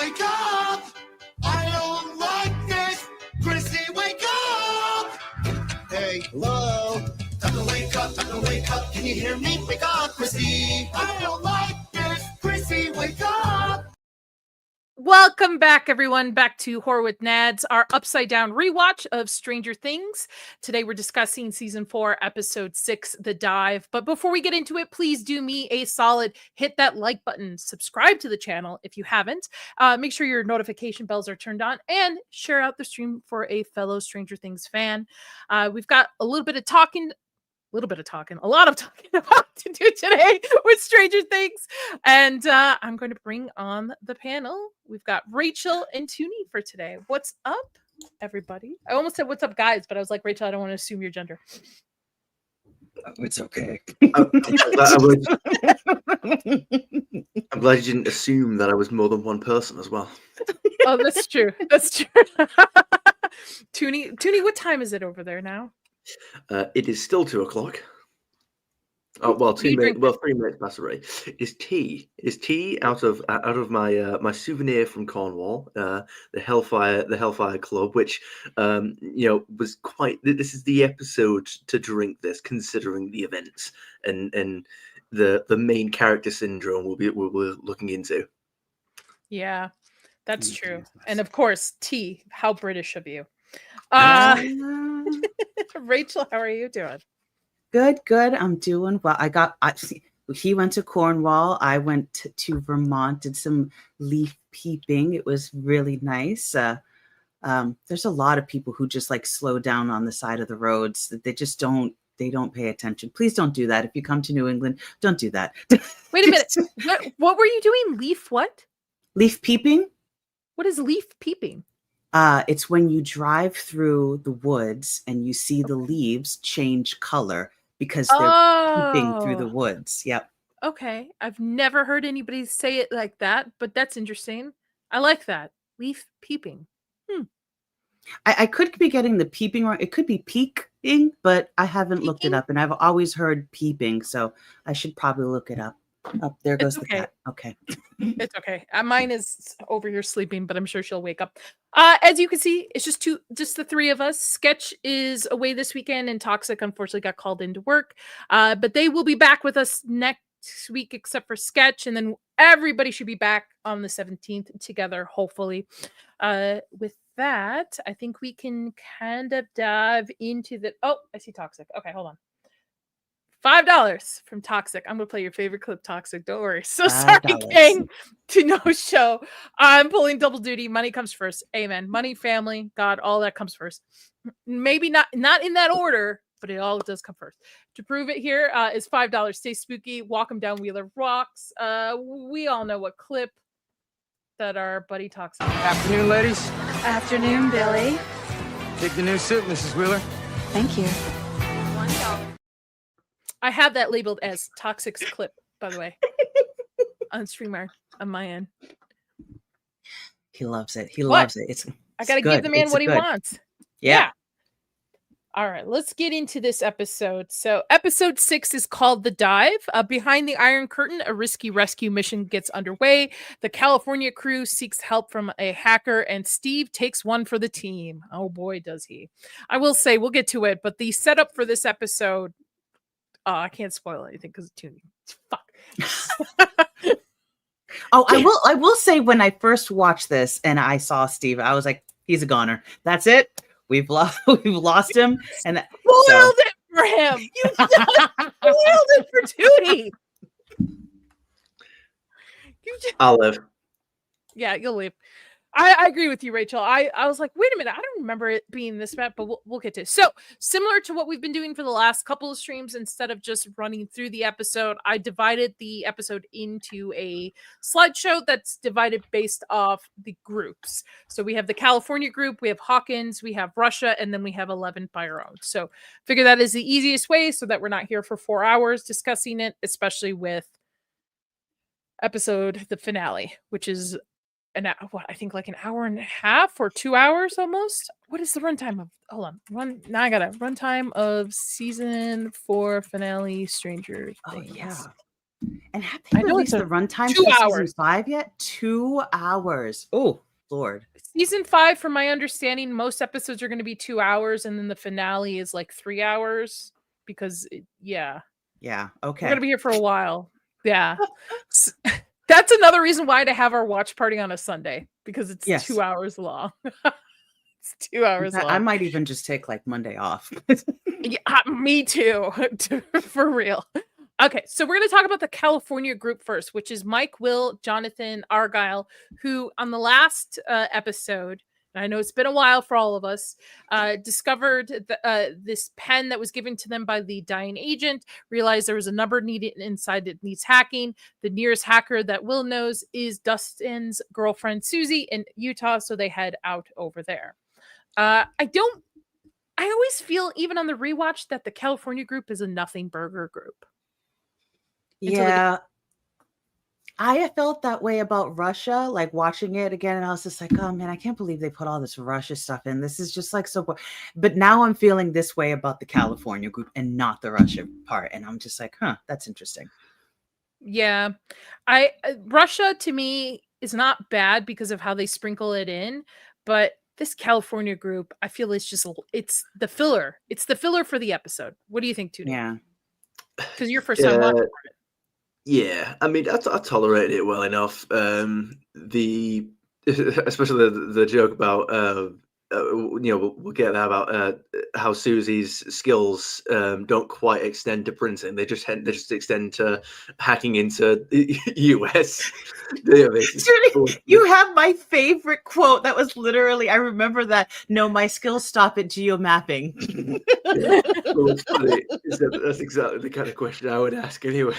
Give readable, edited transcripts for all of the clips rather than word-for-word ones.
wake up! I don't like this! Chrissy, wake up! Hey, hello? Time to wake up, time to wake up. Can you hear me? Wake up, Chrissy! I don't like this! Chrissy, wake up! Welcome back, everyone, back to Horror with Nads, our upside-down rewatch of Stranger Things. Today, we're discussing Season 4, Episode 6, The Dive. But before we get into it, please do me a solid. Hit that like button, subscribe to the channel if you haven't. Make sure your notification bells are turned on, and share out the stream for a fellow Stranger Things fan. We've got a lot of talking about to do today with Stranger Things. And I'm going to bring on the panel. We've got Rachel and Toonie for today. What's up, everybody? I almost said what's up, guys, but I was like, Rachel, I don't want to assume your gender. Oh, it's okay. I'm glad you didn't assume that I was more than one person as well. Oh, that's true. That's true. Toonie, what time is it over there now? It is still 2:00. Oh well, 3 minutes past already. It's tea. It's tea out of my my souvenir from Cornwall, the Hellfire Club, which was quite. This is the episode to drink this, considering the events and the main character syndrome we're looking into. Yeah, that's true. And of course, tea. How British of you. Rachel, how are you doing? Good. I'm doing well. He went to Cornwall. I went to Vermont, did some leaf peeping. It was really nice. There's a lot of people who just like slow down on the side of the roads. They just don't pay attention. Please don't do that. If you come to New England, don't do that. Wait a minute. What were you doing? Leaf what? Leaf peeping? What is leaf peeping? It's when you drive through the woods and you see the leaves change color because they're peeping through the woods. Yep. Okay. I've never heard anybody say it like that, but that's interesting. I like that. Leaf peeping. I could be getting the peeping wrong. It could be peeking, but I haven't looked it up, and I've always heard peeping, so I should probably look it up. Oh, there goes the cat. Okay. It's okay. Mine is over here sleeping, but I'm sure she'll wake up. As you can see, it's just the three of us. Sketch is away this weekend, and Toxic unfortunately got called into work. But they will be back with us next week, except for Sketch, and then everybody should be back on the 17th together, hopefully. With that, I think we can kind of dive into the. Oh, I see Toxic. Okay, hold on. $5 from Toxic. I'm gonna play your favorite clip, Toxic. Don't worry. So sorry, gang, to no show. I'm pulling double duty. Money comes first. Amen. Money, family, God, all that comes first. Maybe not in that order, but it all does come first. To prove it here is $5. Stay spooky. Walk them down Wheeler Rocks. We all know what clip that our buddy Toxic. Afternoon, ladies. Afternoon, Billy. Take the new suit, Mrs. Wheeler. Thank you. $1. I have that labeled as Toxic's clip, by the way, on StreamYard on my end. He loves it. He loves it. I got to give the man what he wants. Yeah. All right, let's get into this episode. So episode 6 is called The Dive. Behind the Iron Curtain, a risky rescue mission gets underway. The California crew seeks help from a hacker, and Steve takes one for the team. Oh boy, does he. I will say, we'll get to it, but the setup for this episode, I can't spoil anything because it's Toonie. Fuck. I will say, when I first watched this and I saw Steve, I was like, he's a goner. That's it. We've lost him. And spoiled it for him. You spoiled it for Toonie. I'll live. Yeah, you'll leave. I agree with you, Rachel. I was like, wait a minute, I don't remember it being this bad, but we'll get to it. So similar to what we've been doing for the last couple of streams, instead of just running through the episode, I divided the episode into a slideshow that's divided based off the groups. So we have the California group, we have Hawkins, we have Russia, and then we have 11 by our own. So figure that is the easiest way so that we're not here for 4 hours discussing it, especially with the finale, which is I think like an hour and a half or 2 hours almost. What is the runtime of? Hold on, now I got a runtime of season 4 finale Stranger Things. Oh yeah, And have they I know released it's the runtime 2 for season hours. 5 yet? 2 hours. Oh, Lord. Season 5, from my understanding, most episodes are going to be 2 hours, and then the finale is like 3 hours because, Yeah. we're Okay. going to be here for a while. Yeah. That's another reason why to have our watch party on a Sunday, because it's Yes. 2 hours long. It's 2 hours long. I might even just take like Monday off. Yeah, me too, for real. Okay, so we're going to talk about the California group first, which is Mike, Will, Jonathan, Argyle, who on the last episode, and I know it's been a while for all of us, discovered this pen that was given to them by the dying agent, realized there was a number needed inside that needs hacking. The nearest hacker that Will knows is Dustin's girlfriend, Susie, in Utah, so they head out over there. I always feel, even on the rewatch, that the California group is a nothing burger group. Yeah. I felt that way about Russia, like watching it again, and I was just like, oh man, I can't believe they put all this Russia stuff in. This is just like so. But now I'm feeling this way about the California group and not the Russia part, and I'm just like, huh, that's interesting. Yeah, Russia to me is not bad because of how they sprinkle it in, but this California group, I feel it's the filler. It's the filler for the episode. What do you think, Tootie? Yeah. Because your first time watching it. Yeah, I mean, I tolerated it well enough. Especially the joke about we'll get that about how Susie's skills don't quite extend to printing. They just extend to hacking into US. You have my favorite quote. That was literally, I remember that. No, my skills stop at geomapping. Yeah. Well, what's funny is that's exactly the kind of question I would ask anyway.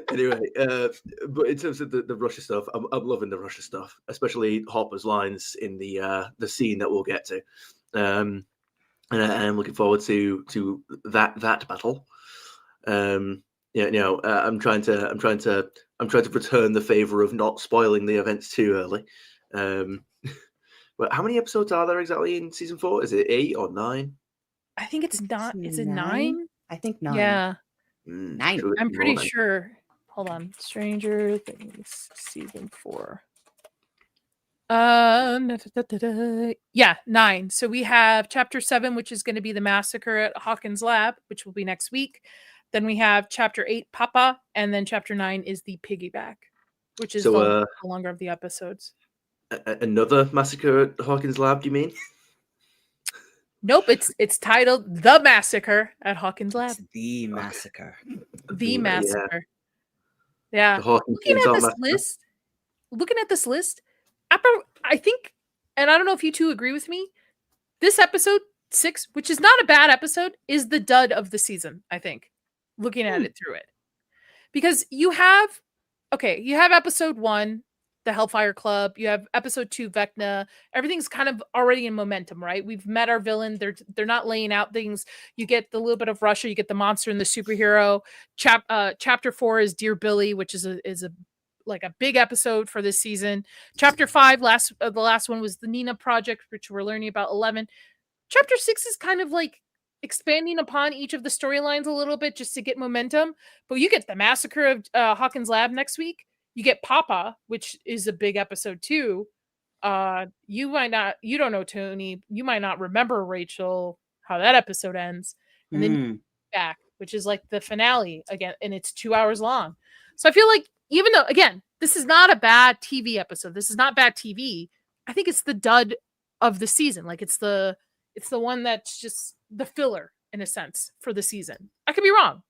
Anyway, but in terms of the Russia stuff, I'm loving the Russia stuff, especially Hopper's lines in the scene that we'll get to, and I'm looking forward to that battle. I'm trying to return the favor of not spoiling the events too early. But how many episodes are there exactly in season 4? Is it 8 or 9? I think it's not. Is it 9? I think 9. Yeah. 9. I'm pretty sure. Hold on. Stranger Things season 4. Yeah, 9. So we have chapter 7, which is going to be the massacre at Hawkins Lab, which will be next week. Then we have chapter 8, Papa, and then chapter 9 is the piggyback, which is the longer of the episodes. Another massacre at Hawkins Lab, do you mean? Nope, it's titled The Massacre at Hawkins Lab. It's the massacre. The massacre. Yeah. Looking at this list, I think, and I don't know if you two agree with me, this episode 6, which is not a bad episode, is the dud of the season, I think, looking at it through it. Because you have episode 1, the Hellfire Club, you have episode 2, Vecna. Everything's kind of already in momentum, right? We've met our villain. They're not laying out things. You get the little bit of Russia, you get the monster and the superhero. Chapter 4 is Dear Billy, which is a big episode for this season. Chapter 5, the last one was the Nina Project, which we're learning about 11. Chapter 6 is kind of like expanding upon each of the storylines a little bit just to get momentum. But you get the massacre of Hawkins Lab next week. You get Papa, which is a big episode too. You don't know, Tony. You might not remember, Rachel, how that episode ends. And then you back, which is like the finale again, and it's 2 hours long. So I feel like, even though, again, this is not a bad TV episode, this is not bad TV, I think it's the dud of the season. Like it's the one that's just the filler in a sense for the season. I could be wrong.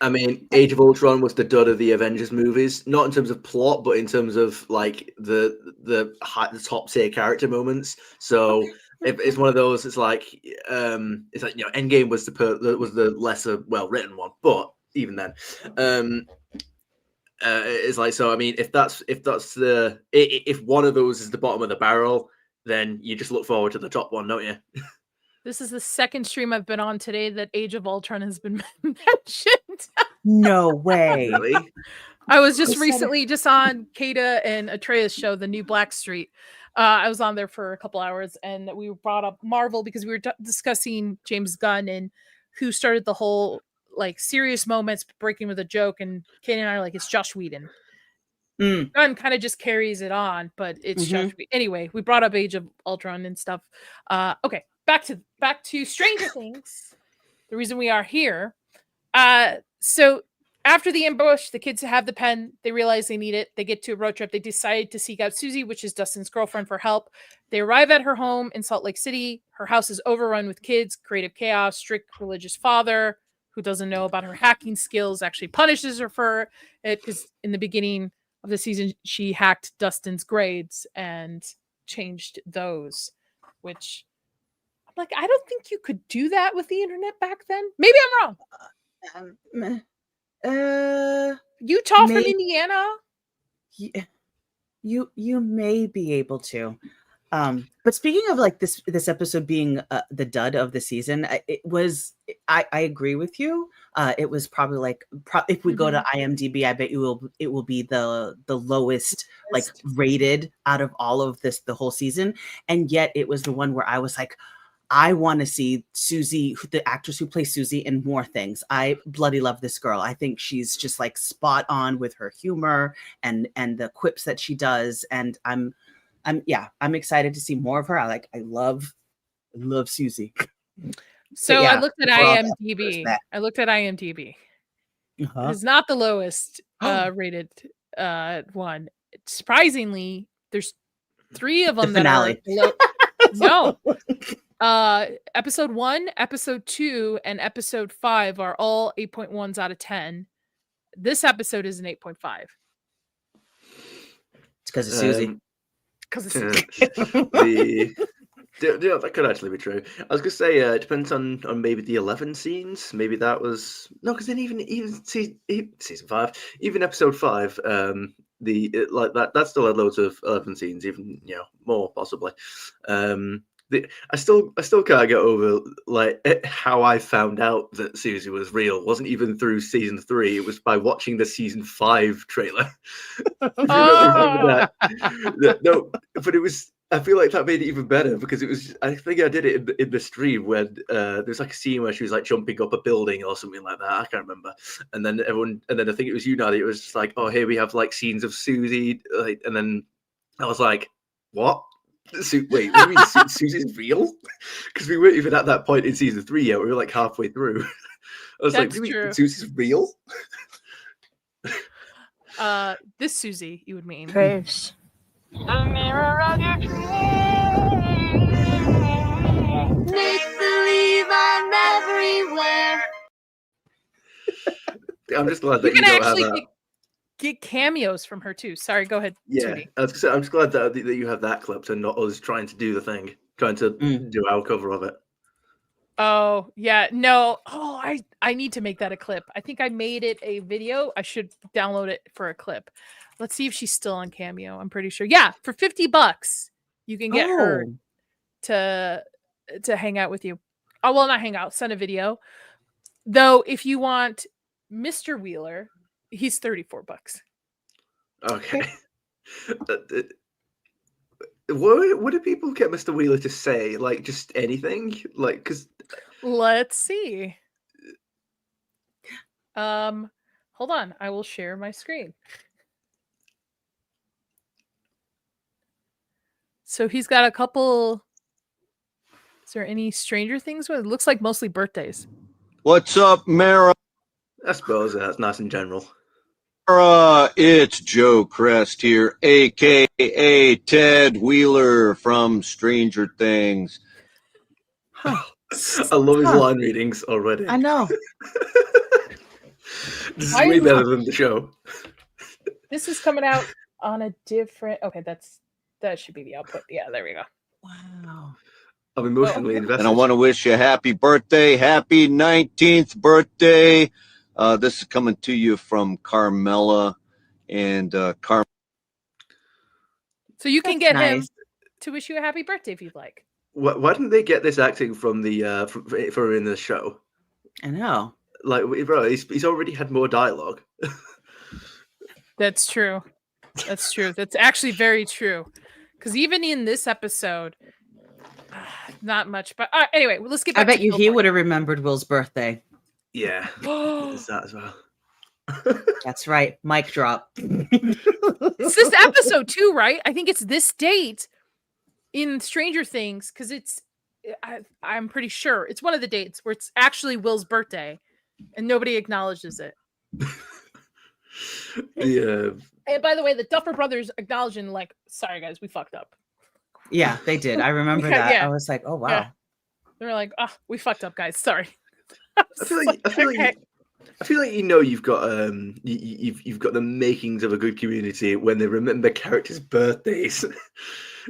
I mean, Age of Ultron was the dud of the Avengers movies, not in terms of plot, but in terms of like the top tier character moments. So it's one of those. It's like Endgame was the lesser well written one, but even then, it's like, so. I mean, if one of those is the bottom of the barrel, then you just look forward to the top one, don't you? This is the second stream I've been on today that Age of Ultron has been mentioned. No way. Really? I was just recently on Kata and Atreus show, the new Blackstreet. I was on there for a couple hours, and we brought up Marvel because we were discussing James Gunn and who started the whole like serious moments breaking with a joke, and Katie and I are like, it's Josh Whedon. Mm. Gunn kind of just carries it on, but it's Josh Whedon. Anyway, we brought up Age of Ultron and stuff. Okay, back to Stranger Things. The reason we are here. So after the ambush, the kids have the pen. They realize they need it. They get to a road trip. They decide to seek out Susie, which is Dustin's girlfriend, for help. They arrive at her home in Salt Lake City. Her house is overrun with kids, creative chaos, strict religious father who doesn't know about her hacking skills, actually punishes her for it because in the beginning of the season, she hacked Dustin's grades and changed those, which I'm like, I don't think you could do that with the internet back then. Maybe I'm wrong. Utah from Indiana. You may be able to. But speaking of like this episode being the dud of the season, I agree with you. It was probably like if we go to IMDb, I bet it will be the lowest like rated out of all of the whole season, and yet it was the one where I was like, I want to see Susie, the actress who plays Susie, in more things. I bloody love this girl. I think she's just like spot on with her humor and the quips that she does. And I'm excited to see more of her. I love Susie. So yeah, I looked at IMDb. It's not the lowest rated one. Surprisingly, there's 3 of them that are below. No. Episode 1, episode 2, and episode 5 are all 8.1s out of 10. This episode is an 8.5. It's because of Susie. Because of Susie. That could actually be true. I was gonna say it depends on maybe the 11 scenes. Maybe that was because then even season 5, even episode 5, that still had loads of 11 scenes, even more possibly. I still can't get over like how I found out that Susie was real. It wasn't even through season 3. It was by watching the season 5 trailer. Remember that? No, but it was. I feel like that made it even better because it was. I think I did it in the stream when there's like a scene where she was like jumping up a building or something like that. I can't remember. And then I think it was you, Nadia. It was just like, oh, here we have like scenes of Susie, and then I was like, what? Wait, you mean Susie's real? Because we weren't even at that point in season 3 yet. We were like halfway through. I was That's like, true. Susie's real? This Susie, you would mean. Trace. The mirror of your dreams. Make believe I'm everywhere. I'm just glad that You you can don't have actually that. get cameos from her too. Sorry, go ahead. Yeah, Tootie. I was gonna say, I'm just glad that you have that clip and not us trying to do the thing, trying to do our cover of it. Oh yeah, no. Oh, I need to make that a clip. I think I made it a video. I should download it for a clip. Let's see if she's still on Cameo. I'm pretty sure. Yeah, for $50, you can get her to hang out with you. Oh, well, not hang out. Send a video. Though, if you want Mr. Wheeler, he's $34. Okay. What do people get Mr. Wheeler to say? Like just anything? Like because Let's see. Hold on. I will share my screen. So he's got a couple. Is there any Stranger Things? It looks like mostly birthdays. What's up, Mara? I suppose that's nice in general. It's Joe Crest here, a.k.a. Ted Wheeler from Stranger Things. I love his line readings already. I know. This is way better than the show. This is coming out on a different. Okay, that should be the output. Yeah, there we go. Wow. I'm emotionally invested. And I want to wish you a happy birthday, happy 19th birthday. This is coming to you from Carmela and Carmela. So you can get him to wish you a happy birthday if you'd like. Why didn't they get this acting from the for in the show? I know. Like, bro, he's already had more dialogue. That's true. That's true. That's actually very true. Because even in this episode, not much. But anyway, let's get back I bet to you Bill he Burr. would have remembered Will's birthday. Yeah, there's that as well. That's right. Mic drop. It's this episode too, right? I think it's this date in Stranger Things because I'm pretty sure it's one of the dates where it's actually Will's birthday and nobody acknowledges it. Yeah. And by the way, the Duffer Brothers acknowledging, like, sorry guys, we fucked up. Yeah, they did. I remember Yeah, that. yeah. I was like, oh wow. Yeah. They were like, oh, we fucked up, guys. Sorry. I feel like you've got you've got the makings of a good community when they remember characters' birthdays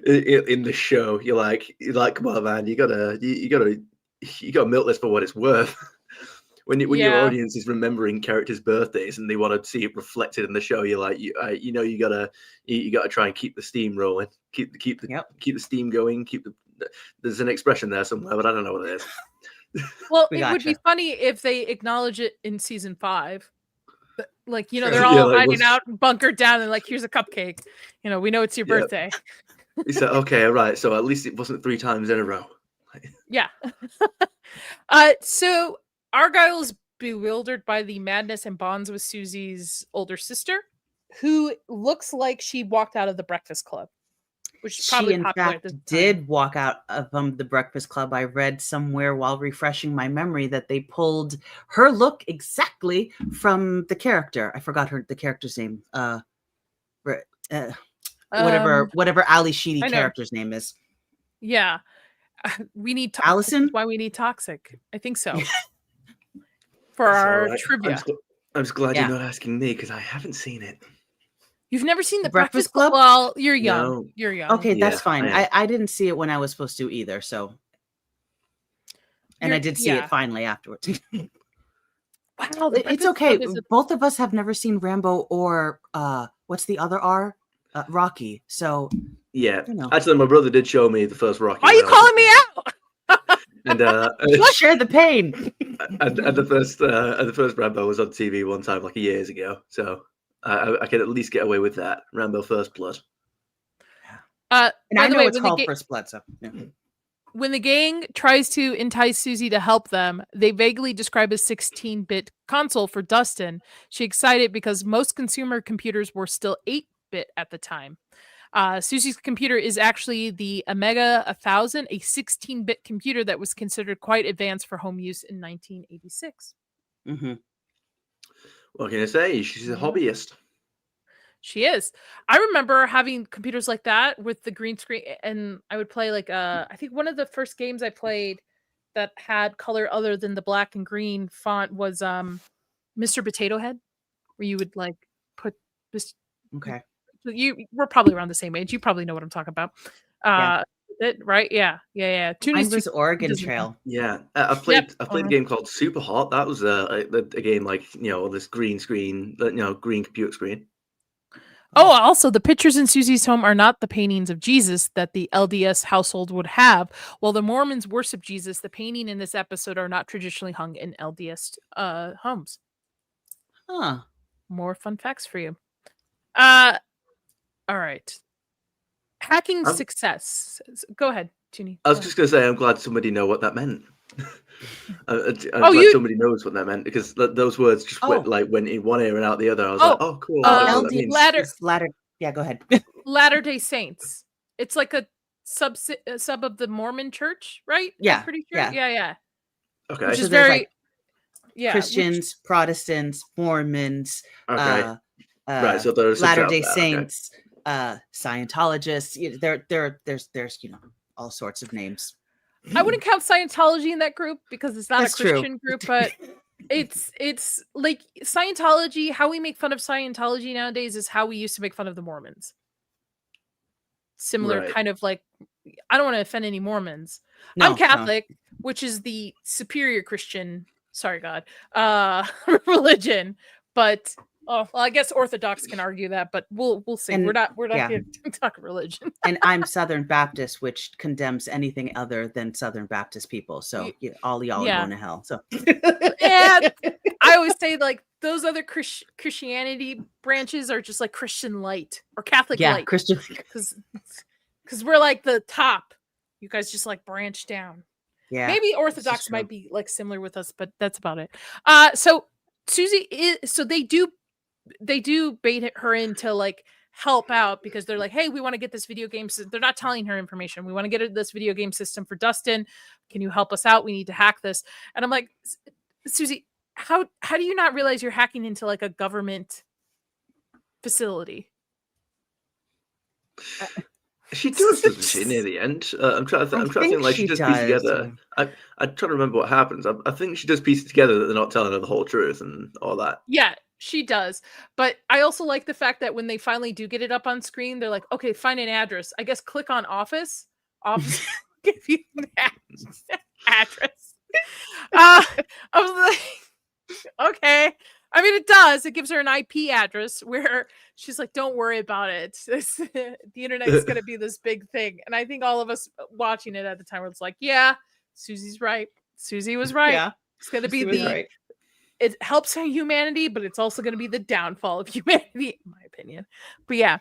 in the show. You're like, come on, man, you gotta milk this for what it's worth. When your audience is remembering characters' birthdays and they want to see it reflected in the show, you're like, you gotta try and keep the steam rolling, keep the steam going, There's an expression there somewhere, but I don't know what it is. Well, it would be funny if they acknowledge it in season 5. But, like, they're all hiding out, bunkered down, and like, here's a cupcake. We know it's your birthday. He said, okay, all right. So at least it wasn't 3 times in a row. Yeah. So Argyle is bewildered by the madness and bonds with Susie's older sister, who looks like she walked out of the Breakfast Club. Which is probably she, in fact, did walk out of the Breakfast Club. I read somewhere while refreshing my memory that they pulled her look exactly from the character. I forgot the character's name. Whatever Ali Sheedy character's name is. Yeah. We need Allison? Why we need Toxic. I think so. For our trivia. I'm just glad you're not asking me because I haven't seen it. You've never seen the Breakfast Club? Well, you're young. No. You're young. Okay, that's fine. I didn't see it when I was supposed to either. So, and I did see it finally afterwards. Wow, it's okay. Both of us have never seen Rambo or what's the other R? Rocky. So yeah, actually, my brother did show me the first Rocky. Why are you calling me out? And share the pain. And the first Rambo was on TV one time, like years ago. So. I could at least get away with that. Rambo First Blood. And I know it's called First Blood. So when the gang tries to entice Susie to help them, they vaguely describe a 16-bit console for Dustin. She's excited because most consumer computers were still 8-bit at the time. Susie's computer is actually the Amiga 1000, a 16-bit computer that was considered quite advanced for home use in 1986. Mm-hmm. What can I say? She's a hobbyist. She is. I remember having computers like that with the green screen, and I would play like I think one of the first games I played that had color other than the black and green font was Mr. Potato Head, where you would like put this. Okay. We're probably around the same age. You probably know what I'm talking about. Right? Yeah. Mine was Oregon Trail. Yeah, I played a game called Super Hot. That was a game like this green screen, green computer screen. Oh, also the pictures in Susie's home are not the paintings of Jesus that the LDS household would have. While the Mormons worship Jesus, the painting in this episode are not traditionally hung in LDS homes. Huh. More fun facts for you. All right. Hacking success. Go ahead, Toonie. I was just going to say, I'm glad somebody know what that meant. I'm glad somebody knows what that meant because those words just went in one ear and out the other. I was like, oh, cool. Ladder. Yeah, go ahead. Latter-day Saints. It's like a sub of the Mormon Church, right? Yeah. I'm pretty sure. Yeah. Yeah. Okay. Which is very Christians, Protestants, Mormons. Okay. Right. So there's Latter-day Saints. Scientologists. There's all sorts of names. I wouldn't count Scientology in that group because it's not a Christian group, but it's like Scientology. How we make fun of Scientology nowadays is how we used to make fun of the Mormons. Similar kind of like, I don't want to offend any Mormons. I'm Catholic, which is the superior Christian. Sorry, God, religion, but. Oh, well, I guess Orthodox can argue that, but we'll see. And we're not here to talk religion. And I'm Southern Baptist, which condemns anything other than Southern Baptist people. So all y'all are going to hell. So yeah, I always say like those other Christianity branches are just like Christian light or Catholic light. Christian, because we're like the top. You guys just like branch down. Yeah. Maybe Orthodox true. might be like similar with us, but that's about it. So Susie is so they do bait her into like help out because they're like, hey, we want to get this video game. They're not telling her information. We want to get this video game system for Dustin. Can you help us out? We need to hack this. And I'm like, Susie, how do you not realize you're hacking into like a government facility? She does, doesn't she? Near the end, I'm trying to think. Like she does piece together. I'm trying to remember what happens. I think she does piece it together that they're not telling her the whole truth and all that. Yeah, she does. But I also like the fact that when they finally do get it up on screen, they're like, okay, find an address. I guess click on Office. Office give you an address. I was like, okay. I mean, it does. It gives her an IP address where she's like, don't worry about it. The internet is going to be this big thing. And I think all of us watching it at the time were like, yeah, Susie's right. Susie was right. Yeah. It's going to be Right. It helps humanity, but it's also going to be the downfall of humanity, in my opinion. But yeah.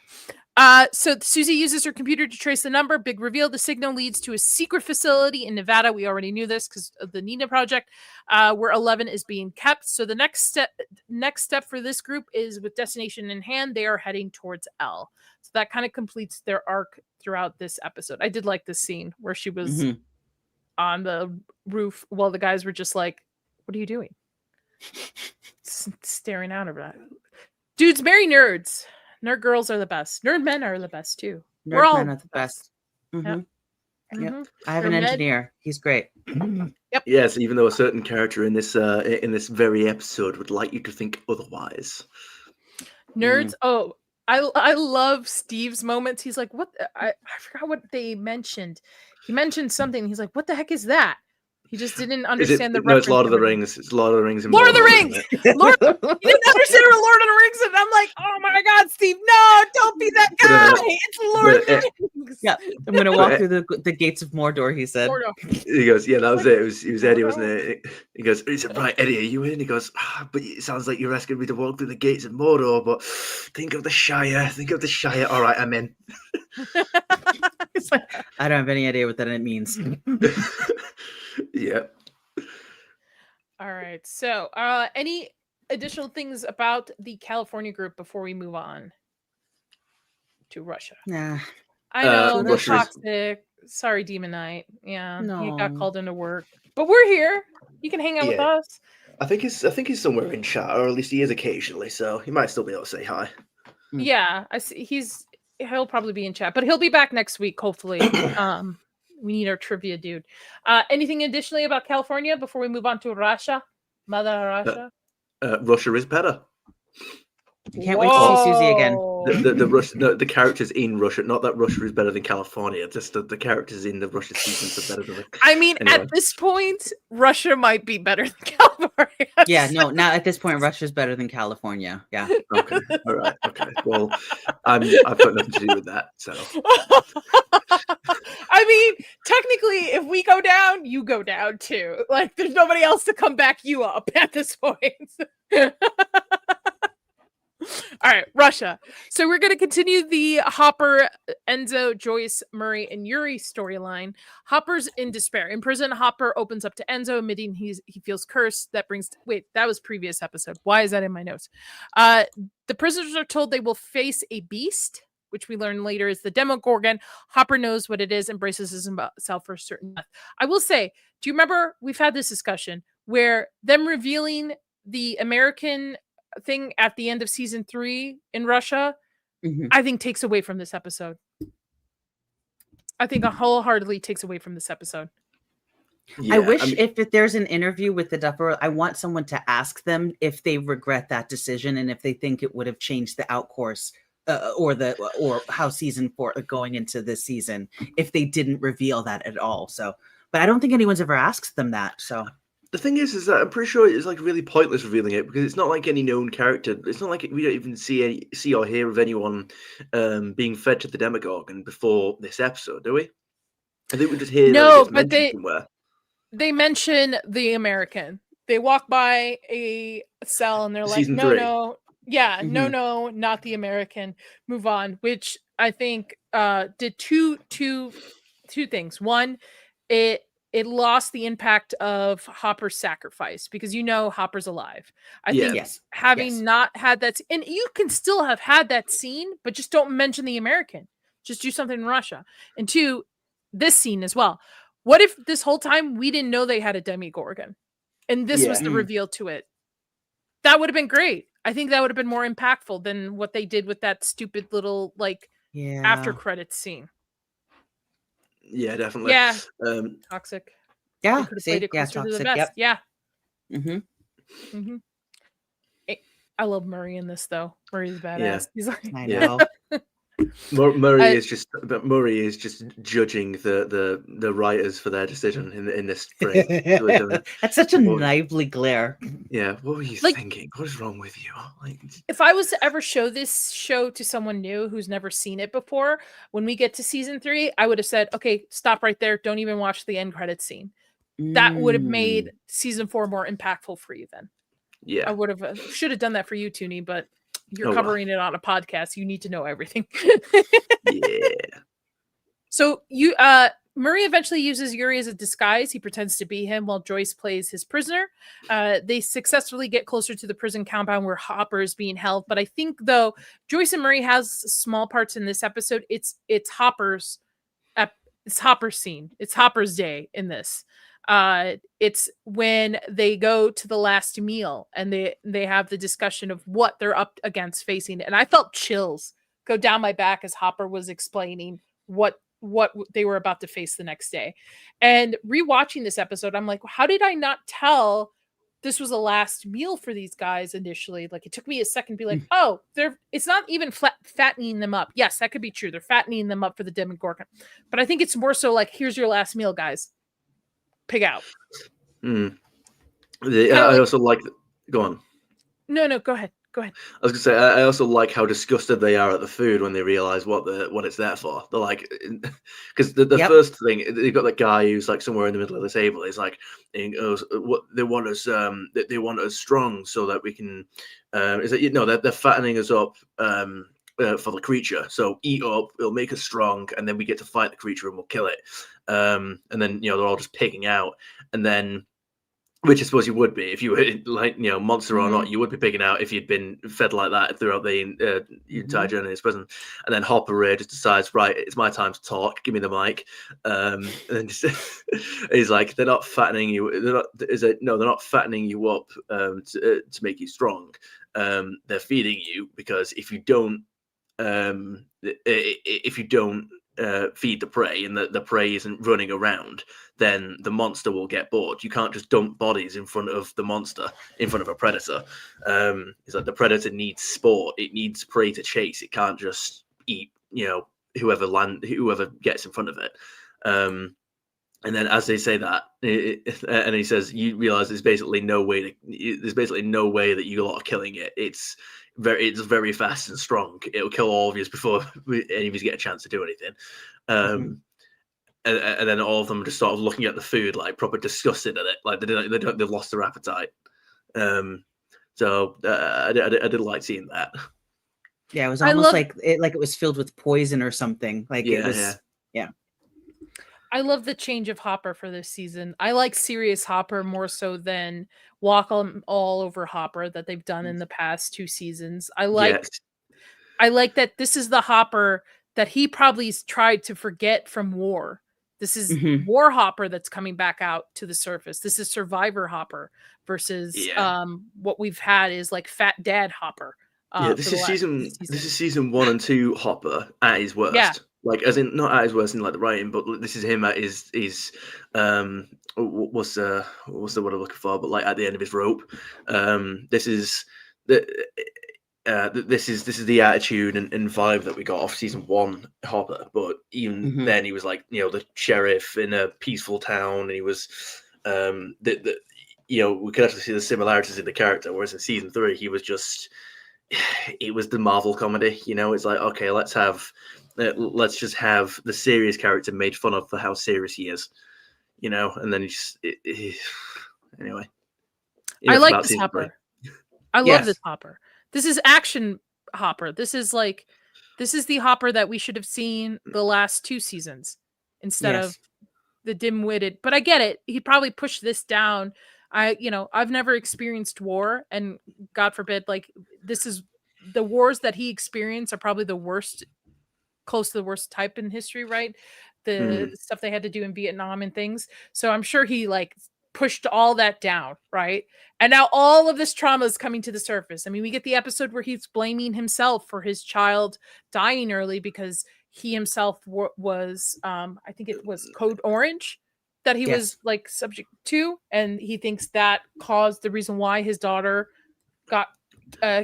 So Susie uses her computer to trace the number. Big reveal. The signal leads to a secret facility in Nevada. We already knew this because of the Nina project, where 11 is being kept. So the next step for this group is with destination in hand. They are heading towards L. So that kind of completes their arc throughout this episode. I did like this scene where she was on the roof while the guys were just like, "What are you doing?" Staring out of that. Dudes, marry nerds. Nerd girls are the best. Nerd men are the best too. Nerd men are the best. Yep. Yep. I have an engineer. He's great. Yep. Yes, even though a certain character in this very episode would like you to think otherwise. Nerds. Oh, I love Steve's moments. He's like, "What?" I forgot what they mentioned. He mentioned something. He's like, "What the heck is that?" He just didn't understand the reference. No, it's Lord of the Rings. It's Lord of the Rings. Lord of the Rings. Lord, you didn't understand Lord of the Rings, and I'm like, oh my god, Steve, no, don't be that guy. It's Lord of the Rings. Yeah, I'm gonna walk through the gates of Mordor. He said. Mordor. He goes, yeah, that was it. It was Eddie, wasn't it? He goes, he said, right, Eddie, are you in? He goes, but it sounds like you're asking me to walk through the gates of Mordor, but think of the Shire. Think of the Shire. All right, I'm in. It's like, I don't have any idea what that means. Yeah. All right. So, any additional things about the California group before we move on to Russia? Nah. I know they're Russia's- toxic. Sorry, Demon Knight. Yeah, he got No. called into work, but we're here. You can hang out with Yeah. us. I think he's somewhere in chat, or at least he is occasionally, so he might still be able to say hi. Yeah, I see. He'll probably be in chat, but he'll be back next week, hopefully. We need our trivia dude. Anything additionally about California before we move on to Russia? Mother Russia? Russia is better. Can't wait to see Susie again. The characters in Russia, not that Russia is better than California, just the characters in the Russia seasons are better than. I mean, Anyway. at this point, Russia might be better than California. Yeah, no, now at this point, Russia's better than California. Yeah. Okay, all right, okay. Well, I've got nothing to do with that. So, I mean, technically, if we go down, you go down too. Like, there's nobody else to come back you up at this point. All right, Russia. So we're going to continue the Hopper, Enzo, Joyce, Murray, and Yuri storyline. Hopper's in despair. In prison, Hopper opens up to Enzo, admitting he feels cursed. That was previous episode. Why is that in my notes? The prisoners are told they will face a beast, which we learn later is the Demogorgon. Hopper knows what it is and braces himself for certain death. I will say, do you remember we've had this discussion where them revealing the American thing at the end of season 3 in Russia, I think takes away from this episode. I think wholeheartedly takes away from this episode. yeah, I wish if there's an interview with the Duffer, I want someone to ask them if they regret that decision and if they think it would have changed the outcourse or how season 4 going into this season if they didn't reveal that at all. So, but I don't think anyone's ever asked them that. So. The thing is that I'm pretty sure it's like really pointless revealing it because it's not like any known character. It's not like we don't even see or hear of anyone being fed to the Demogorgon before this episode, do we? I think we just hear. No, that but somewhere. they mention the American. They walk by a cell and they're like, Season no, 3. no, yeah, no, not the American. Move on. Which I think did two things. One, it it lost the impact of Hopper's sacrifice because Hopper's alive. I Yeah. think Yes. having Yes. not had that, and you can still have had that scene, but just don't mention the American. Just do something in Russia. And 2, this scene as well. What if this whole time we didn't know they had a Demigorgon, and this was the Yeah. reveal to it? That would have been great. I think that would have been more impactful than what they did with that stupid little after Yeah. credits scene. Yeah, definitely. Yeah, Um, toxic. They Yeah. could have played See? it Yeah. closer to the Toxic. vest. Yep. Yeah. Mm-hmm. I love Murray in this though. Murray's badass. Yeah. He's like, I Yeah. know. Murray I- is just judging the writers for their decision in this frame. That's such a What- lively glare. Yeah, what were you Like- thinking? What is wrong with you? Like, if I was to ever show this show to someone new who's never seen it before, when we get to season 3, I would have said, okay, stop right there. Don't even watch the end credits scene. That would have made season 4 more impactful for you then. I yeah, would have should have done that for you, Toonie, but you're Oh, well. covering it on a podcast. You need to know everything. yeah, So Murray eventually uses Yuri as a disguise. He pretends to be him while Joyce plays his prisoner. They successfully get closer to the prison compound where Hopper is being held. But I think though Joyce and Murray has small parts in this episode. It's Hopper's scene. It's Hopper's day in this. It's when they go to the last meal and they have the discussion of what they're up against facing. And I felt chills go down my back as Hopper was explaining what they were about to face the next day. And rewatching this episode, I'm like, how did I not tell this was a last meal for these guys initially? Like, it took me a second to be like, oh, it's not even fattening them up. Yes, that could be true. They're fattening them up for the Demogorgon. But I think it's more so like, here's your last meal, guys. Pig out. I also like. Go on. No, go ahead. Go ahead. I was gonna say I also like how disgusted they are at the food when they realize what it's there for. They're like, because the Yep. first thing they've got that guy who's like somewhere in the middle of the table. He's like, he goes, what they want us strong so that we can. Is that they're fattening us up for the creature. So eat up, it'll make us strong, and then we get to fight the creature and we'll kill it. And then they're all just pigging out, and then. Which I suppose you would be if you were like monster or not. You would be picking out if you'd been fed like that throughout the entire journey in this prison. And then Hopper just decides, right, it's my time to talk. Give me the mic. And then he's like, they're not fattening you. They're not fattening you up to make you strong. They're feeding you because if you don't feed the prey and the prey isn't running around, then the monster will get bored. You can't just dump bodies in front of the monster, in front of a predator. It's like the predator needs sport. It needs prey to chase. It can't just eat, whoever gets in front of it. And then as they say that, and he says, you realize there's basically no way that you lot are killing it. It's very fast and strong. It'll kill all of you before any of you get a chance to do anything. And then all of them are just sort of looking at the food like proper disgusted at it, like they've lost their appetite. So I did like seeing that. Yeah, it was almost like it was filled with poison or something. Like it was. Yeah. I love the change of Hopper for this season. I like serious Hopper more so than walk all over Hopper that they've done in the past 2 seasons. I like that this is the Hopper that he probably tried to forget from war. This is War Hopper that's coming back out to the surface. This is Survivor Hopper versus what we've had is like Fat Dad Hopper. This is season 1 and 2 Hopper at his worst. Yeah. Like, as in, not at his worst in like the writing, but this is him at his what's the word I'm looking for? But like at the end of his rope. This is the attitude and vibe that we got off season 1 Hopper. But even then, he was like the sheriff in a peaceful town, and he was we could actually see the similarities in the character. Whereas in season 3, he was just it was the Marvel comedy. It's like, okay, let's just have the serious character made fun of for how serious he is, and then anyway. I like this Hopper. I love this Hopper. This is action Hopper. This is the Hopper that we should have seen the last 2 seasons instead of the dim-witted, but I get it. He probably pushed this down. I've never experienced war, and God forbid, like, this is the wars that he experienced are probably the worst, close to the worst type in history, right? The stuff they had to do in Vietnam and things. So I'm sure he like pushed all that down, right? And now all of this trauma is coming to the surface. I mean, we get the episode where he's blaming himself for his child dying early because he himself was, I think it was Code Orange that he was like subject to, and he thinks that caused the reason why his daughter got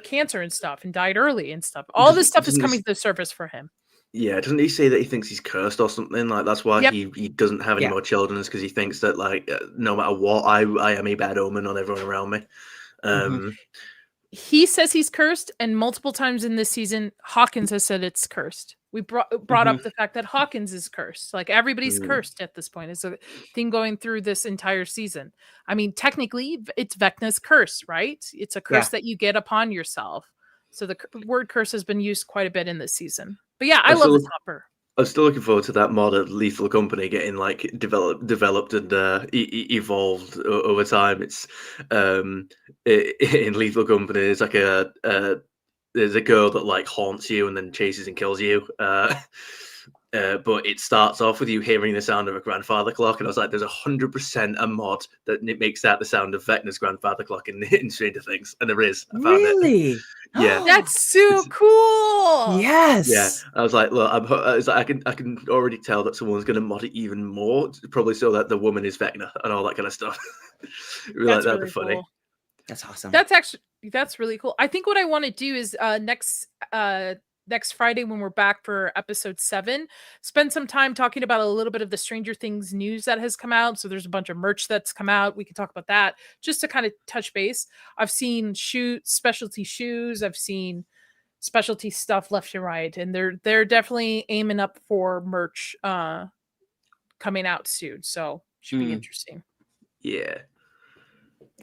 cancer and stuff and died early and stuff. All this stuff is coming to the surface for him. Yeah, doesn't he say that he thinks he's cursed or something? Like that's why he doesn't have any more children, is because he thinks that like no matter what, I am a bad omen on everyone around me. He says he's cursed, and multiple times in this season, Hawkins has said it's cursed. We brought up the fact that Hawkins is cursed. Like everybody's cursed at this point. It's a thing going through this entire season. I mean, technically, it's Vecna's curse, right? It's a curse that you get upon yourself. So the word curse has been used quite a bit in this season. But yeah, I love the Topper. I'm still looking forward to that mod of Lethal Company getting like developed and evolved over time. It's in Lethal Company, it's like there's a girl that like haunts you and then chases and kills you. But it starts off with you hearing the sound of a grandfather clock, and I was like, "There's 100% a mod that makes that the sound of Vecna's grandfather clock in Stranger Things," and there is. I found it. Yeah, that's so cool. Yes. Yeah, I was like, look, I can already tell that someone's going to mod it even more, probably so that the woman is Vecna and all that kind of stuff. That'd really be funny. Cool. That's awesome. That's really cool. I think what I want to do is next Friday when we're back for episode 7, spend some time talking about a little bit of the Stranger Things news that has come out. So there's a bunch of merch that's come out. We can talk about that just to kind of touch base. I've seen specialty shoes. I've seen specialty stuff left and right, and they're definitely aiming up for merch coming out soon. So should be interesting. Yeah.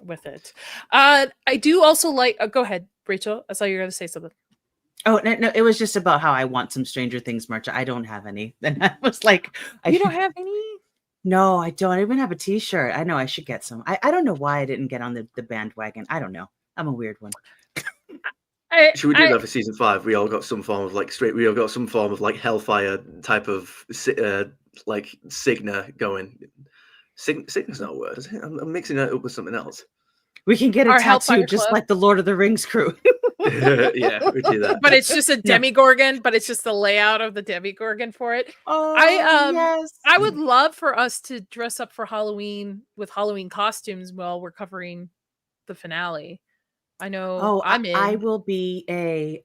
With it. I do also like go ahead, Rachel. I saw you were going to say something. Oh, no, it was just about how I want some Stranger Things merch. I don't have any. And I was like, you don't have any? No, I don't. I even have a t-shirt. I know I should get some. I don't know why I didn't get on the bandwagon. I don't know. I'm a weird one. Should we do that for season 5? We all got some form of like we all got some form of like Hellfire type of like Cigna going. Cigna's not a word, is it? I'm mixing it up with something else. We can get a Our tattoo Hellfire just Club. like the Lord of the Rings crew. Yeah, we do that. But it's just a Demigorgon, but it's just the layout of the Demigorgon for it. Oh, yes. I would love for us to dress up for Halloween with Halloween costumes while we're covering the finale. I know I'm in. I will be a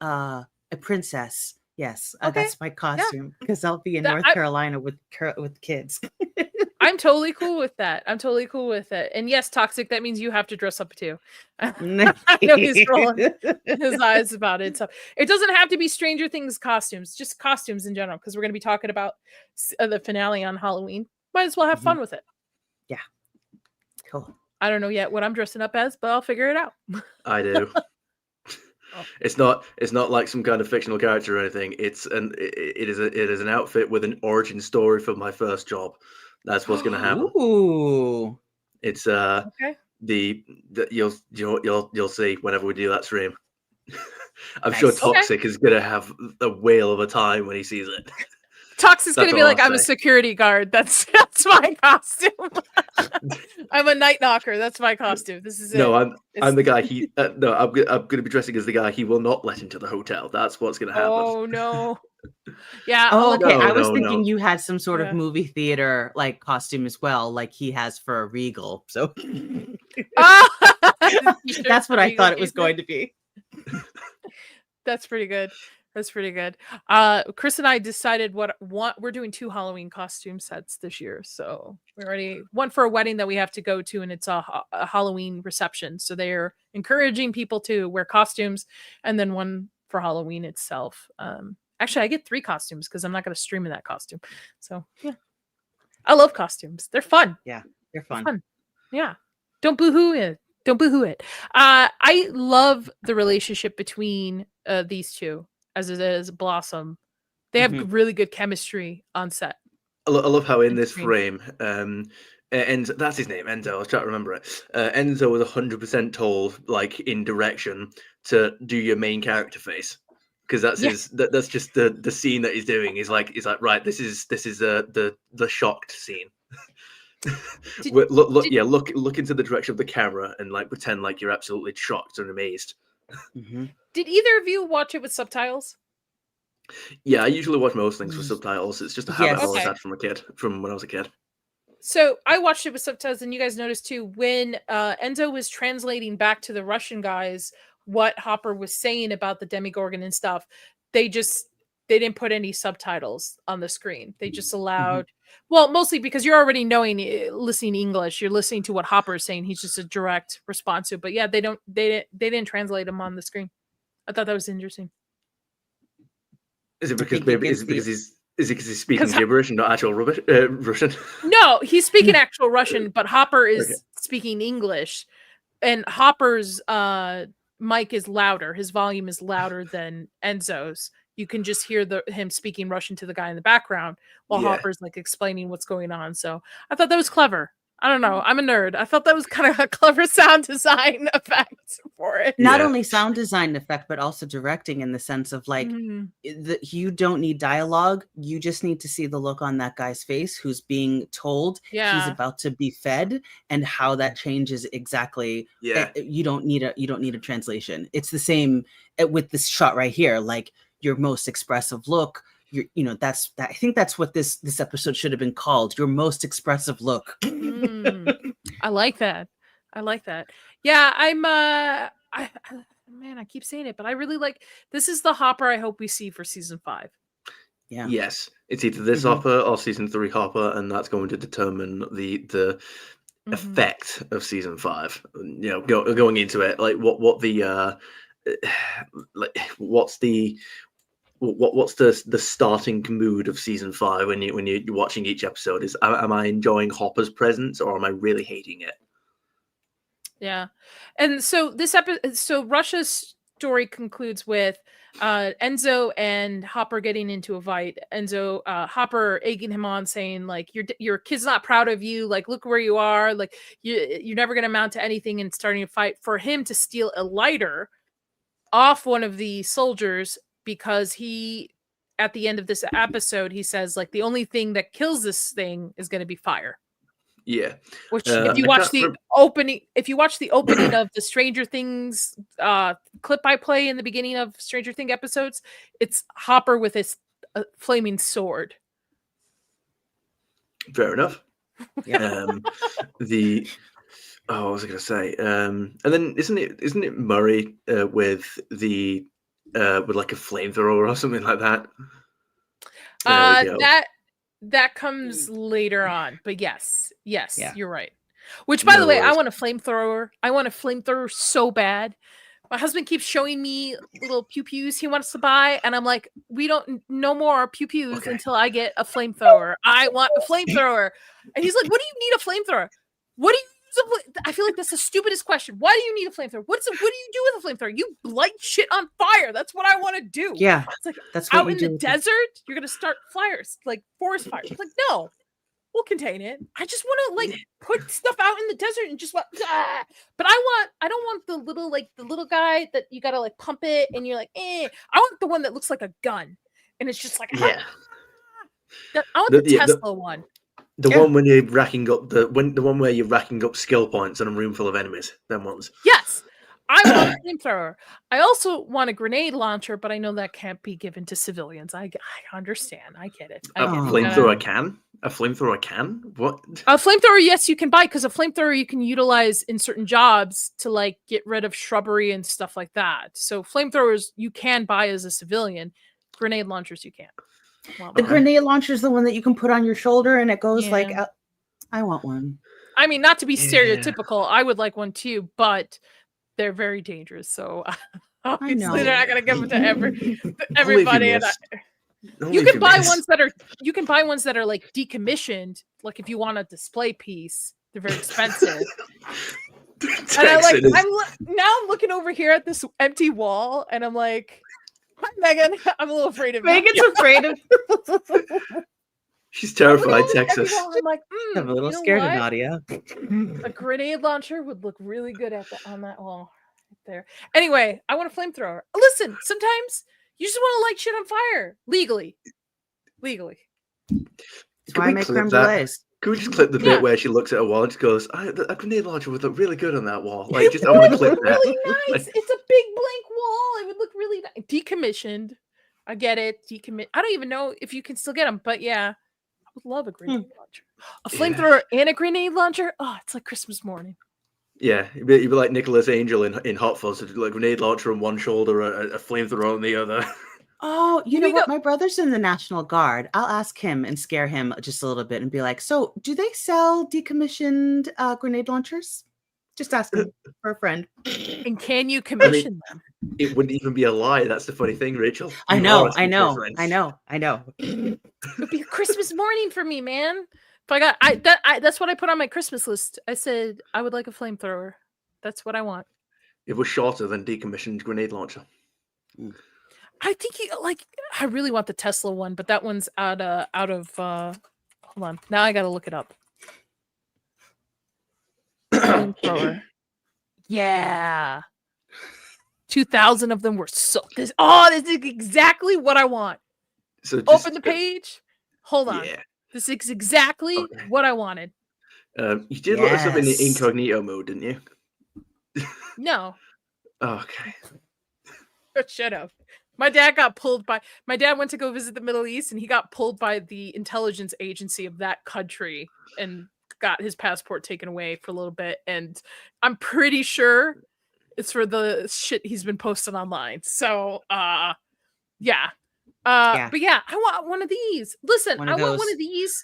princess. Yes, Okay. that's my costume because I'll be in North Carolina with kids. I'm totally cool with that. I'm totally cool with it. And yes, Toxic, that means you have to dress up too. I know he's rolling his eyes about it. So it doesn't have to be Stranger Things costumes, just costumes in general, because we're going to be talking about the finale on Halloween. Might as well have fun with it. Yeah. Cool. I don't know yet what I'm dressing up as, but I'll figure it out. I do. It's not like some kind of fictional character or anything. It is an outfit with an origin story for my first job. That's what's going to happen. Ooh. It's Okay. you'll see whenever we do that stream. I'm sure Toxic is going to have a whale of a time when he sees it. Toxic's going to be like, I'll I'm a say. security guard. That's my costume. I'm a night knocker. That's my costume. This is No, it. I'm the guy. I'm going to be dressing as the guy he will not let into the hotel. That's what's going to happen. Oh no. Yeah. Oh, okay. No, I was no, thinking no. you had some sort Yeah. of movie theater like costume as well, like he has for a Regal. So that's what I thought it was going to be. That's pretty good. That's pretty good. Chris and I decided what we're doing 2 Halloween costume sets this year. So we're already one for a wedding that we have to go to, and it's a Halloween reception. So they're encouraging people to wear costumes, and then one for Halloween itself. Actually, I get 3 costumes because I'm not going to stream in that costume. So yeah, I love costumes. They're fun. Yeah, they're fun. Yeah, don't boohoo it. Don't boohoo it. I love the relationship between these two, as it is Blossom. They have really good chemistry on set. I love how in It's this great. frame, Enzo, that's his name, Enzo. I was trying to remember it. Enzo was 100% told, like in direction, to do your main character face, because that's Yeah. that's just the scene that he's doing. He's like right, this is the shocked scene. Did- look into the direction of the camera and like pretend like you're absolutely shocked and amazed. Mhm. Did either of you watch it with subtitles? Yeah, I usually watch most things with subtitles. It's just a habit Yes. I've always Okay. had from when I was a kid. So I watched it with subtitles, and you guys noticed too when Enzo was translating back to the Russian guys what Hopper was saying about the Demigorgon and stuff. They didn't put any subtitles on the screen. They just allowed, well, mostly because you're already listening English. You're listening to what Hopper is saying. He's just a direct response to it. But yeah, they didn't translate them on the screen. I thought that was interesting. Is it because think you maybe can is it because see- he's speaking 'Cause gibberish and not actual rubbish, Russian? No, he's speaking actual Russian, but Hopper is Okay. speaking English, and Hopper's mic is louder. His volume is louder than Enzo's. You can just hear him speaking Russian to the guy in the background while Yeah. Hopper's like explaining what's going on. So I thought that was clever. I don't know. I'm a nerd. I thought that was kind of a clever sound design effect for it. Not Yeah. only sound design effect, but also directing in the sense of like Mhm. you don't need dialogue. You just need to see the look on that guy's face who's being told he's Yeah. about to be fed and how that changes exactly. Yeah. You don't need a translation. It's the same with this shot right here. Like your most expressive look. I think that's what this episode should have been called. Your most expressive look. I like that. Yeah, man, I keep saying it, but I really like this is the Hopper I hope we see for season 5. Yeah. Yes, it's either this Mhm. Hopper or season 3 Hopper, and that's going to determine the effect of season 5. Going into it, like what the like what's the starting mood of season 5 when you're watching each episode? Is am I enjoying Hopper's presence or am I really hating it? Yeah. And so Russia's story concludes with Enzo and Hopper getting into a fight. Hopper egging him on, saying like your kid's not proud of you, like look where you are, like you're never going to amount to anything, and starting a fight for him to steal a lighter off one of the soldiers, because at the end of this episode he says like the only thing that kills this thing is going to be fire. Yeah. Which I if you watch can't the opening of the Stranger Things clip I play in the beginning of Stranger Things episodes, it's Hopper with his flaming sword. Fair enough. Yeah. What was I going to say? And then isn't it Murray with like a flamethrower or something like that? There we go. That comes later on, but yes, Yeah. you're right. Which, by the No way, I worries. want a flamethrower. I want a flamethrower so bad. My husband keeps showing me little pew pews he wants to buy, and I'm like, we don't no more pew pews Okay. until I get a flamethrower. I want a flamethrower, and he's like, "What do you need a flamethrower? What do you use I feel like that's the stupidest question. Why do you need a flamethrower? What do you do with a flamethrower? You light shit on fire. That's what I want to do. Yeah. It's like That's what out you in do the with the- desert, you're gonna start fires, like forest fires. It's like, no, we'll contain it. I just want to like put stuff out in the desert and just but I don't want the little guy that you gotta like pump it and you're like, I want the one that looks like a gun and it's just like, Yeah. I want the The- yeah, the- Tesla one. The Yeah. one when you're racking up the one where you're racking up skill points in a room full of enemies. Them ones. Yes, I want a flamethrower. I also want a grenade launcher, but I know that can't be given to civilians. I understand. I get it. A flamethrower can? A flamethrower can? What? A flamethrower, yes, you can buy, because a flamethrower you can utilize in certain jobs to like get rid of shrubbery and stuff like that. So flamethrowers you can buy as a civilian. Grenade launchers you can't. Well, The grenade launcher is the one that you can put on your shoulder and it goes like, Yeah. I want one. I mean, not to be Yeah. stereotypical, I would like one too, but they're very dangerous. So obviously know. they're not going to give them to Only everybody. if And Only you if can buy miss. ones that are like decommissioned. Like if you want a display piece, they're very expensive. And Texan now I'm looking over here at this empty wall, and I'm like, "Hi, Megan." I'm a little afraid of you. Megan's afraid of She's terrified, Every Texas. wall, I'm like, I'm a little you know scared of what? Nadia. A grenade launcher would look really good on that wall right there. Anyway, I want a flamethrower. Listen, sometimes you just want to light shit on fire legally. That's why I make creme that? brulees. Can we just clip the Yeah. bit where she looks at a wall and just goes, a grenade launcher would look really good on that wall. Like, just I want to clip that. Really nice. It's a big blank wall. It would look really nice. Decommissioned. I get it. I don't even know if you can still get them, but yeah, I would love a grenade launcher. A flamethrower and a grenade launcher. Oh, it's like Christmas morning. Yeah, you'd be like Nicholas Angel in Hot Fuzz, like grenade launcher on one shoulder, a flamethrower on the other. Oh, you Here know we what? go. My brother's in the National Guard. I'll ask him and scare him just a little bit and be like, so do they sell decommissioned grenade launchers? Just ask him for a friend. And can you commission them? It wouldn't even be a lie. That's the funny thing, Rachel. I You know. are asking for a friend. It would be a Christmas morning for me, man. If I got that's what I put on my Christmas list. I said I would like a flamethrower. That's what I want. It was shorter than decommissioned grenade launcher. I think I really want the Tesla one, but that one's out of hold on. Now I gotta look it up. Flamethrower. Yeah. 2,000 of them were this is exactly what I want. So just, Open the page. Hold on. Yeah. This is exactly what I wanted. You did look at something in Yes. incognito mode, didn't you? No. Okay. Shut up. My dad went to go visit the Middle East and he got pulled by the intelligence agency of that country and got his passport taken away for a little bit. And I'm pretty sure it's for the shit he's been posting online. So, yeah. But yeah, I want one of these. Listen, I want one of these.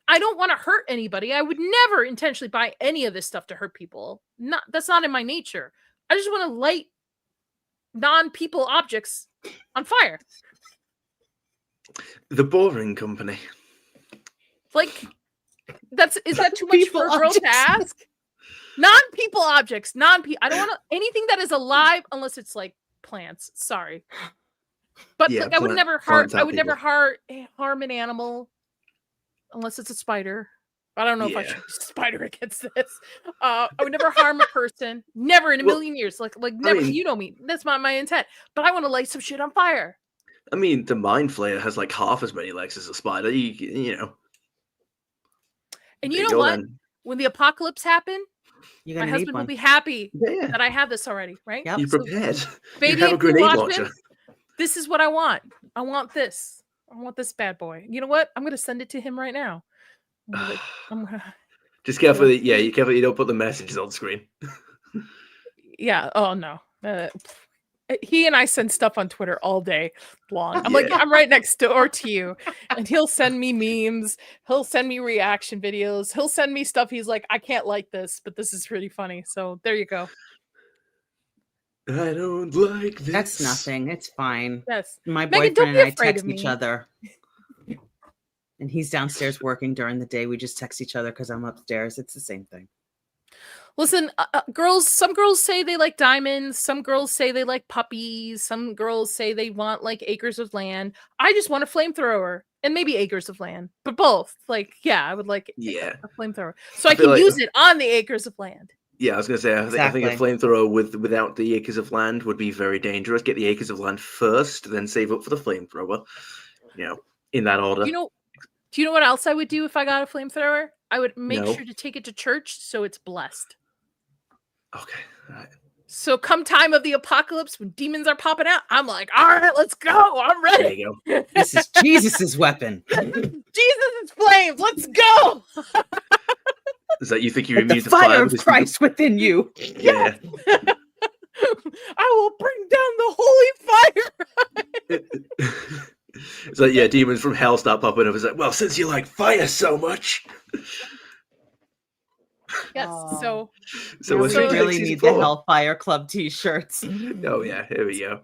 I don't want to hurt anybody. I would never intentionally buy any of this stuff to hurt people. That's not in my nature. I just want to light non-people objects on fire. The Boring Company. Like, is that too much for a girl to ask? Non-people objects. I don't want anything that is alive unless it's like plants. Sorry. But Yeah, I would never harm an animal unless it's a spider. I don't know if I should use a spider against this. I would never harm a person. Never in a million years. Like never. You know me. That's not my intent. But I want to light some shit on fire. I mean, the Mind Flayer has like half as many legs as a spider. You know. And you know what? Then. When the apocalypse happens, my husband will be happy that I have this already. Right? Yep. You're prepared. Baby, you have a grenade launcher. This is what I want. I want this. I want this bad boy. You know what? I'm going to send it to him right now. Just careful. Yeah, you careful you don't put the messages on screen. Yeah. Oh no. He and I send stuff on Twitter all day long. I'm like, I'm right next door to you, and he'll send me memes. He'll send me reaction videos. He'll send me stuff. He's like, I can't like this, but this is really funny. So there you go. I don't like this. That's nothing. It's fine. Yes. My boyfriend and I text each other. And he's downstairs working during the day. We just text each other because I'm upstairs. It's the same thing. Listen, some girls say they like diamonds. Some girls say they like puppies. Some girls say they want like acres of land. I just want a flamethrower and maybe acres of land, but both. Like, yeah, I would like a flamethrower. So I can use it on the acres of land. Yeah, I was going to say, I think a flamethrower without the acres of land would be very dangerous. Get the acres of land first, then save up for the flamethrower. You know, in that order. Do you know what else I would do if I got a flamethrower? I would make sure to take it to church so it's blessed. Okay. All right. So come time of the apocalypse when demons are popping out, I'm like, all right, let's go. I'm ready. There you go. This is Jesus's weapon. Jesus' flames. Let's go. Is that you think you're immune to fire of Christ within you? Yeah. I will bring down the holy fire. It's like, yeah, demons from hell start popping up. It's like, well, since you like fire so much. Yes. So we really need the Hellfire Club t-shirts. Oh yeah, here we go.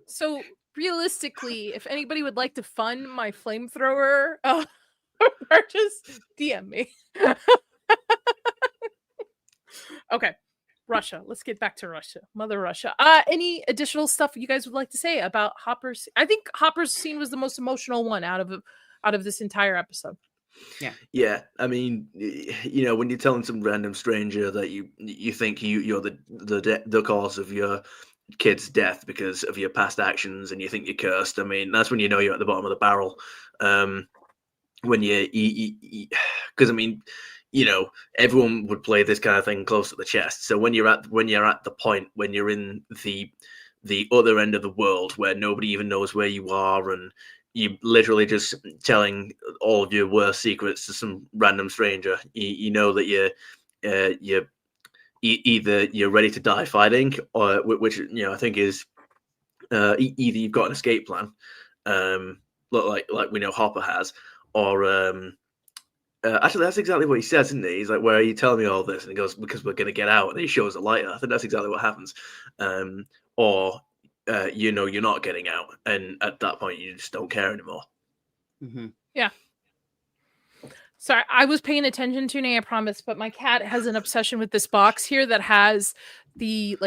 So realistically, if anybody would like to fund my flamethrower purchase, DM me. Okay. Russia. Let's get back to Russia. Mother Russia. Any additional stuff you guys would like to say about Hopper's? I think Hopper's scene was the most emotional one out out of this entire episode. Yeah, I mean, you know, when you're telling some random stranger that you think you're the cause of your kid's death because of your past actions, and you think you're cursed, I mean, that's when you know you're at the bottom of the barrel. When because I mean, you know, everyone would play this kind of thing close to the chest. So when you're at the point when you're in the other end of the world where nobody even knows where you are, and you literally just telling all of your worst secrets to some random stranger, you know that either you're ready to die fighting, or which you know I think is either you've got an escape plan, like we know Hopper has, or actually that's exactly what he says, isn't he? He's like, "Where are you telling me all this?" And he goes, "Because we're gonna get out." And he shows a lighter. I think that's exactly what happens. Or you know you're not getting out, and at that point you just don't care anymore. Mm-hmm. Yeah. Sorry, I was paying attention to I promise, but my cat has an obsession with this box here that has the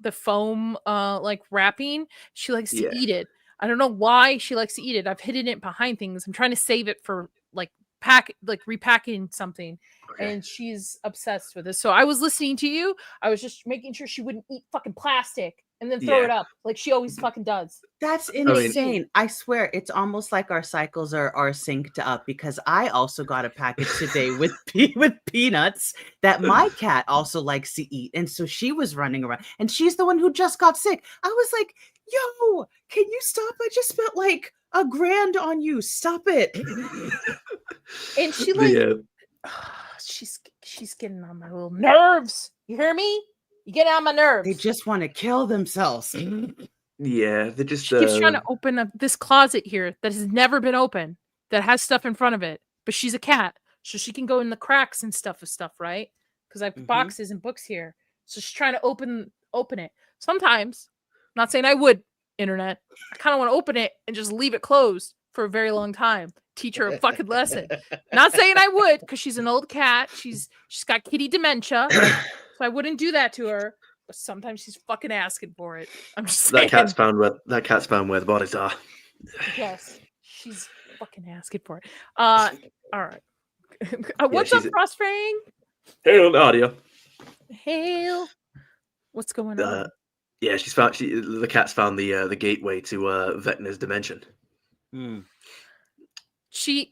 the foam like wrapping. She likes to eat it. I don't know why she likes to eat it. I've hidden it behind things. I'm trying to save it for repacking something. Okay. And she's obsessed with it. So I was listening to you. I was just making sure she wouldn't eat fucking plastic and then throw it up like she always fucking does. That's insane. I swear it's almost like our cycles are synced up, because I also got a package today with peanuts that my cat also likes to eat. And so she was running around, and she's the one who just got sick. I was like, yo, can you stop? I just spent like $1,000 on you. Stop it. And she she's getting on my little nerves. You hear me? You get on my nerves. They just want to kill themselves. Yeah, they just She keeps trying to open up this closet here that has never been open, that has stuff in front of it. But she's a cat, so she can go in the cracks and stuff, right? Because I have boxes and books here. So she's trying to open it. Sometimes, not saying I would, internet, I kind of want to open it and just leave it closed for a very long time. Teach her a fucking lesson. Not saying I would, because she's an old cat. She's got kitty dementia. So I wouldn't do that to her. But sometimes she's fucking asking for it. I'm just saying. that cat's found where the bodies are. Yes, she's fucking asking for it. All right. What's up, Frostfang? Hail, Nadia. Hail. What's going on? Yeah, the cat's found the gateway to Vecna's dimension. She's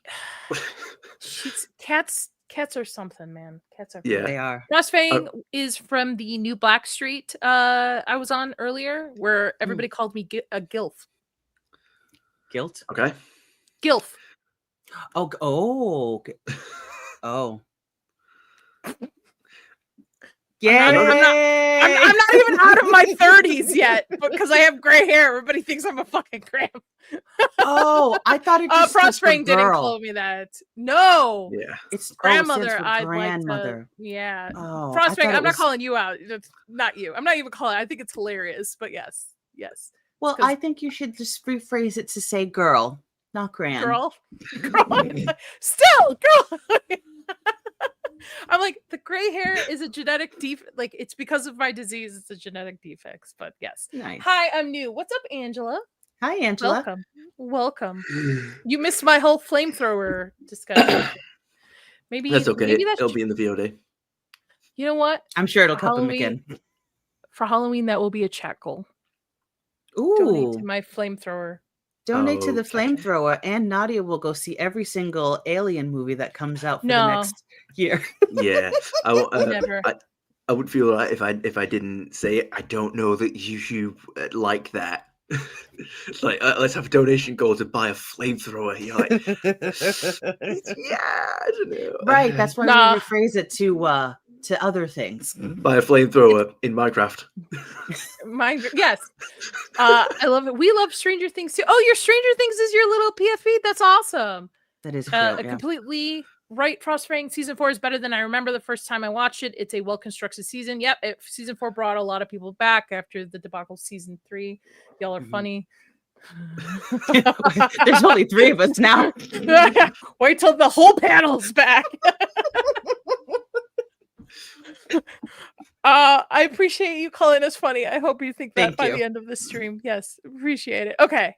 cats are something, man. Cats are Yeah, they are. Frostfang is from the new Black Street I was on earlier, where everybody called me a gilf. Guilt? Okay. Gilf. Oh. Yeah, I'm not even out of my 30s yet because I have gray hair. Everybody thinks I'm a fucking gram. I thought it just Frostfang didn't call me that. No. Yeah. It's grandmother. grandmother. Yeah. Oh, Frostfang, I'm not calling you out. It's not you. I'm not even calling. I think it's hilarious, but yes. Well, I think you should just rephrase it to say girl, not grand. Girl. Still, girl. I'm like, the gray hair is a genetic defect. Like, it's because of my disease. It's a genetic defect. But yes. Nice. Hi, I'm new. What's up, Angela? Hi, Angela. Welcome. You missed my whole flamethrower discussion. Maybe that's okay. Maybe it'll be in the VOD. You know what? I'm sure it'll come up again. For Halloween, that will be a chat goal. Ooh. Donate to my flamethrower. Donate to the flamethrower, and Nadia will go see every single Alien movie that comes out for the next year. Yeah, Never. I would feel right if I didn't say it. I don't know that you like that. Like, let's have a donation goal to buy a flamethrower. You're like, yeah, I don't know. Right, that's why we rephrase it to other things. Buy a flamethrower in Minecraft. Yes. I love it. We love Stranger Things too. Oh, your Stranger Things is your little PFP? That's awesome. That is great, completely right. Frostfang season 4 is better than I remember the first time I watched it. It's a well-constructed season. Yep, season 4 brought a lot of people back after the debacle season 3. Y'all are funny. There's only 3 of us now. Wait till the whole panel's back. I appreciate you calling us funny. I hope you think that by the end of the stream. Yes, appreciate it. Okay.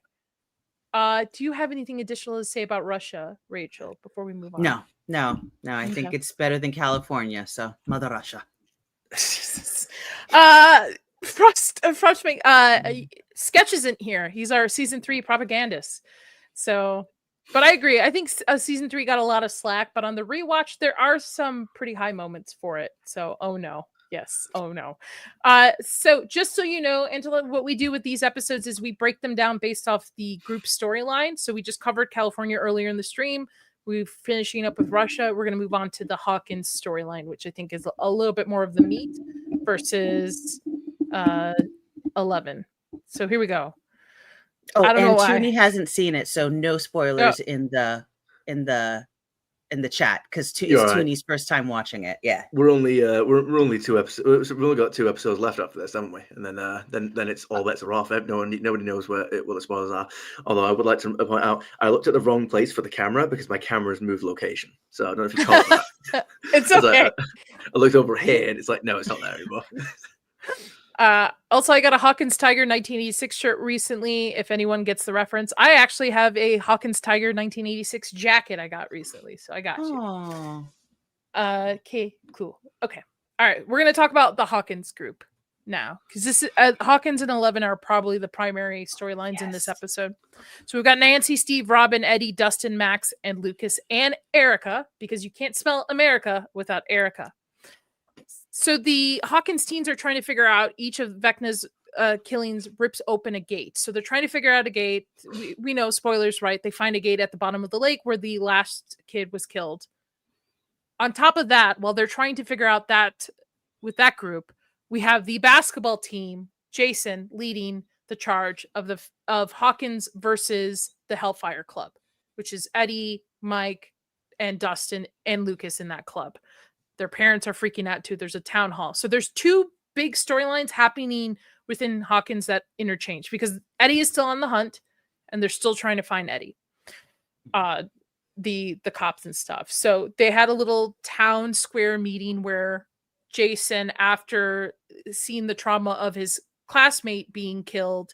Do you have anything additional to say about Russia, Rachel, before we move on? No. I think Okay. it's better than California. So Mother Russia. Frostmate, Sketch isn't here. He's our season 3 propagandist. So, but I agree. I think season 3 got a lot of slack, but on the rewatch, there are some pretty high moments for it. So, oh no. Yes. Oh no. So just so you know, Angela, what we do with these episodes is we break them down based off the group storyline. So we just covered California earlier in the stream. We're finishing up with Russia. We're going to move on to the Hawkins storyline, which I think is a little bit more of the meat versus 11. So here we go. Oh, I don't know and why. Toonie hasn't seen it, so no spoilers in the chat because it's You're right. Toonie's first time watching it. Yeah, We're only 2 episodes. We've only got 2 episodes left after this, haven't we? And then it's all bets are off. Nobody knows what the spoilers are. Although I would like to point out, I looked at the wrong place for the camera because my camera's moved location. So I don't know if you caught that. It's okay. I looked over here and it's like, no, it's not there anymore. Also, I got a Hawkins Tiger 1986 shirt recently. If anyone gets the reference, I actually have a Hawkins Tiger 1986 jacket I got recently. So I got you. Okay, cool. Okay. All right. We're going to talk about the Hawkins group now because this is Hawkins and 11 are probably the primary storylines in this episode. So we've got Nancy, Steve, Robin, Eddie, Dustin, Max, and Lucas, and Erica, because you can't spell America without Erica. So the Hawkins teens are trying to figure out each of Vecna's killings rips open a gate. So they're trying to figure out a gate. We know, spoilers, right? They find a gate at the bottom of the lake where the last kid was killed. On top of that, while they're trying to figure out that with that group, we have the basketball team, Jason, leading the charge of Hawkins versus the Hellfire Club, which is Eddie, Mike, and Dustin and Lucas in that club. Their parents are freaking out too. There's a town hall. So there's 2 big storylines happening within Hawkins that interchange because Eddie is still on the hunt and they're still trying to find Eddie. The cops and stuff. So they had a little town square meeting where Jason, after seeing the trauma of his classmate being killed,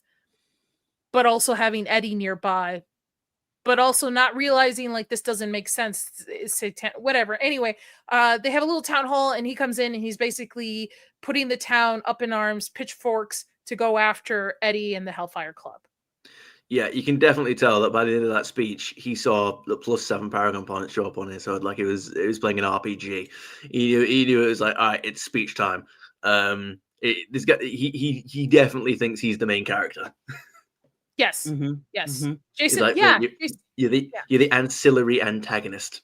but also having Eddie nearby, but also not realizing like this doesn't make sense. Whatever. Anyway, they have a little town hall and he comes in and he's basically putting the town up in arms, pitchforks to go after Eddie and the Hellfire Club. Yeah, you can definitely tell that by the end of that speech, he saw the +7 Paragon points show up on his head, like it was playing an RPG. He knew it was like, all right, it's speech time. This guy, he definitely thinks he's the main character. Yes. Mm-hmm. Yes. Mm-hmm. Jason. Like, Yeah. You're the ancillary antagonist.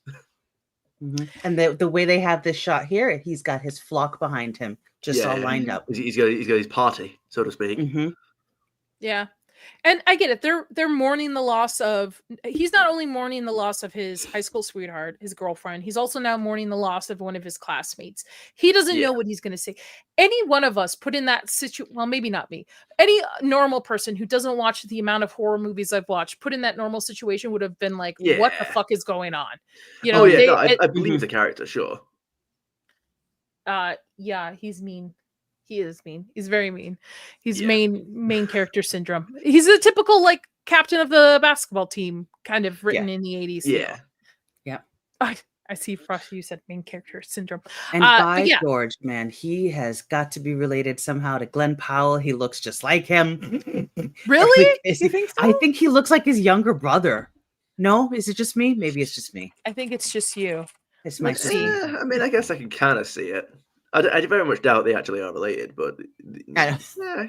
Mm-hmm. And the way they have this shot here, he's got his flock behind him, just all lined up. He's got his party, so to speak. Mm-hmm. Yeah. And I get it. They're mourning the loss of. He's not only mourning the loss of his high school sweetheart, his girlfriend. He's also now mourning the loss of one of his classmates. He doesn't know what he's going to say. Any one of us put in that situation. Well, maybe not me. Any normal person who doesn't watch the amount of horror movies I've watched, put in that normal situation, would have been like, "What the fuck is going on?" You know? I believe the character, sure. Yeah, he's mean. He is mean. He's very mean. He's main character syndrome. He's a typical like captain of the basketball team, kind of written in the 80s. Yeah. I see Frost, you said main character syndrome. And by George, man, he has got to be related somehow to Glenn Powell. He looks just like him. Really? You think so? I think he looks like his younger brother. No? Is it just me? Maybe it's just me. I think it's just you. It's my I mean, I guess I can kind of see it. I very much doubt they actually are related, but I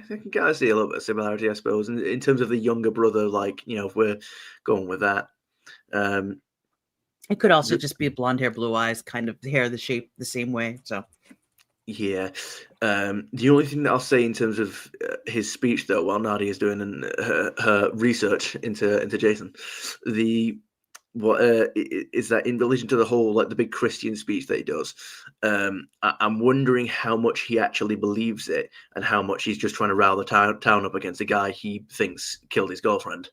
can kind of see a little bit of similarity, I suppose, in terms of the younger brother. Like, you know, if we're going with that, it could also just be blonde hair, blue eyes, kind of hair, the shape the same way. So, yeah. The only thing that I'll say in terms of his speech, though, while Nadia is doing her research into Jason, is that in relation to the whole, like, the big Christian speech that he does, I'm wondering how much he actually believes it and how much he's just trying to rile the town up against a guy he thinks killed his girlfriend.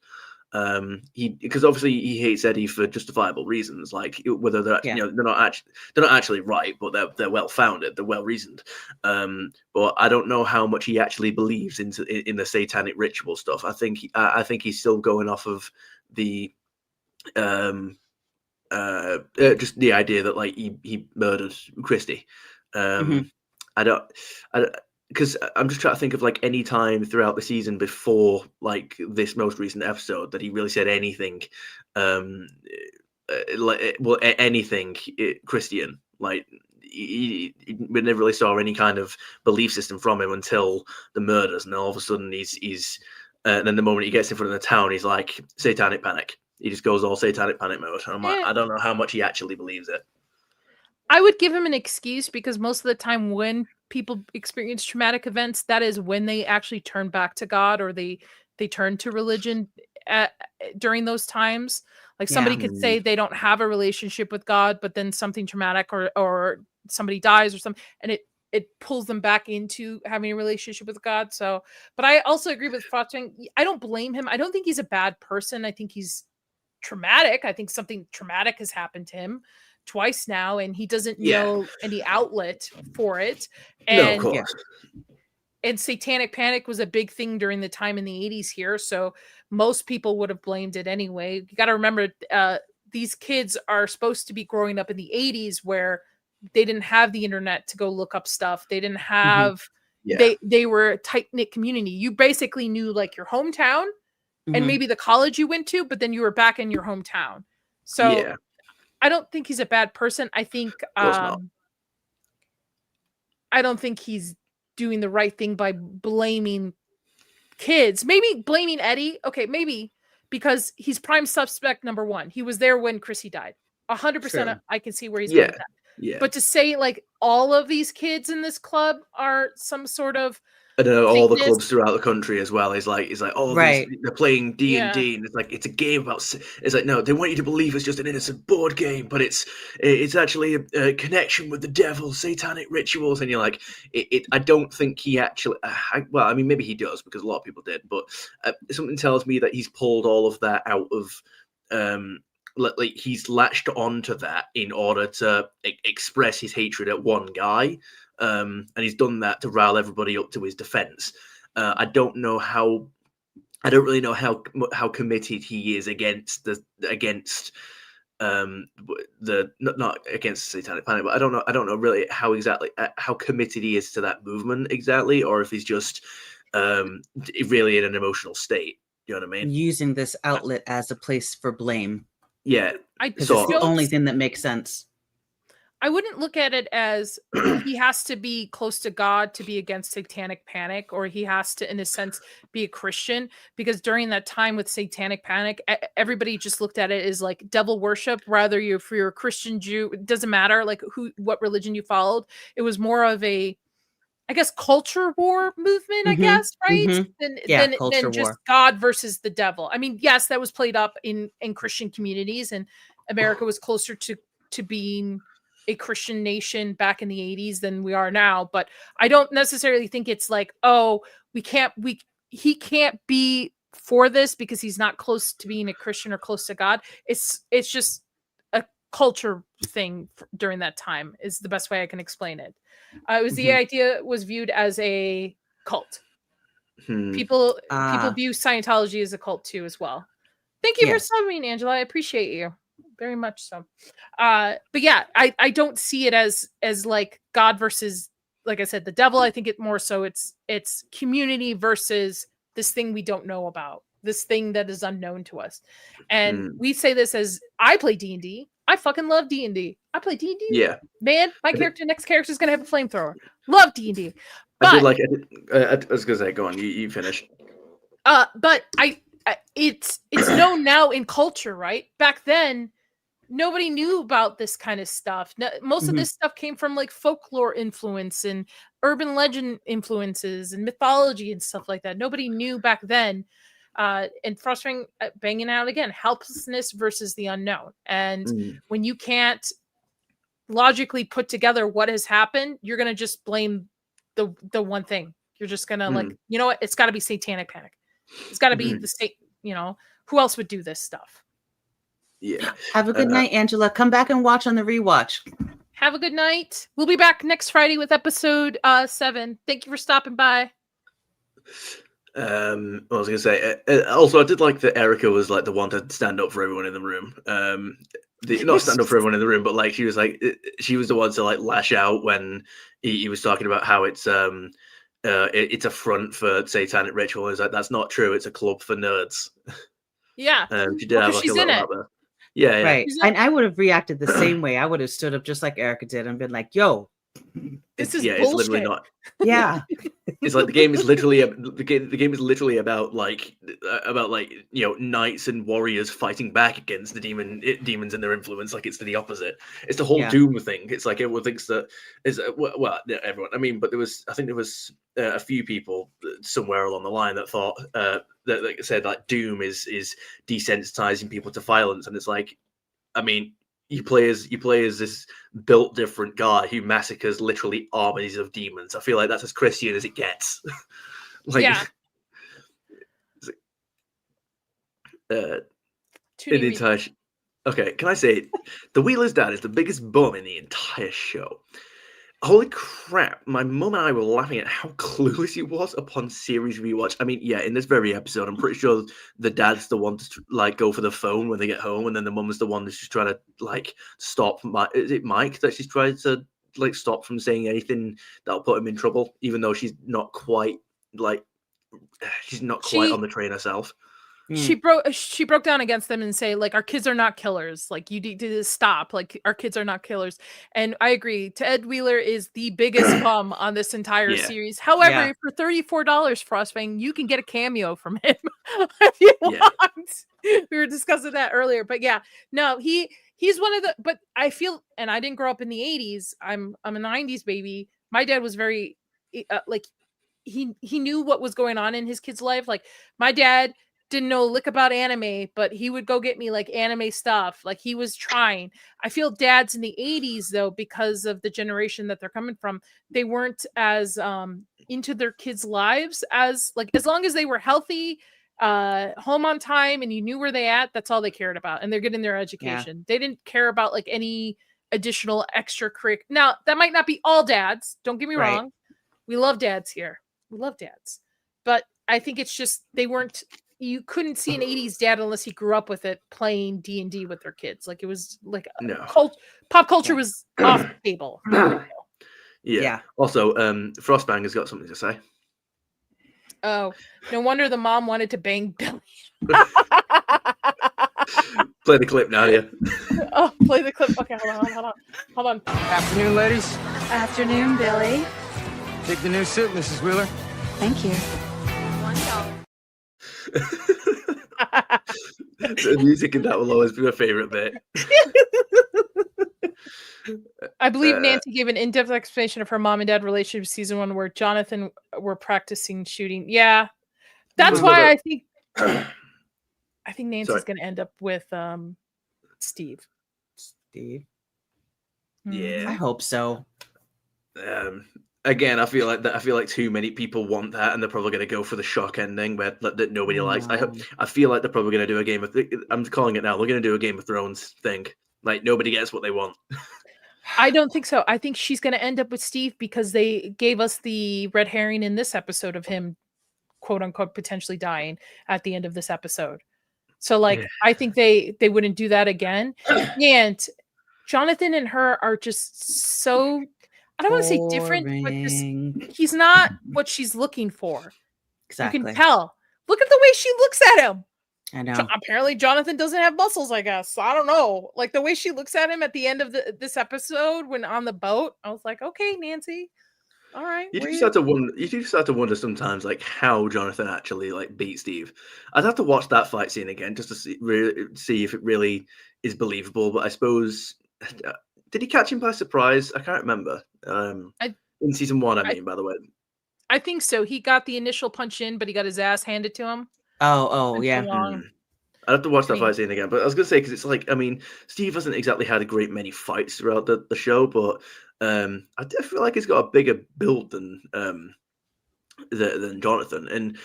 Because obviously he hates Eddie for justifiable reasons, like whether they're you know, they're not actually right, but they're well founded, they're well reasoned. But I don't know how much he actually believes in the satanic ritual stuff. I think he's still going off of just the idea that like he murdered Christie. I don't, because I'm just trying to think of like any time throughout the season before like this most recent episode that he really said anything, anything Christian. Like we never really saw any kind of belief system from him until the murders, and then all of a sudden he's and then the moment he gets in front of the town, he's like satanic panic. He just goes all satanic panic mode. And I'm like, I don't know how much he actually believes it. I would give him an excuse because most of the time when people experience traumatic events, that is when they actually turn back to God or they turn to religion during those times. Like somebody could say they don't have a relationship with God, but then something traumatic or somebody dies or something, and it pulls them back into having a relationship with God. So, but I also agree with Frostwing. I don't blame him. I don't think he's a bad person. I think he's traumatic. I think something traumatic has happened to him twice now, and he doesn't know any outlet for it. And, no, of course. And satanic panic was a big thing during the time in the 80s here, so most people would have blamed it anyway. You got to remember, these kids are supposed to be growing up in the 80s where they didn't have the internet to go look up stuff. They didn't have they were a tight-knit community. You basically knew like your hometown and maybe the college you went to, but then you were back in your hometown. So I don't think he's a bad person. I think I don't think he's doing the right thing by blaming kids. Maybe blaming Eddie. Okay, maybe because he's prime suspect number one. He was there when Chrissy died. 100% I can see where he's going with that. Yeah. But to say like all of these kids in this club are some sort of I don't know, all the clubs throughout the country as well. He's like, oh, they're playing D&D, and it's like it's a game about. It's like no, they want you to believe it's just an innocent board game, but it's actually a connection with the devil, satanic rituals, and you're like, I don't think he actually. Well, I mean, maybe he does because a lot of people did, but something tells me that he's pulled all of that out of. Like he's latched onto that in order to express his hatred at one guy. And he's done that to rile everybody up to his defense. I don't really know how committed he is against not against satanic panic, but I don't know really how committed he is to that movement exactly, or if he's just really in an emotional state. You know what I mean? Using this outlet as a place for blame. Yeah, it's the only thing that makes sense. I wouldn't look at it as he has to be close to God to be against satanic panic, or he has to, in a sense, be a Christian, because during that time with satanic panic, everybody just looked at it as like devil worship. Rather if you're a Christian, Jew, it doesn't matter like what religion you followed. It was more of a, I guess, culture war movement, I guess, right? Than just God versus the devil. I mean, yes, that was played up in Christian communities, and America was closer to being a Christian nation back in the 80s than we are now. But I don't necessarily think it's like, oh, he can't be for this because he's not close to being a Christian or close to God. It's just a culture thing during that time is the best way I can explain it. It was the idea was viewed as a cult. People view Scientology as a cult too as well. Thank you for subbing, Angela. I appreciate you very much so. But yeah, I don't see it as like God versus, like I said, the devil. I think it more so it's community versus this thing we don't know about, this thing that is unknown to us. And we say this as I play D&D. I fucking love D&D. I play D&D. Yeah, man, my next character is gonna have a flamethrower. Love D&D. But I was gonna say, go on. You finish. But it's known now in culture, right? Back then, nobody knew about this kind of stuff. Most of this stuff came from like folklore influence and urban legend influences and mythology and stuff like that. Nobody knew back then. And Frostwing banging out again, helplessness versus the unknown. And when you can't logically put together what has happened, you're going to just blame the one thing. You're just going to like, you know what? It's got to be satanic panic. It's got to be the state, who else would do this stuff? Yeah. Have a good night, Angela. Come back and watch on the rewatch. Have a good night. We'll be back next Friday with episode 7. Thank you for stopping by. What was I gonna say? Also, I did like that Erica was like the one to stand up for everyone in the room. Not stand up for everyone in the room, but like she was she was the one to like lash out when he was talking about how it's it's a front for satanic ritual. It's like that's not true. It's a club for nerds. Yeah. She did have like she's a little in it. out there. Yeah, Right. And I would have reacted the same way. I would have stood up just like Erica did and been like, yo, This is it's literally bullshit. not. yeah. It's like the game is literally the game is literally about like knights and warriors fighting back against the demons and their influence. Like it's the opposite. It's the whole Doom thing. It's like everyone thinks that is everyone. I mean, but I think there was a few people somewhere along the line that thought that said like Doom is desensitizing people to violence, and it's like, I mean, you play as this built different guy who massacres literally armies of demons. I feel like that's as Christian as it gets. Yeah. Okay, can I say the Wheeler's dad is the biggest bum in the entire show. Holy crap, my mum and I were laughing at how clueless he was upon series rewatch. I mean, yeah, in this very episode, I'm pretty sure the dad's the one to like go for the phone when they get home, and then the mum's the one that's just trying to like stop. Is it Mike that she's trying to like stop from saying anything that'll put him in trouble, even though she's not quite on the train herself. She broke down against them and say like, our kids are not killers. Like, you need to stop. Like, our kids are not killers. And I agree. Ted Wheeler is the biggest bum on this entire series. However, for $34, Frostfang, you can get a cameo from him if you want. We were discussing that earlier, but yeah, no, he's one of the. But I feel, and I didn't grow up in the '80s. I'm a '90s baby. My dad was very like he knew what was going on in his kid's life. Like my dad didn't know a lick about anime, but he would go get me like anime stuff. Like he was trying. I feel dads in the 80s though, because of the generation that they're coming from, they weren't as into their kids' lives as like, as long as they were healthy, home on time, and you knew where they at, that's all they cared about. And they're getting their education. They didn't care about like any additional extracurricular. Now that might not be all dads. Don't get me wrong. We love dads here. We love dads, but I think it's just, you couldn't see an 80s dad unless he grew up with it playing D&D with their kids. Like it was like pop culture was off the table. Yeah. Also, Frostbang has got something to say. Oh, no wonder the mom wanted to bang Billy. Play the clip now, yeah. Oh, play the clip. Okay, hold on. Afternoon, ladies. Afternoon, Billy. Take the new suit, Mrs. Wheeler. Thank you. $1. The music in that will always be my favorite bit. I believe Nancy gave an in-depth explanation of her mom and dad relationship season 1 where Jonathan were practicing shooting. Yeah. That's why I think Nancy's going to end up with Steve. Yeah. I hope so. Again, I feel like too many people want that, and they're probably going to go for the shock ending where that nobody likes. I feel like they're probably going to do I'm calling it now. They're going to do a Game of Thrones thing. Like nobody gets what they want. I don't think so. I think she's going to end up with Steve because they gave us the red herring in this episode of him, quote unquote, potentially dying at the end of this episode. So like, I think they wouldn't do that again. And Jonathan and her are just so, I don't want to say different, but just, he's not what she's looking for. Exactly. You can tell. Look at the way she looks at him. I know. Apparently Jonathan doesn't have muscles, I guess. I don't know. Like the way she looks at him at the end of this episode when on the boat, I was like, okay, Nancy. All right. You do start to wonder sometimes like how Jonathan actually like beat Steve. I'd have to watch that fight scene again just to see if it really is believable. But I suppose did he catch him by surprise? I can't remember. In season 1, I mean, by the way. I think so. He got the initial punch in, but he got his ass handed to him. Oh, yeah. I'd have to watch that fight scene again. But I was going to say, because it's like, I mean, Steve hasn't exactly had a great many fights throughout the show, but I feel like he's got a bigger build than Jonathan. And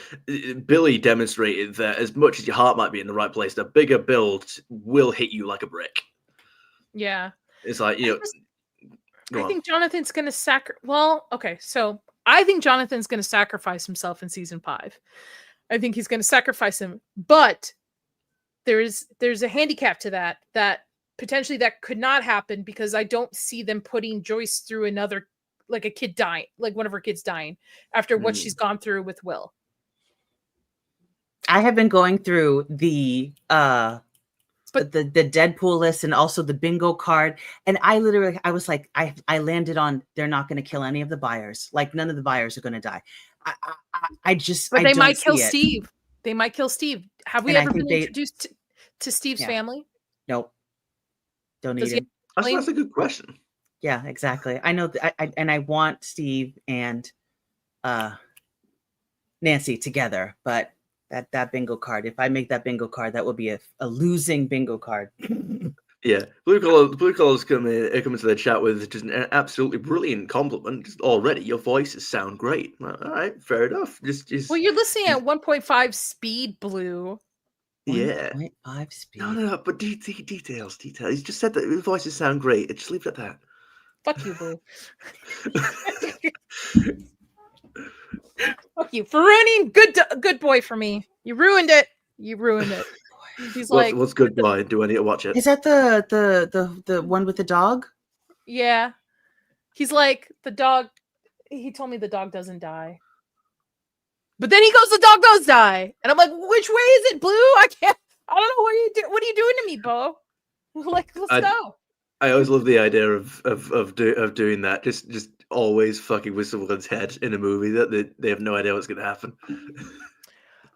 Billy demonstrated that as much as your heart might be in the right place, the bigger build will hit you like a brick. Yeah. It's like, I think Jonathan's going to well, okay, so I think Jonathan's going to sacrifice himself in season 5. I think he's going to sacrifice him, but there's a handicap to that potentially that could not happen because I don't see them putting Joyce through another, like a kid dying, like one of her kids dying after what she's gone through with Will. I have been going through the Deadpool list and also the bingo card, and I was like, I landed on they're not going to kill any of the buyers. Like none of the buyers are going to die. But they might kill Steve. They might kill Steve. Have we ever been introduced to Steve's family? Nope. Don't need him. That's a good question. Yeah, exactly. I know. I want Steve and Nancy together, but that bingo card. If I make that bingo card, that will be a losing bingo card. Yeah, blue collars come into the chat with just an absolutely brilliant compliment. Just already, your voices sound great. All right, fair enough. Just well, you're listening at 1.5 speed, Blue. Yeah, 1.5 speed. No, but details. He's just said that your voices sound great. Just leave it at that. Fuck you, Blue. Fuck you for ruining good boy for me. You ruined it. He's what's good boy? Do I need to watch it? Is that the one with the dog? Yeah. He's like, the dog. He told me the dog doesn't die. But then he goes, the dog does die. And I'm like, which way is it, Blue? I don't know what are you doing to me, Bo? Like, let's go. I always love the idea of doing that. Just always fucking with someone's head in a movie that they have no idea what's going to happen.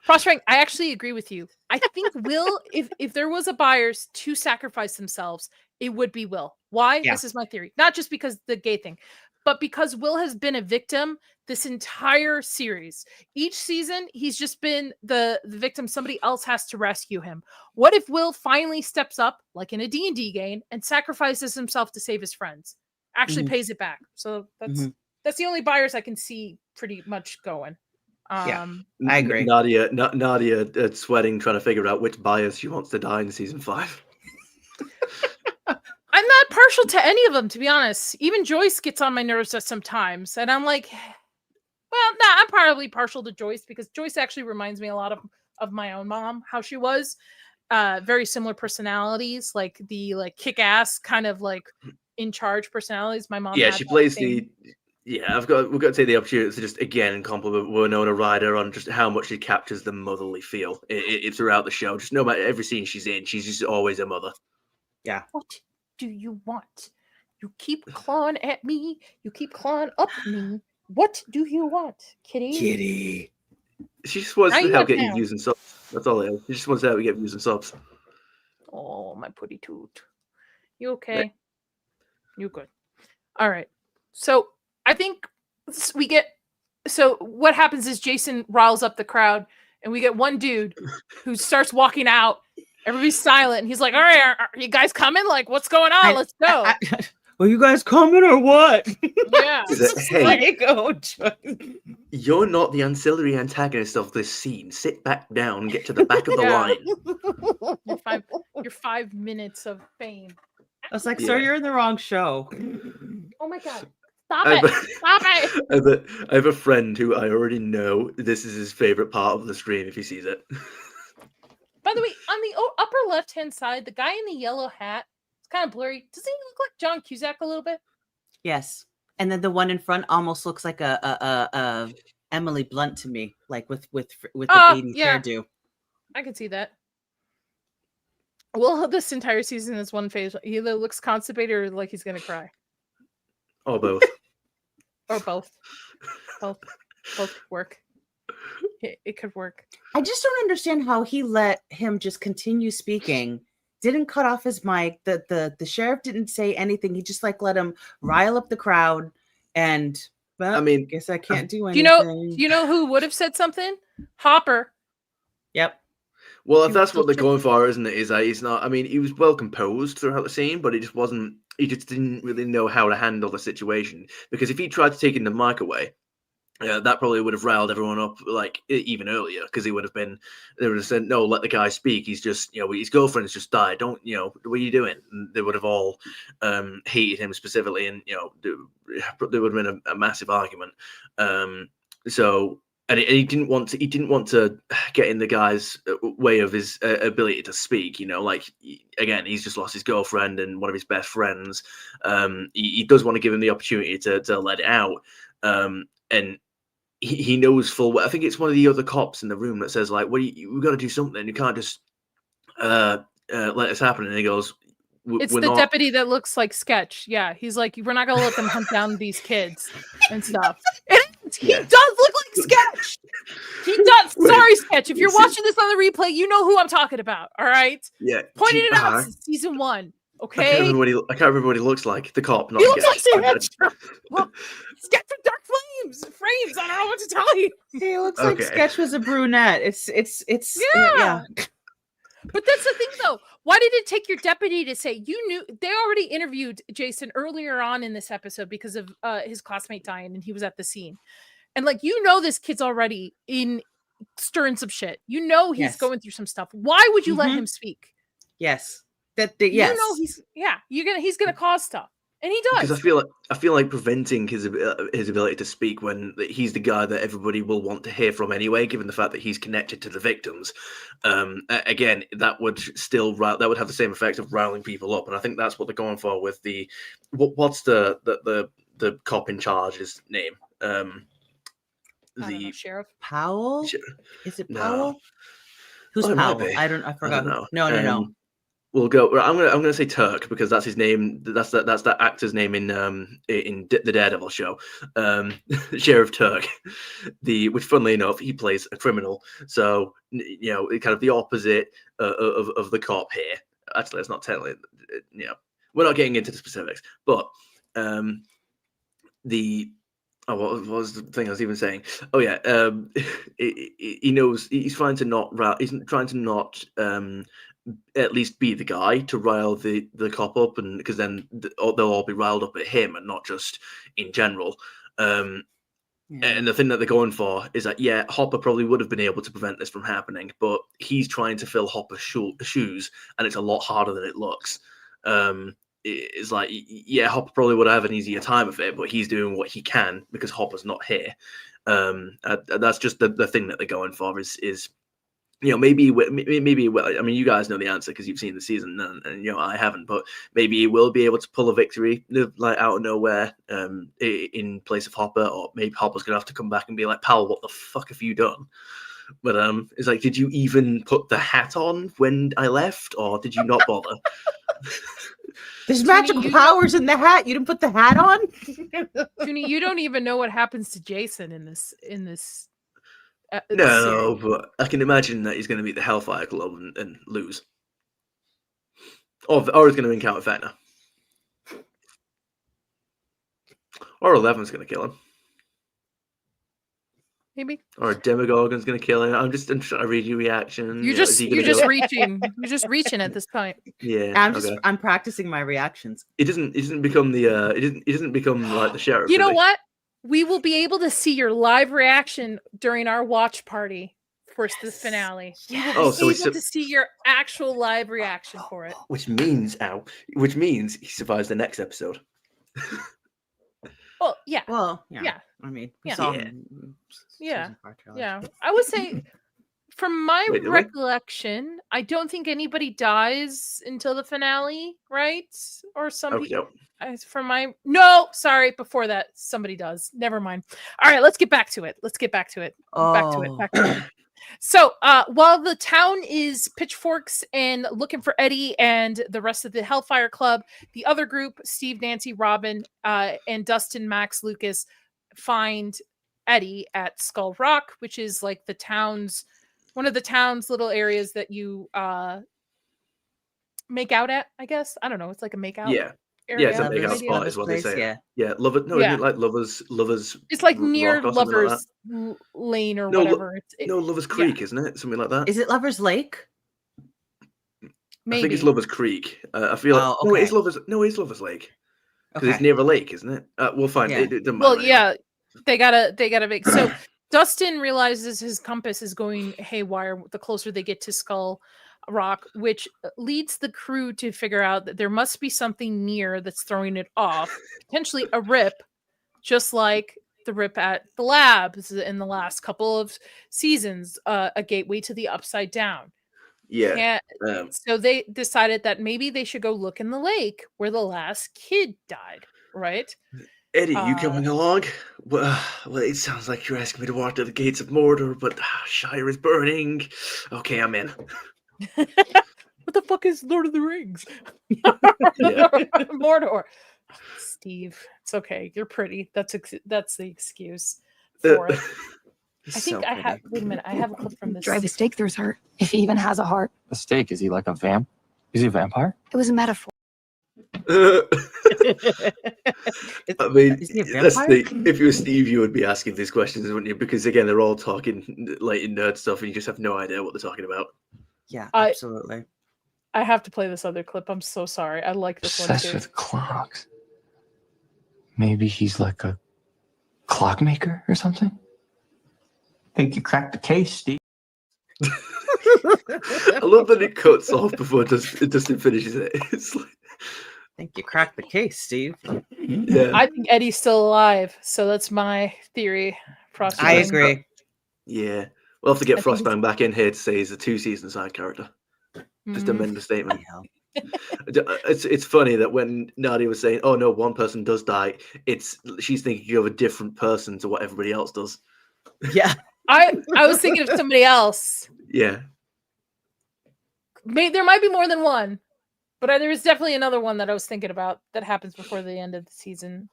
Frostrank, I actually agree with you. I think Will, if there was a buyers to sacrifice themselves, it would be Will. Why? Yeah. This is my theory. Not just because the gay thing, but because Will has been a victim this entire series. Each season, he's just been the victim. Somebody else has to rescue him. What if Will finally steps up, like in a D&D game, and sacrifices himself to save his friends? Actually pays it back. So that's the only buyers I can see pretty much going. Yeah, I agree. Nadia sweating, trying to figure out which buyers she wants to die in season 5. I'm not partial to any of them, to be honest. Even Joyce gets on my nerves at sometimes, and I'm like, well, I'm probably partial to Joyce because Joyce actually reminds me a lot of my own mom, how she was. Very similar personalities, like the kick-ass kind of like in charge personalities. My mom. Yeah, she plays the. Yeah, we've got to take the opportunity to just again compliment Winona Ryder on just how much she captures the motherly feel throughout the show. Just no matter every scene she's in, she's just always a mother. Yeah. What do you want? You keep clawing at me. You keep clawing up me. What do you want, kitty? Kitty. She just wants to help get you views and subs. That's all it is. She just wants to help you get views and subs. Oh, my putty toot. You okay? Yeah. You good. All right. So I think so what happens is Jason riles up the crowd and we get one dude who starts walking out. Everybody's silent. And he's like, all right, are you guys coming? Like, what's going on? Let's go. Are you guys coming or what? Yeah. Hey, you're not the ancillary antagonist of this scene. Sit back down and get to the back of the line. Your 5 minutes of fame. I was like, sir, you're in the wrong show. Oh my God. Stop it. I have a friend who I already know this is his favorite part of the stream if he sees it. By the way, on the upper left-hand side, the guy in the yellow hat, it's kind of blurry. Does he look like John Cusack a little bit? Yes. And then the one in front almost looks like a Emily Blunt to me, like with the 80s hairdo. I can see that. Well, this entire season is one phase. He either looks constipated or like he's gonna cry. Or both. Or both. Both could work. It could work. I just don't understand how he let him just continue speaking. Didn't cut off his mic. The sheriff didn't say anything. He just let him rile up the crowd. And I mean, I guess I can't do anything. Do you know who would have said something? Hopper. Yep. Well, if that's what they're going for, isn't it? He's not. I mean, he was well composed throughout the scene, but he just didn't really know how to handle the situation. Because if he tried to take the mic away, that probably would have riled everyone up like even earlier, because they would have said, no, let the guy speak. He's just, his girlfriend's just died. Don't, what are you doing? And they would have all hated him specifically, and there would have been a massive argument. So, and he didn't want to get in the guy's way of his ability to speak. Again, he's just lost his girlfriend and one of his best friends. He does want to give him the opportunity to let it out. And he knows full well. I think it's one of the other cops in the room that says, like, well, we've got to do something. You can't just let this happen. And he goes, it's the deputy that looks like Sketch. Yeah, he's like, we're not going to let them hunt down these kids and stuff. He does look like Sketch. He does. Sorry, Sketch. If you're watching this on the replay, you know who I'm talking about. All right. Yeah. Pointed it out since season 1. Okay. I can't remember what he looks like. The cop. Not he looks like Sketch. Well, Sketch with dark frames. I don't know what to tell you. He looks like Sketch was a brunette. It's yeah. But that's the thing, though. Why did it take your deputy to say you knew? They already interviewed Jason earlier on in this episode because of his classmate dying, and he was at the scene. And like, this kid's already stirring some shit. He's going through some stuff. Why would you let him speak? Yes. Yes. He's gonna cause stuff. And he does. Because I feel like preventing his ability to speak when he's the guy that everybody will want to hear from anyway, given the fact that he's connected to the victims. Again, that would have the same effect of riling people up, and I think that's what they're going for with the what's the cop in charge's name? The Sheriff Powell. Is it Powell? No. Who's Powell? I forgot. No. We'll go. I'm gonna say Turk because that's his name. That's that actor's name in the Daredevil show. Sheriff Turk, which funnily enough he plays a criminal. So kind of the opposite of the cop here. Actually, it's not technically. We're not getting into the specifics, but what was the thing I was even saying? Oh yeah, he knows he's trying to not at least be the guy to rile the cop up, and because then they'll all be riled up at him and not just in general. And the thing that they're going for is that Hopper probably would have been able to prevent this from happening, but he's trying to fill Hopper's shoes, and it's a lot harder than it looks. It's like Hopper probably would have an easier time of it, but he's doing what he can because Hopper's not here. That's just the thing that they're going for is. Maybe. I mean, you guys know the answer because you've seen the season, and I haven't. But maybe he will be able to pull a victory, like out of nowhere, in place of Hopper, or maybe Hopper's gonna have to come back and be like, "Pal, what the fuck have you done?" But it's like, did you even put the hat on when I left, or did you not bother? There's magical powers in the hat. You didn't put the hat on. Junie, you don't even know what happens to Jason in this. No, but I can imagine that he's going to meet the Hellfire Club and lose. Or he's going to encounter Vecna. Or 11's going to kill him. Maybe. Or a Demogorgon's going to kill him. I'm trying to read your reaction. You're just reaching. You're just reaching at this point. Yeah. I'm practicing my reactions. He doesn't become he doesn't become like the sheriff. You know what? We will be able to see your live reaction during our watch party for the finale. Yes. We'll be able to see your actual live reaction for it. Which means he survives the next episode. Well, yeah. Well, yeah. I mean, we saw him. Yeah. I would say, from my recollection, I don't think anybody dies until the finale, right? Or somebody. Before that, somebody does. Never mind. All right, let's get back to it. Back to it. So, while the town is pitchforks and looking for Eddie and the rest of the Hellfire Club, the other group, Steve, Nancy, Robin, and Dustin, Max, Lucas, find Eddie at Skull Rock, which is like one of the town's little areas that you make out at, I guess. I don't know. It's like a makeout. Yeah. Area. Yeah, it's a makeout spot is what they say. Yeah. Lovers. It's like near Lovers Lane or whatever. Lovers Creek, isn't it? Something like that. Is it Lovers Lake? Maybe. I think it's Lovers Creek. I feel like it's Lovers Lake. Because it's near a lake, isn't it? We'll find it. Well, yeah. They gotta make so Dustin realizes his compass is going haywire the closer they get to Skull Rock, which leads the crew to figure out that there must be something near that's throwing it off, potentially a rip, just like the rip at the labs in the last couple of seasons, a gateway to the upside down. Yeah. So they decided that maybe they should go look in the lake where the last kid died, right? Eddie, you coming along? Well, it sounds like you're asking me to walk to the gates of Mordor, but Shire is burning. Okay, I'm in. What the fuck is Lord of the Rings? Mordor. Steve, it's okay. You're pretty. That's the excuse for it. I think I have. Wait a minute. I have a clip from this. Drive a stake through his heart, if he even has a heart. A stake? Is he like a vamp? Is he a vampire? It was a metaphor. I mean, Is he a that's vampire? if you were Steve, you would be asking these questions, wouldn't you? Because again, they're all talking like nerd stuff, and you just have no idea what they're talking about. Yeah, absolutely. I have to play this other clip. I'm so sorry. I like this one Obsessed too. with clocks. Maybe he's like a clockmaker or something? Think you cracked the case, Steve. I love that it cuts off before Dustin finishes it. It's like, I think you cracked the case, Steve. yeah, I think Eddie's still alive, so that's my theory. I agree. yeah. We'll have to get I think Frostbang back in here to say he's a 2-season side character. Just amend the statement. It's funny that when Nadia was saying, "Oh no, one person does die," she's thinking of a different person to what everybody else does. Yeah. I was thinking of somebody else. Yeah. There might be more than one, but there is definitely another one that I was thinking about that happens before the end of the season.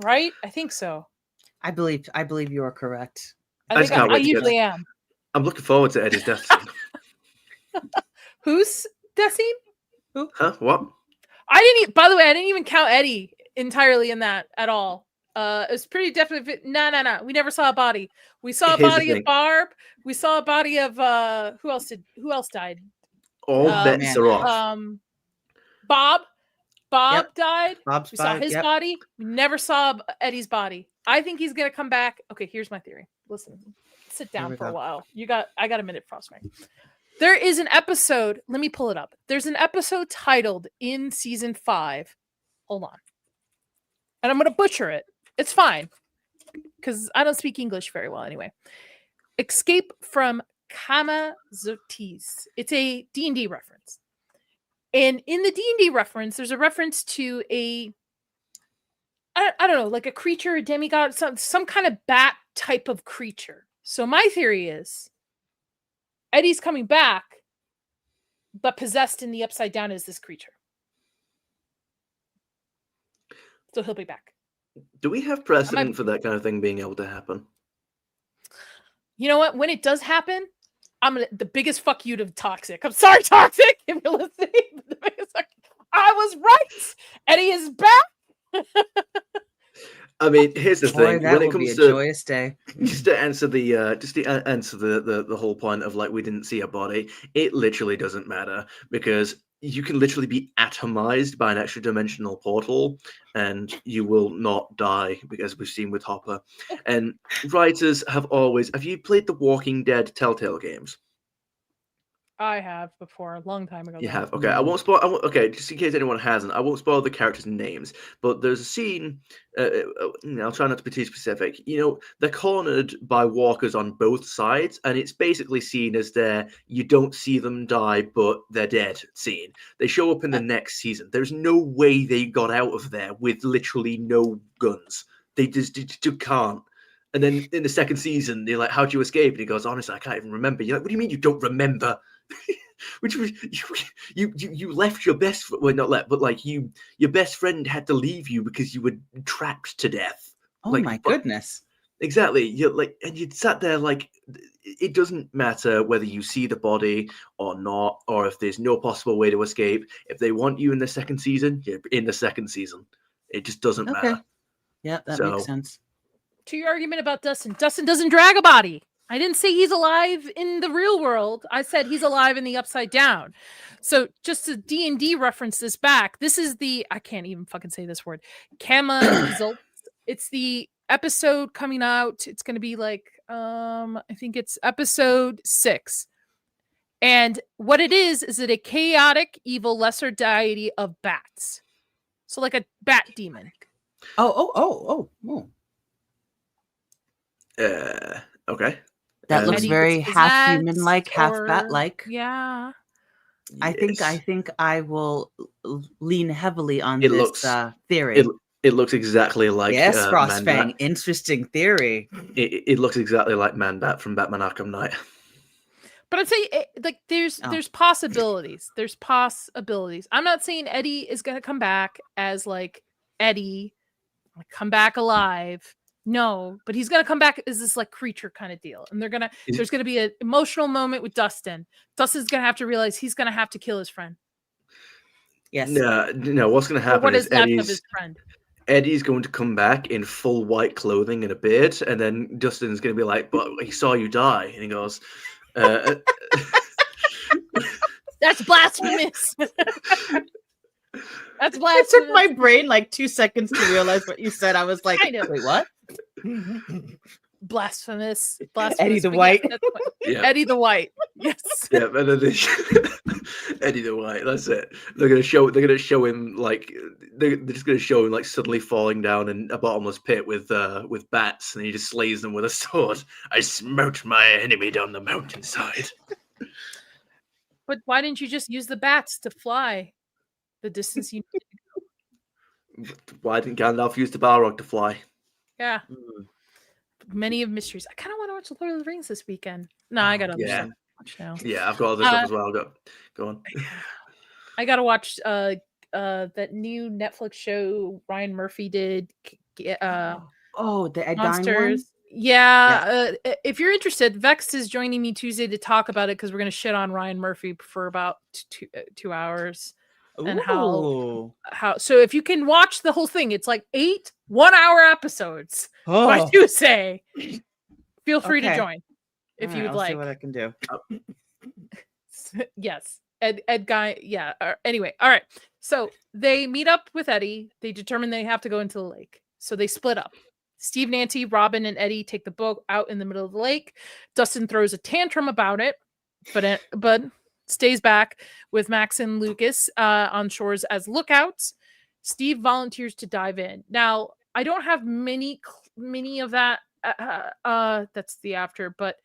Right? I think so. I believe you are correct. I usually am. I'm looking forward to Eddie's death scene. Who's death scene? Who? Huh? What? By the way, I didn't even count Eddie entirely in that at all. It was pretty definite. No. We never saw a body. We saw a body of Barb. We saw a body of who else died? All bets are off. Bob. Bob died. Bob's we saw his body. We never saw Eddie's body. I think he's gonna come back. Okay, here's my theory. Listen, sit down for a while. I got a minute, Frostbang. There is an episode. Let me pull it up. There's an episode titled in season 5. Hold on. And I'm going to butcher it. It's fine. Because I don't speak English very well anyway. Escape from Kamazotis. It's a D&D reference. And in the D&D reference, there's a reference to I don't know, like a creature, a demigod, some kind of bat type of creature. So my theory is Eddie's coming back, but possessed in the upside down is this creature. So he'll be back. Do we have precedent for that kind of thing being able to happen? You know what? When it does happen, the biggest fuck you to Toxic. I'm sorry, Toxic, if you're listening. I was right. Eddie is back. I mean, here's the thing. That when it will comes be a to joyous day. just to answer the whole point of like we didn't see a body, it literally doesn't matter because you can literally be atomized by an extra dimensional portal and you will not die, because we've seen with Hopper. And writers have you played the Walking Dead Telltale games? I have before, a long time ago. You have? Okay, I won't spoil. Okay, just in case anyone hasn't, I won't spoil the characters' names. But there's a scene. I'll try not to be too specific. You know, they're cornered by walkers on both sides, and it's basically seen as you don't see them die, but they're dead scene. They show up in the next season. There's no way they got out of there with literally no guns. They just can't. And then in the second season, they're like, "How'd you escape?" And he goes, "Honestly, I can't even remember." You're like, "What do you mean you don't remember?" Which was you left your best not left, but like your best friend had to leave you because you were trapped to death. Oh like, my goodness! Exactly. You're like, and you sat there like it doesn't matter whether you see the body or not, or if there's no possible way to escape. If they want you in the second season, you're in the second season. It just doesn't matter. Yeah, that makes sense. To your argument about Dustin doesn't drag a body. I didn't say he's alive in the real world. I said he's alive in the upside down. So just to D&D reference this back, this is I can't even fucking say this word. It's the episode coming out. It's going to be like I think it's episode 6. And what it is it a chaotic, evil, lesser deity of bats? So like a bat demon. Oh. Okay. That looks Eddie very gets half human like, possessed half or- bat like. Yeah. I think I will lean heavily on It this looks- theory. It looks exactly like Yes, Man Frostfang. Bat. Interesting theory. It looks exactly like Man Bat from Batman Arkham Knight. But I'd say like there's possibilities. There's possibilities. I'm not saying Eddie is gonna come back as like Eddie, like, come back alive. No, but he's gonna come back as this like creature kind of deal. And there's gonna be an emotional moment with Dustin. Dustin's gonna have to realize he's gonna have to kill his friend. Yes. No. What's going to Or happen what is is left of his friend. Eddie's going to come back in full white clothing and a beard, and then Dustin's going to be like, "But he saw you die," and he goes, That's blasphemous. That's It blasphemous. took my brain like 2 seconds to realize what you said. I was like, I know. wait, what? Blasphemous. Eddie the But White. yes, that's what- Yeah. Eddie the White. Yes. Yeah, and then Eddie the White. That's it. They're gonna show him like they're just gonna show him like suddenly falling down in a bottomless pit with bats, and he just slays them with a sword. I smote my enemy down the mountainside. But why didn't you just use the bats to fly the distance you need? Why didn't Gandalf use the Balrog to fly? Yeah. Many of mysteries. I kind of want to watch Lord of the Rings this weekend. No, I gotta Yeah. watch now. Yeah, I've got other stuff as well. Go on. I gotta watch that new Netflix show Ryan Murphy did. Oh, the Ed Gein one? Monsters. Yeah. If you're interested, Vex is joining me Tuesday to talk about it because we're gonna shit on Ryan Murphy for about 2 hours. And Ooh. how so if you can watch the whole thing, it's like 8 1-hour episodes by Oh. Tuesday. Feel free to Okay. join if All you right, would I'll see like. what I can do. Yes. Ed guy. Yeah. Anyway. All right. So they meet up with Eddie. They determine they have to go into the lake. So they split up. Steve, Nancy, Robin, and Eddie take the boat out in the middle of the lake. Dustin throws a tantrum about it, but stays back with Max and Lucas on shores as lookouts. Steve volunteers to dive in. Now, I don't have many of that. That's the after, but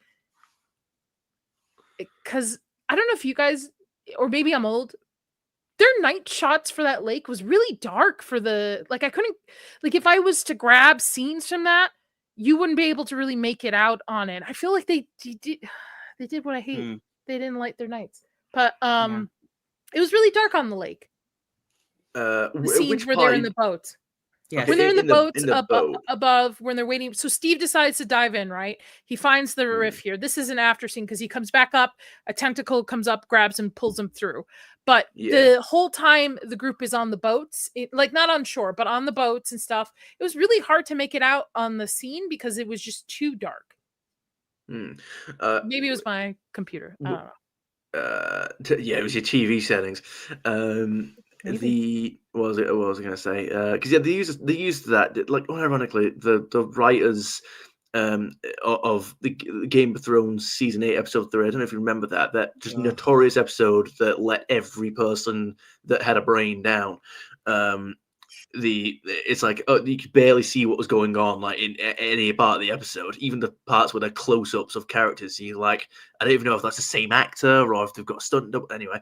because I don't know if you guys, or maybe I'm old, their night shots for that lake was really dark for the, like, I couldn't, like, if I was to grab scenes from that, you wouldn't be able to really make it out on it. I feel like they did what I hate. They didn't light their nights, but it was really dark on the lake. The scenes where they're in the boat. Yes. When they're in the boat boat. above, when they're waiting. So Steve decides to dive in, right? He finds the riff here. This is an after scene because he comes back up, a tentacle comes up, grabs him, pulls him through. But the whole time the group is on the boats, like not on shore, but on the boats and stuff, it was really hard to make it out on the scene because it was just too dark. Maybe it was my computer. I don't know. Yeah, it was your TV settings. What was I going to say? Because they used that, like, ironically, the writers of the Game of Thrones season 8 episode 3. I don't know if you remember that just notorious episode that let every person that had a brain down. It's like you could barely see what was going on, like in any part of the episode, even the parts where they're close-ups of characters. So you're like, I don't even know if that's the same actor or if they've got a stunt double. Anyway,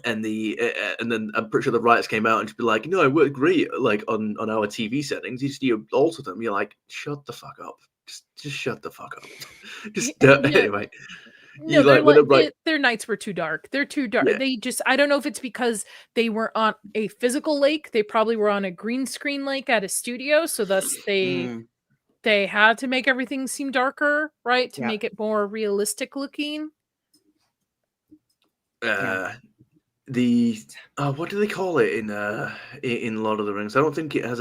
and then I'm pretty sure the writers came out and just be like, no, it worked great, like on our TV settings. You alter them. You're like, shut the fuck up. Just shut the fuck up. Anyway. No, their nights were too dark. They're too dark. Yeah. They just, I don't know if it's because they were on a physical lake. They probably were on a green screen lake at a studio. So thus they had to make everything seem darker, right? To make it more realistic looking. what do they call it in Lord of the Rings? I don't think it has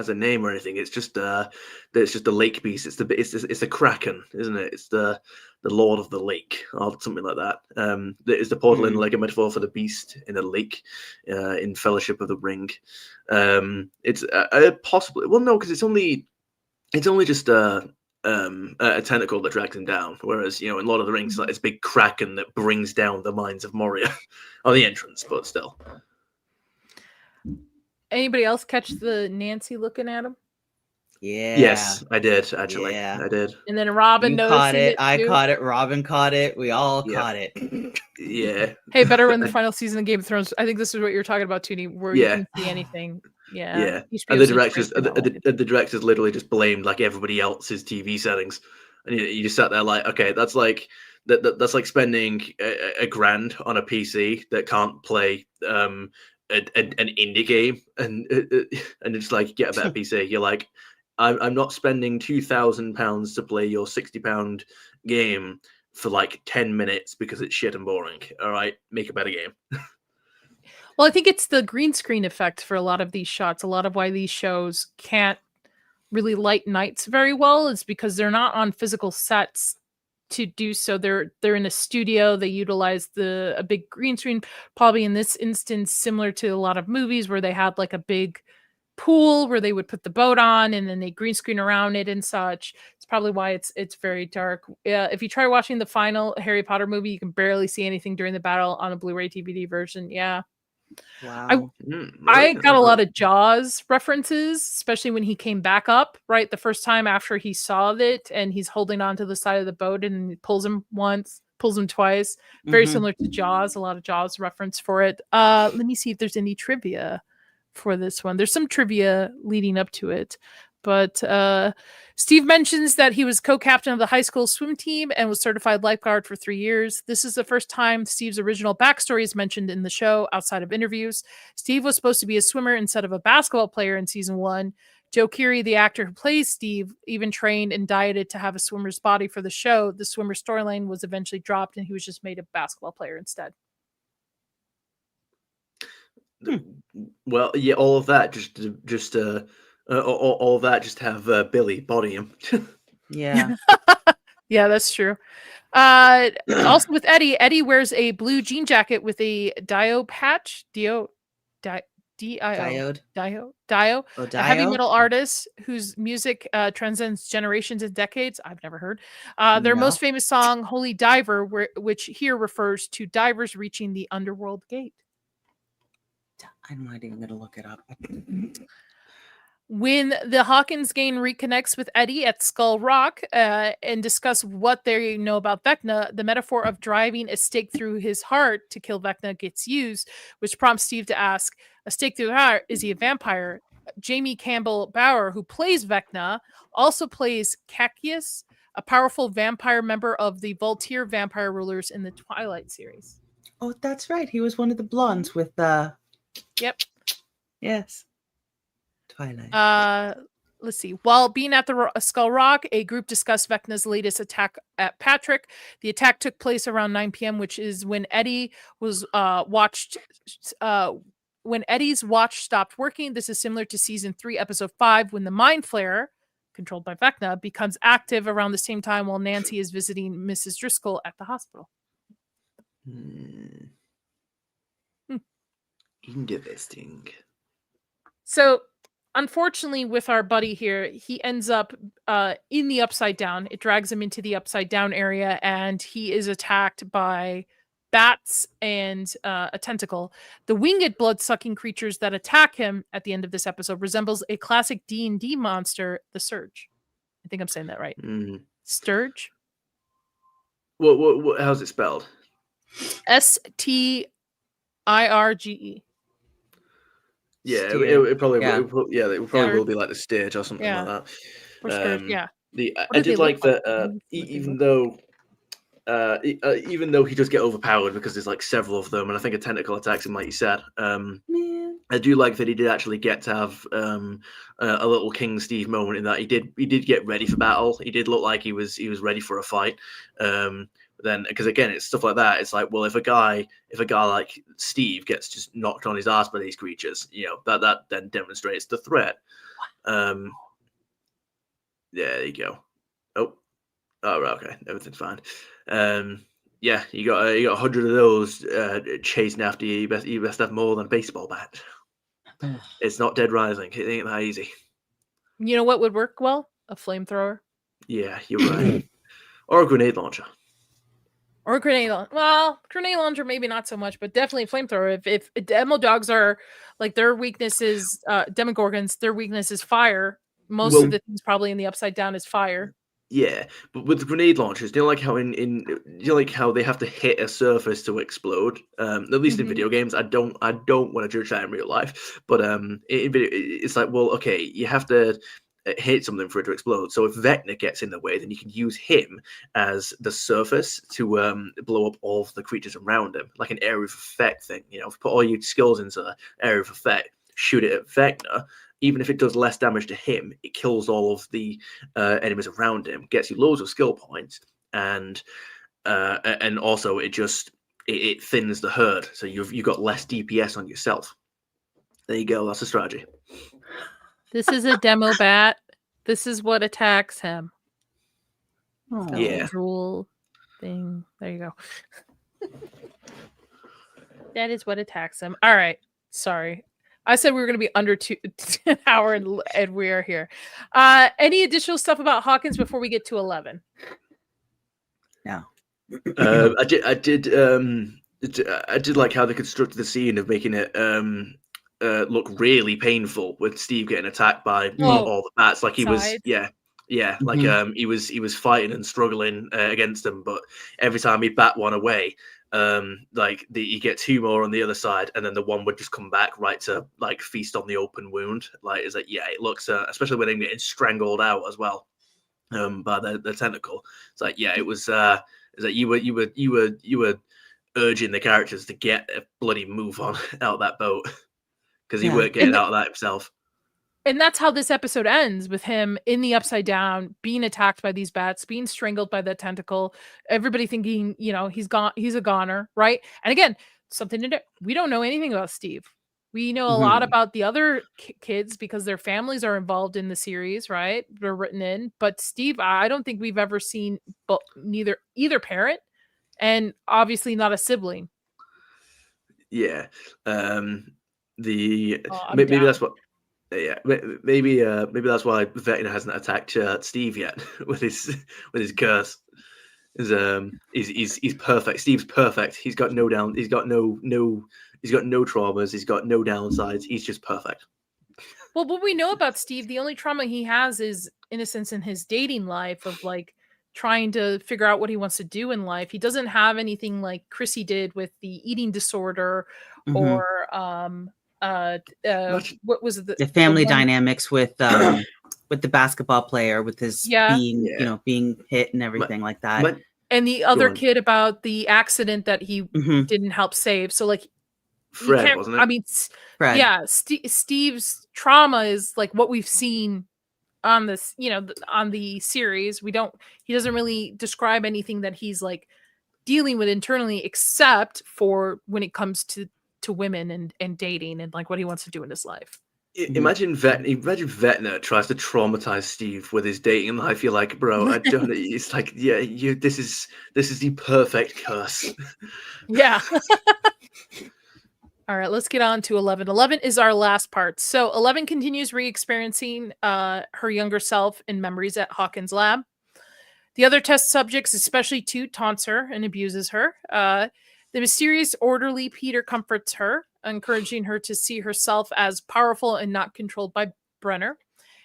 a name or anything. It's just it's a lake beast. It's the Kraken, isn't it? It's the Lord of the Lake or something like that. It's the portal in like a metaphor for the beast in a lake in Fellowship of the Ring. It's possibly, well, no, because it's only just a tentacle that drags him down, whereas in Lord of the Rings, like, it's a big kraken that brings down the mines of Moria, or the entrance, but still. Anybody else catch the Nancy looking at him? Yeah. Yes, I did actually. Yeah. I did. And then Robin You noticing caught it. I too. caught it. Robin caught it. We all Yep. caught it. Yeah. Hey, better in the final season of Game of Thrones. I think this is what you're talking about, Toonie, where you can see anything. Yeah. Yeah. HBO And the seems directors, great for not liking it. the directors literally just blamed like everybody else's TV settings, and you just sat there like, okay, that's like that's like spending a grand on a PC that can't play an indie game, and it's like, get a better PC. You're like, I'm not spending £2,000 to play your £60 game for like 10 minutes because it's shit and boring. All right, make a better game. Well, I think it's the green screen effect for a lot of these shots. A lot of why these shows can't really light nights very well is because they're not on physical sets to do so. They're in a studio. They utilize a big green screen, probably in this instance similar to a lot of movies where they had like a big pool where they would put the boat on and then they green screen around it and such. It's probably why it's very dark. If you try watching the final Harry Potter movie, you can barely see anything during the battle on a Blu-ray DVD version. Yeah. Wow. I got a lot of Jaws references, especially when he came back up, right? The first time after he saw it and he's holding on to the side of the boat and he pulls him once, pulls him twice. Very similar to Jaws, a lot of Jaws reference for it. Let me see if there's any trivia for this one. There's some trivia leading up to it. But Steve mentions that he was co-captain of the high school swim team and was certified lifeguard for 3 years. This is the first time Steve's original backstory is mentioned in the show outside of interviews. Steve was supposed to be a swimmer instead of a basketball player in season 1. Joe Keery, the actor who plays Steve, even trained and dieted to have a swimmer's body for the show. The swimmer storyline was eventually dropped and he was just made a basketball player instead. Well, yeah, all of that just all of that just have Billy body him. Yeah. Yeah, that's true. Also with Eddie wears a blue jean jacket with a dio patch. Dio. Diode. Dio. Oh, A heavy Dio? metal artist whose music transcends generations and decades. I've never heard. Their No. most famous song, Holy Diver, which here refers to divers reaching the underworld gate. I'm not even going to look it up. When the Hawkins gang reconnects with Eddie at Skull Rock and discuss what they know about Vecna, the metaphor of driving a stake through his heart to kill Vecna gets used, which prompts Steve to ask, a stake through the heart, is he a vampire? Jamie Campbell Bower, who plays Vecna, also plays Cacius, a powerful vampire member of the Voltaire vampire rulers in the Twilight series. Oh, that's right. He was one of the blondes with the... Yep. Yes. Twilight. Let's see. While being at the Skull Rock, a group discussed Vecna's latest attack at Patrick. The attack took place around 9 p.m., which is when Eddie was when Eddie's watch stopped working. This is similar to season 3, episode 5, when the Mind Flayer, controlled by Vecna, becomes active around the same time while Nancy is visiting Mrs. Driscoll at the hospital. Interesting. So, unfortunately, with our buddy here, he ends up in the Upside Down. It drags him into the Upside Down area, and he is attacked by bats and a tentacle. The winged blood-sucking creatures that attack him at the end of this episode resembles a classic D&D monster, the Surge. I think I'm saying that right. Sturge? What? How's it spelled? Stirge. Yeah, it probably Yeah. it probably will be like the stage or something like that. Or Sturge, yeah. I did like that. Even though he does get overpowered because there's like several of them, and I think a tentacle attacks him, like you said. I do like that he did actually get to have a little King Steve moment in that he did get ready for battle. He did look like he was ready for a fight. then because again it's stuff like that. It's like, well, if a guy like Steve gets just knocked on his ass by these creatures, that then demonstrates the threat. Yeah, there you go. Oh, right, okay, everything's fine. Yeah, you got 100 of those chasing after you. You best have more than a baseball bat. It's not Dead Rising. It ain't that easy. You know what would work well? A flamethrower. Yeah, you're right. Or a grenade launcher. Or a grenade launcher. Well, grenade launcher maybe not so much, but definitely a flamethrower. If demo dogs are like their weakness is demogorgons, their weakness is fire. Most of the things probably in the Upside Down is fire. Yeah, but with the grenade launchers, do you know, like how like how they have to hit a surface to explode? At least in video games, I don't want to judge that in real life, but in video, it's like, well, okay, you have to hit something for it to explode. So if Vecna gets in the way, then you can use him as the surface to blow up all of the creatures around him, like an area of effect thing. Put all your skills into area of effect, shoot it at Vecna. Even if it does less damage to him, it kills all of the enemies around him, gets you loads of skill points, and also it thins the herd, so you've got less DPS on yourself. There you go. That's a strategy. This is a demo bat. This is what attacks him. Yeah. Drool thing. There you go. That is what attacks him. All right. Sorry. I said we were going to be under an hour, and we are here. Any additional stuff about Hawkins before we get to 11? No. I did like how they constructed the scene of making it look really painful with Steve getting attacked by all the bats. Like he was, like he was fighting and struggling against them, but every time he bat one away, you get two more on the other side, and then the one would just come back right to like feast on the open wound. Like, is like, it looks especially when they're getting strangled out as well by the tentacle. It's like, it was is that you were urging the characters to get a bloody move on out that boat because he weren't getting out of that himself. And that's how this episode ends, with him in the Upside Down, being attacked by these bats, being strangled by that tentacle. Everybody thinking, he's a goner, right? And again, something to do. We don't know anything about Steve. We know a lot about the other kids because their families are involved in the series, right? They're written in. But Steve, I don't think we've ever seen either parent, and obviously not a sibling. Yeah. Maybe that's what. Yeah, maybe that's why Vecna hasn't attacked Steve yet with his curse. He's perfect. Steve's perfect. He's got no traumas. He's got no downsides. He's just perfect. Well, what we know about Steve, the only trauma he has is innocence in his dating life of like trying to figure out what he wants to do in life. He doesn't have anything like Chrissy did with the eating disorder or what was it? The family dynamics with the basketball player, with his being hit and everything like that. And the other kid about the accident that he didn't help save. So like Fred, wasn't it? I mean, Fred. Yeah, Steve's trauma is like what we've seen on this, on the series. He doesn't really describe anything that he's like dealing with internally, except for when it comes to women and dating and like what he wants to do in his life. Imagine Vecna tries to traumatize Steve with his dating life. You're like, bro, I don't. It's like, this is the perfect curse. Yeah. All right, let's get on to 11. 11 is our last part. So 11 continues re-experiencing her younger self in memories at Hawkins Lab. The other test subjects, especially 2, taunts her and abuses her. The mysterious orderly Peter comforts her, encouraging her to see herself as powerful and not controlled by Brenner,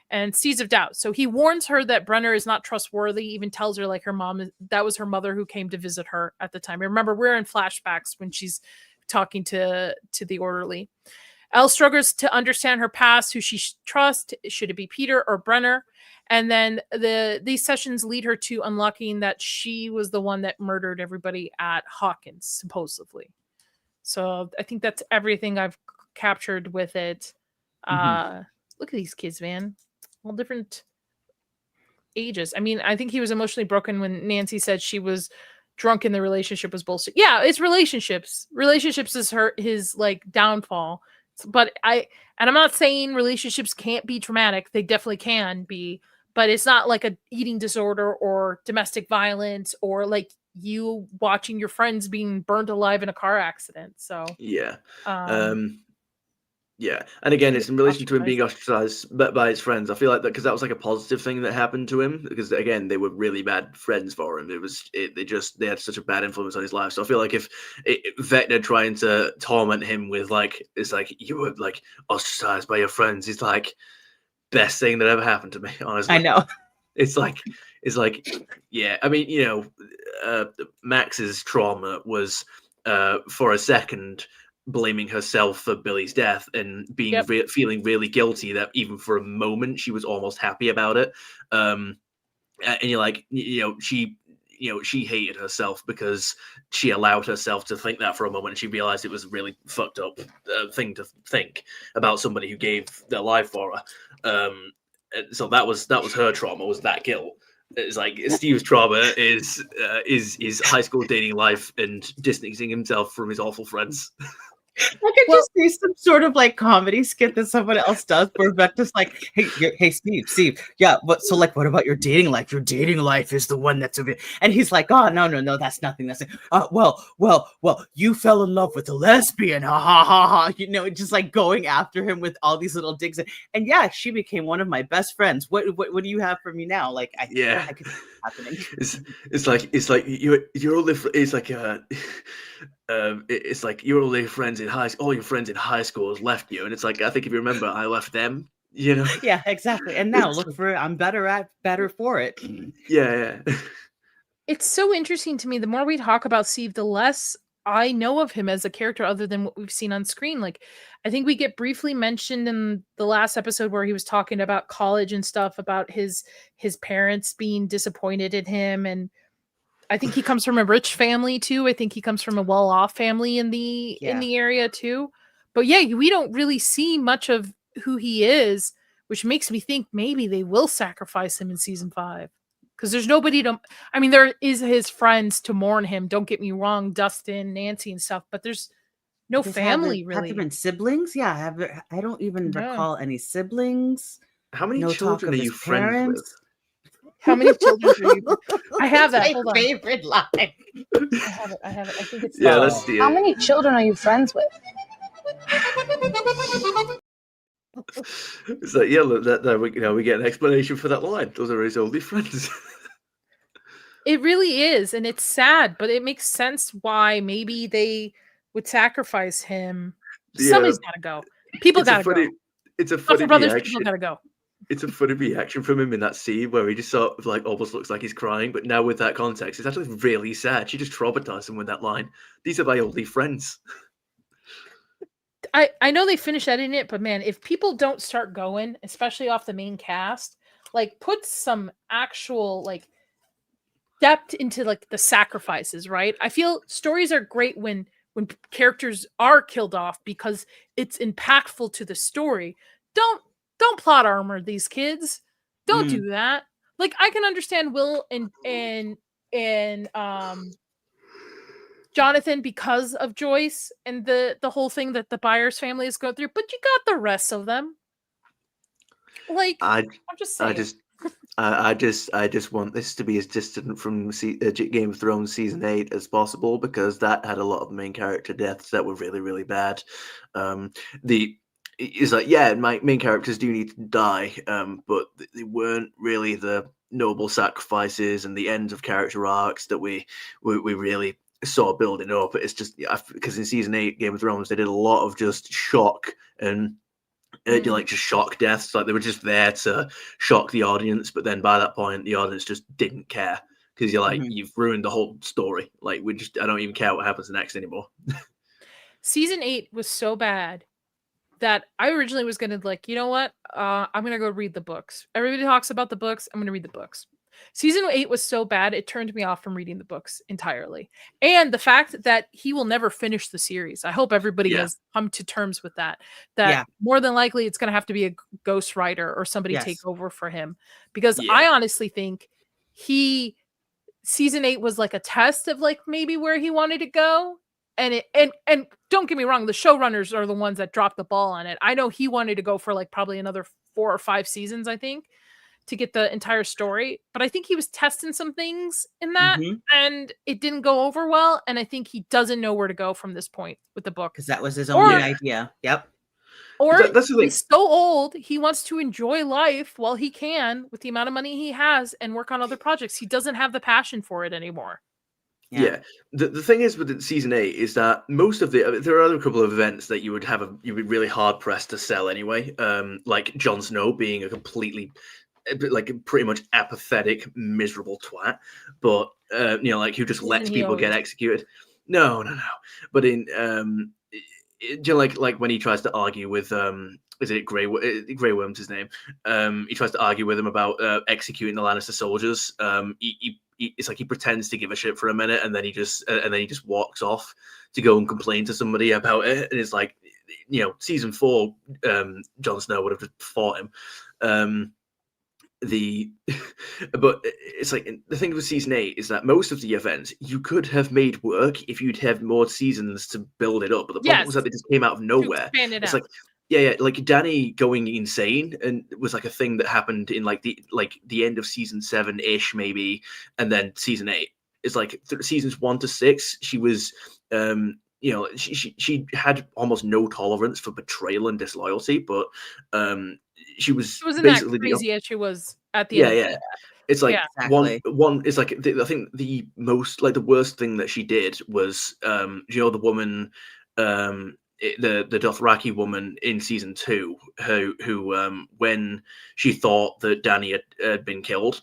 and seeds of doubt. So he warns her that Brenner is not trustworthy, even tells her like her mom, that was her mother who came to visit her at the time. Remember, we're in flashbacks when she's talking to the orderly. Elle struggles to understand her past, who she trusts. Should it be Peter or Brenner? And then these sessions lead her to unlocking that she was the one that murdered everybody at Hawkins, supposedly. So I think that's everything I've captured with it. Look at these kids, man. All different ages. I mean, I think he was emotionally broken when Nancy said she was drunk in the relationship was bullshit. Yeah, it's relationships. Relationships is his like downfall. But I'm not saying relationships can't be traumatic. They definitely can be, but it's not like a eating disorder or domestic violence or like you watching your friends being burned alive in a car accident. So Yeah. um Yeah, and again, it's in relation to him being ostracized. ostracized by his friends. I feel like that because that was like a positive thing that happened to him. Because again, they were really bad friends for him. They had such a bad influence on his life. So I feel like if Vecna trying to torment him with like it's like you were like ostracized by your friends, it's like best thing that ever happened to me. Honestly, I know. it's like yeah. I mean, Max's trauma was for a second blaming herself for Billy's death and being Yep. feeling really guilty that even for a moment she was almost happy about it. And you're like, she hated herself because she allowed herself to think that for a moment, and she realized it was a really fucked up thing to think about somebody who gave their life for her. So that was her trauma, was that guilt. It's like Steve's trauma is high school dating life and distancing himself from his awful friends. I could just see some sort of like comedy skit that someone else does where Vecna's like, hey, Steve, yeah, so like, what about your dating life? Your dating life is the one that's a bit, and he's like, oh, no, that's nothing. Well, you fell in love with a lesbian, ha ha ha ha, just like going after him with all these little digs, and yeah, she became one of my best friends. What do you have for me now? Like, I could see it happening. It's like you're only it's like it's like your only friends in high school, all your friends in high school has left you, and it's like I think if you remember, I left them. Yeah, exactly. And now look for it. I'm better for it. Yeah. It's so interesting to me. The more we talk about Steve, the less I know of him as a character other than what we've seen on screen. Like, I think we get briefly mentioned in the last episode where he was talking about college and stuff, about his parents being disappointed in him. And I think he comes from a rich family too. I think he comes from a well-off family in the area too. But yeah, we don't really see much of who he is, which makes me think maybe they will sacrifice him in season 5. Because there's nobody to, I mean, there is his friends to mourn him. Don't get me wrong, Dustin, Nancy, and stuff. But there's no family really. Have there been siblings? Yeah, I don't even recall any siblings. How many children are you friends with? How many children are you? I have that. Hold on. Favorite line. I have it. I think it's. Yeah, let's see. How many children are you friends with? It's like, yeah, look, that we get an explanation for that line. Those are his only friends. It really is, and it's sad, but it makes sense why maybe they would sacrifice him. Somebody's got to go. People got to go. It's a funny brothers. reaction. People got to go. It's a funny reaction from him in that scene where he just sort of like almost looks like he's crying, but now with that context, it's actually really sad. She just traumatized him with that line. These are my only friends. I know they finished editing it, but man, if people don't start going, especially off the main cast, like put some actual like depth into like the sacrifices, right? I feel stories are great when characters are killed off because it's impactful to the story. Don't plot armor these kids. Don't do that. Like I can understand Will and Jonathan because of Joyce and the whole thing that the Byers family is going through, but you got the rest of them. Like I'm just saying. I just want this to be as distant from Game of Thrones season 8 as possible because that had a lot of main character deaths that were really, really bad. It's like, yeah, my main characters do need to die, but they weren't really the noble sacrifices and the ends of character arcs that we really saw building up. It's just because in season 8 Game of Thrones they did a lot of just shock and like just shock deaths. Like they were just there to shock the audience, but then by that point the audience just didn't care because you're like you've ruined the whole story. Like I don't even care what happens next anymore. Season 8 was so bad that I originally was gonna like, you know what? I'm gonna go read the books. Everybody talks about the books. I'm gonna read the books. Season 8 was so bad, it turned me off from reading the books entirely. And the fact that he will never finish the series. I hope everybody has come to terms with that. That more than likely it's gonna have to be a ghostwriter or somebody take over for him. Because I honestly think he season 8 was like a test of like maybe where he wanted to go. And don't get me wrong, the showrunners are the ones that dropped the ball on it. I know he wanted to go for like probably another 4 or 5 seasons, I think, to get the entire story. But I think he was testing some things in that, and it didn't go over well. And I think he doesn't know where to go from this point with the book. Because that was his Or- only idea. Yep. Or That's the thing. he's so old, he wants to enjoy life while he can with the amount of money he has and work on other projects. He doesn't have the passion for it anymore. Yeah. The thing is with season 8 is that most of there are a couple of events that you'd be really hard pressed to sell anyway. Like Jon Snow being a completely, like, pretty much apathetic, miserable twat, but like who just lets people get executed. No. But in like when he tries to argue with is it Grey Worm's his name? He tries to argue with him about executing the Lannister soldiers. It's like he pretends to give a shit for a minute, and then he just walks off to go and complain to somebody about it. And it's like, season 4, Jon Snow would have just fought him. But it's like the thing with season 8 is that most of the events you could have made work if you'd have more seasons to build it up. But the problem was that they just came out of nowhere. It's like, like Dany going insane and was like a thing that happened in like the end of season 7-ish maybe, and then season 8 is like seasons 1 to 6. She was she had almost no tolerance for betrayal and disloyalty, but she wasn't basically that crazy as she was at the end. Yeah. It's like exactly. one. It's like I think the most, like, the worst thing that she did was the woman, the Dothraki woman in season 2, who when she thought that Dany had been killed,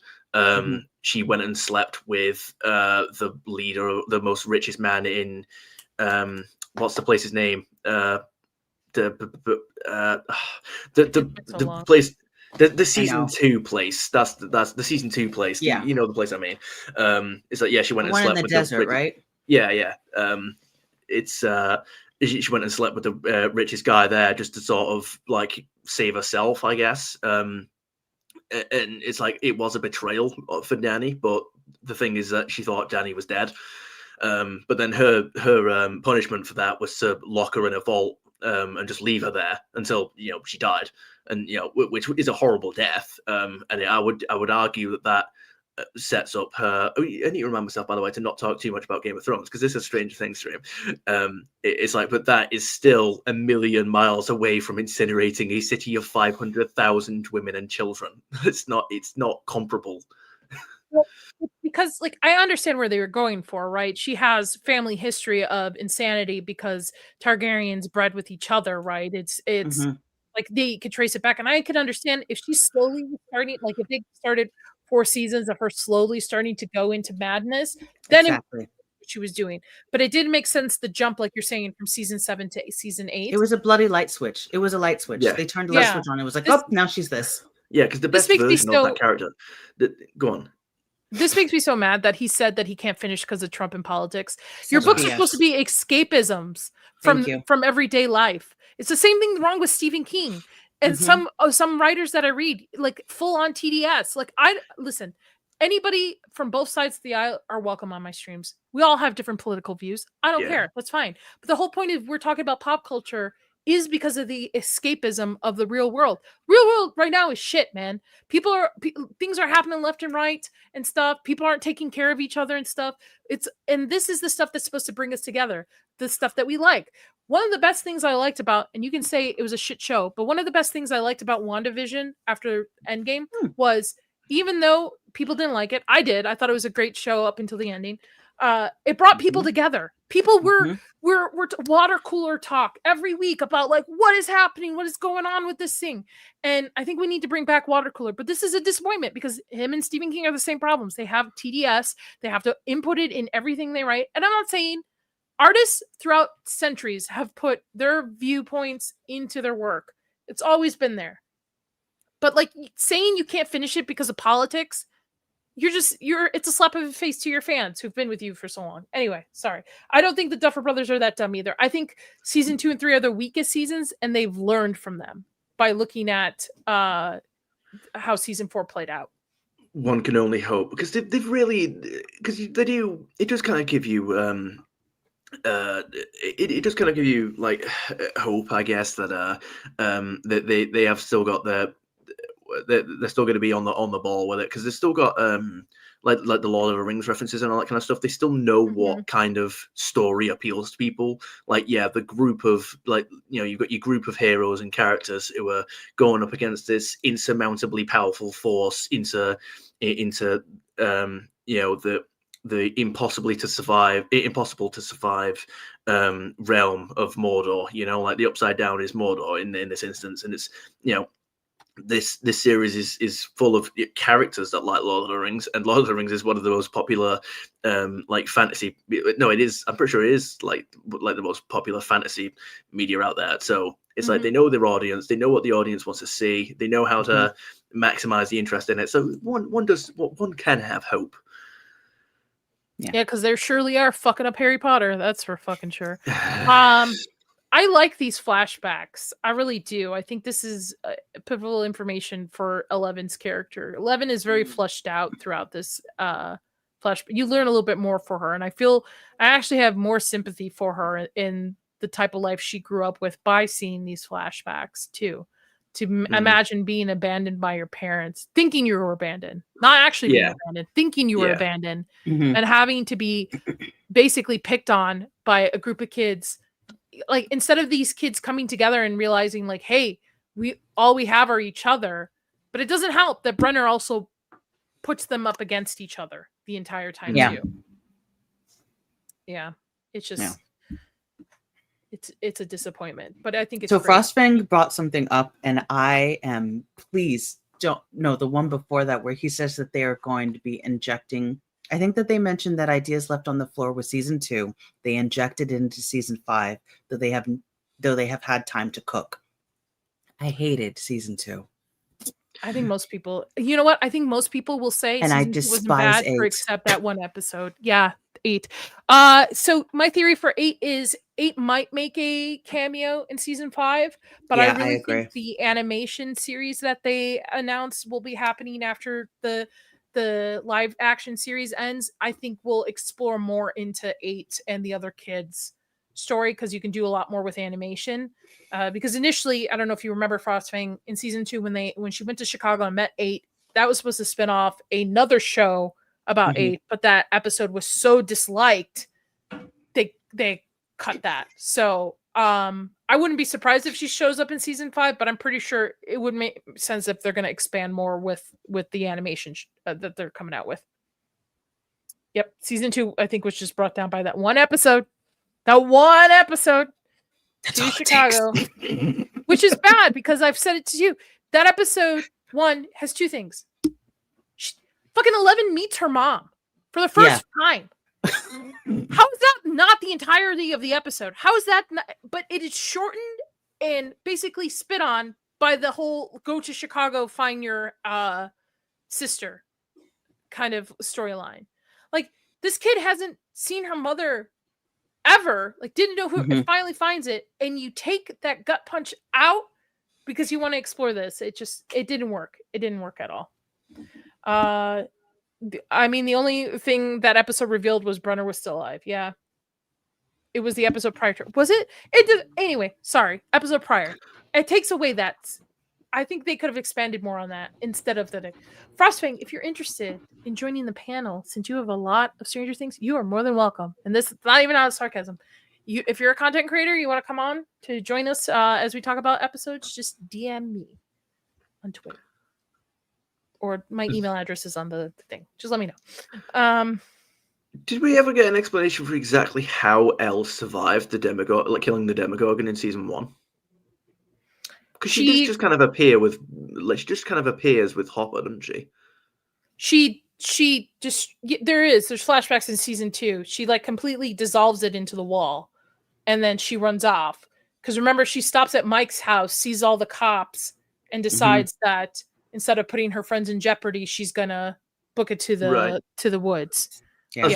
she went and slept with the leader, the most richest man in what's the place's name? The place, the season 2 place. That's the season 2 place. Yeah, you know the place I mean. It's like, she went and one slept in the with desert, right? Yeah. It's she went and slept with the richest guy there just to sort of like save herself, I guess. And it's like it was a betrayal for Dany, but the thing is that she thought Dany was dead. But then her punishment for that was to lock her in a vault and just leave her there until she died, and which is a horrible death. And I would argue that sets up her. I need to remind myself, by the way, to not talk too much about Game of Thrones, because this is Stranger Things stream. It's like, but that is still a million miles away from incinerating a city of 500,000 women and children. It's not comparable. Because, like, I understand where they were going for, right? She has family history of insanity because Targaryens bred with each other, right? It's like they could trace it back, and I could understand if she's slowly starting, like if they started 4 seasons of her slowly starting to go into madness, then exactly. what she was doing. But it didn't make sense the jump, like you're saying, from season 7 to season 8. It was a bloody light switch. It was a light switch. Yeah. They turned the light switch on. It was like, oh, now she's this. Yeah, because the best version of that character. Go on. This makes me so mad that he said that he can't finish because of Trump and politics. Your books are supposed to be escapisms from everyday life. It's the same thing wrong with Stephen King and some writers that I read, like full on TDS. Like, listen, anybody from both sides of the aisle are welcome on my streams. We all have different political views. I don't care. That's fine. But the whole point is we're talking about pop culture is because of the escapism of the real world. Real world right now is shit, man. Things are happening left and right and stuff. People aren't taking care of each other and stuff. And this is the stuff that's supposed to bring us together. The stuff that we like. One of the best things I liked about, and you can say it was a shit show, but one of the best things I liked about WandaVision after Endgame was, even though people didn't like it, I did. I thought it was a great show up until the ending. It brought people together. People were water cooler talk every week about like what is happening, what is going on with this thing. And I think we need to bring back water cooler. But this is a disappointment because him and Stephen King are the same problems. They have TDS. They have to input it in everything they write. And I'm not saying artists throughout centuries have put their viewpoints into their work. It's always been there. But like saying you can't finish it because of politics, it's a slap of the face to your fans who've been with you for so long. Anyway, sorry. I don't think the Duffer Brothers are that dumb either. I think season 2 and 3 are the weakest seasons, and they've learned from them by looking at how season 4 played out. One can only hope, because they've really, because they do. It does kind of give you it does kind of give you like hope, I guess, that that they have still got they're still going to be on the ball with it, because they've still got like the Lord of the Rings references and all that kind of stuff. They still know what kind of story appeals to people. Like, yeah, the group of, like, you've got your group of heroes and characters who are going up against this insurmountably powerful force into the impossible to survive realm of Mordor. Like the Upside Down is Mordor in this instance, and it's this series is full of characters that like Lord of the Rings, and Lord of the Rings is one of the most popular like fantasy. No, it is. I'm pretty sure it is like the most popular fantasy media out there. So it's like they know their audience, they know what the audience wants to see, they know how to maximize the interest in it. So one can have hope. Yeah, because there surely are fucking up Harry Potter. That's for fucking sure. I like these flashbacks. I really do. I think this is pivotal information for Eleven's character. 11 is very fleshed out throughout this flash. You learn a little bit more for her, and I feel I actually have more sympathy for her in the type of life she grew up with by seeing these flashbacks too. To imagine being abandoned by your parents, thinking you were abandoned, not actually being abandoned, thinking you were abandoned, and having to be basically picked on by a group of kids. Like, instead of these kids coming together and realizing, like, hey, we have are each other, but it doesn't help that Brenner also puts them up against each other the entire time too. Yeah, it's just it's a disappointment, but I think it's so. great. Frostfang brought something up, and I am don't know the one before that where he says that they are going to be injecting. I think that they mentioned that ideas left on the floor with season 2. They injected it into season 5, though they have had time to cook. I hated season 2. I think most people, you know what? I think most people will say and I season 2 wasn't despise bad 8. except that one episode. Yeah, 8. So my theory for 8 is 8 might make a cameo in season 5, but I really think the animation series that they announced will be happening after the live action series ends. I think we'll explore more into 8 and the other kids' story, because you can do a lot more with animation. Because initially, I don't know if you remember Frostfang in season 2 when she went to Chicago and met 8, that was supposed to spin off another show about 8, but that episode was so disliked, they cut that. So I wouldn't be surprised if she shows up in season 5, but I'm pretty sure it would make sense if they're going to expand more with the animation that they're coming out with. Yep, season 2 I think was just brought down by that one episode. That one episode. To Chicago, which is bad because I've said it to you. That episode 1 has 2 things. Fucking 11 meets her mom for the first time. How is that not the entirety of the episode? How is that not? But it is shortened and basically spit on by the whole go to Chicago, find your sister kind of storyline. Like, this kid hasn't seen her mother ever, like, didn't know who, and finally finds it, and you take that gut punch out because you want to explore this. It didn't work. It didn't work at all. I mean, the only thing that episode revealed was Brenner was still alive. Yeah, it was the episode prior to, was it did anyway. Sorry, episode prior. It takes away that. I think they could have expanded more on that instead of the Frostfang. If you're interested in joining the panel, since you have a lot of Stranger Things, you are more than welcome. And this is not even out of sarcasm. If you're a content creator, you want to come on to join us as we talk about episodes, just DM me on Twitter, or my email address is on the thing. Just let me know. Did we ever get an explanation for exactly how Elle survived the Demogorgon, like killing the Demogorgon in season 1? Because she just kind of appear with, like, she just kind of appears with Hopper, doesn't she? She just, there's flashbacks in season 2. She like completely dissolves it into the wall, and then she runs off. Because remember, she stops at Mike's house, sees all the cops, and decides that instead of putting her friends in jeopardy, she's gonna book it to the woods. I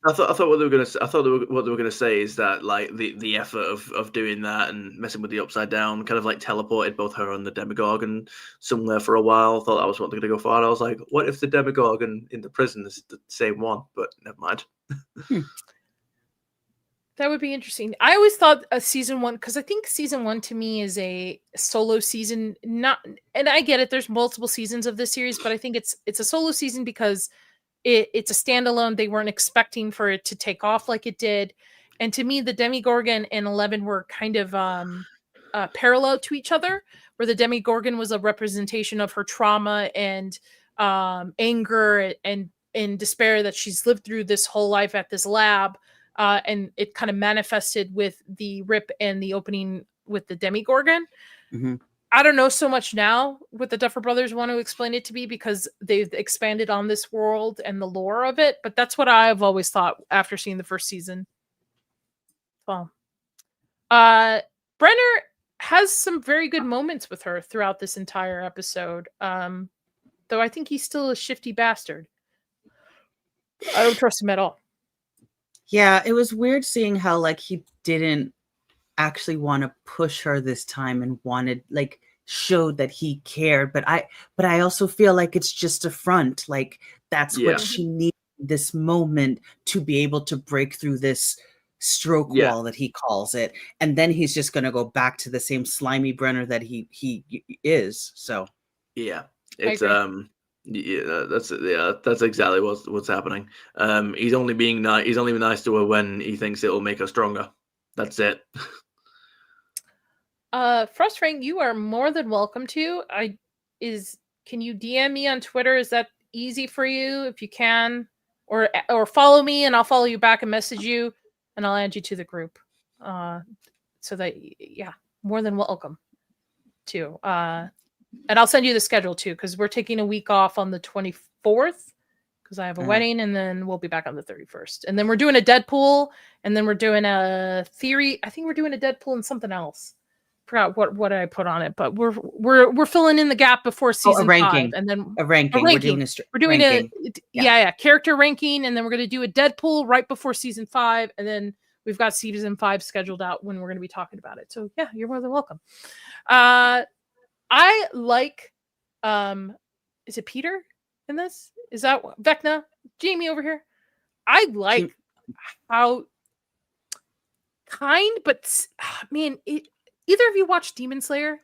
I thought what they were gonna. I thought what they were gonna say is that like the effort of doing that and messing with the upside down kind of like teleported both her and the Demogorgon somewhere for a while. Thought that was what they're gonna go for. And I was like, what if the Demogorgon in the prison is the same one? But never mind. That would be interesting. I always thought a season one, because I think season one to me is a solo season. Not, and I get it. There's multiple seasons of this series, but I think it's a solo season because it's a standalone. They weren't expecting for it to take off like it did, and to me, the Demogorgon and 11 were kind of parallel to each other. Where the Demogorgon was a representation of her trauma and anger and despair that she's lived through this whole life at this lab. And it kind of manifested with the rip and the opening with the Demogorgon. Mm-hmm. I don't know so much now what the Duffer Brothers want to explain it to be because they've expanded on this world and the lore of it. But that's what I've always thought after seeing the first season. Well, Brenner has some very good moments with her throughout this entire episode. Though I think he's still a shifty bastard. I don't trust him at all. Yeah, it was weird seeing how like he didn't actually want to push her this time and wanted like showed that he cared. But I also feel like it's just a front. Like that's what she needed this moment to be able to break through this stroke wall that he calls it. And then he's just gonna go back to the same slimy Brenner that he is. So yeah, it's that's exactly what's happening. He's only being nice. He's only nice to her when he thinks it'll make her stronger. That's it. Frustrating, you are more than welcome to. Can you DM me on Twitter? Is that easy for you? If you can, or follow me and I'll follow you back and message you, and I'll add you to the group. So that more than welcome to. And I'll send you the schedule too, because we're taking a week off on the 24th because I have a wedding, and then we'll be back on the 31st. And then we're doing a Deadpool, and then we're doing a theory. I think we're doing a Deadpool and something else. Forgot what I put on it, but we're filling in the gap before season 5, and then a ranking. We're doing a character ranking, and then we're going to do a Deadpool right before season 5, and then we've got season 5 scheduled out when we're going to be talking about it. So yeah, you're more than welcome. I like, is it Peter in this? Is that Vecna? Jamie over here? I like how kind, but man, either of you watched Demon Slayer?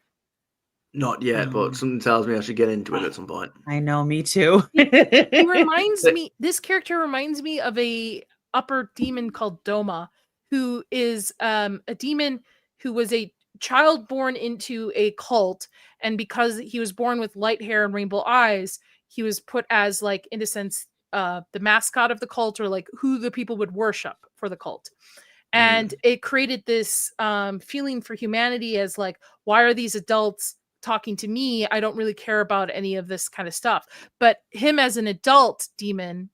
Not yet, but something tells me I should get into it at some point. I know, me too. He reminds me, this character reminds me of a upper demon called Doma, who is a demon who was a child born into a cult, and because he was born with light hair and rainbow eyes, he was put as like, in a sense, the mascot of the cult, or like who the people would worship for the cult. And it created this feeling for humanity as like, why are these adults talking to me? I don't really care about any of this kind of stuff. But him as an adult demon,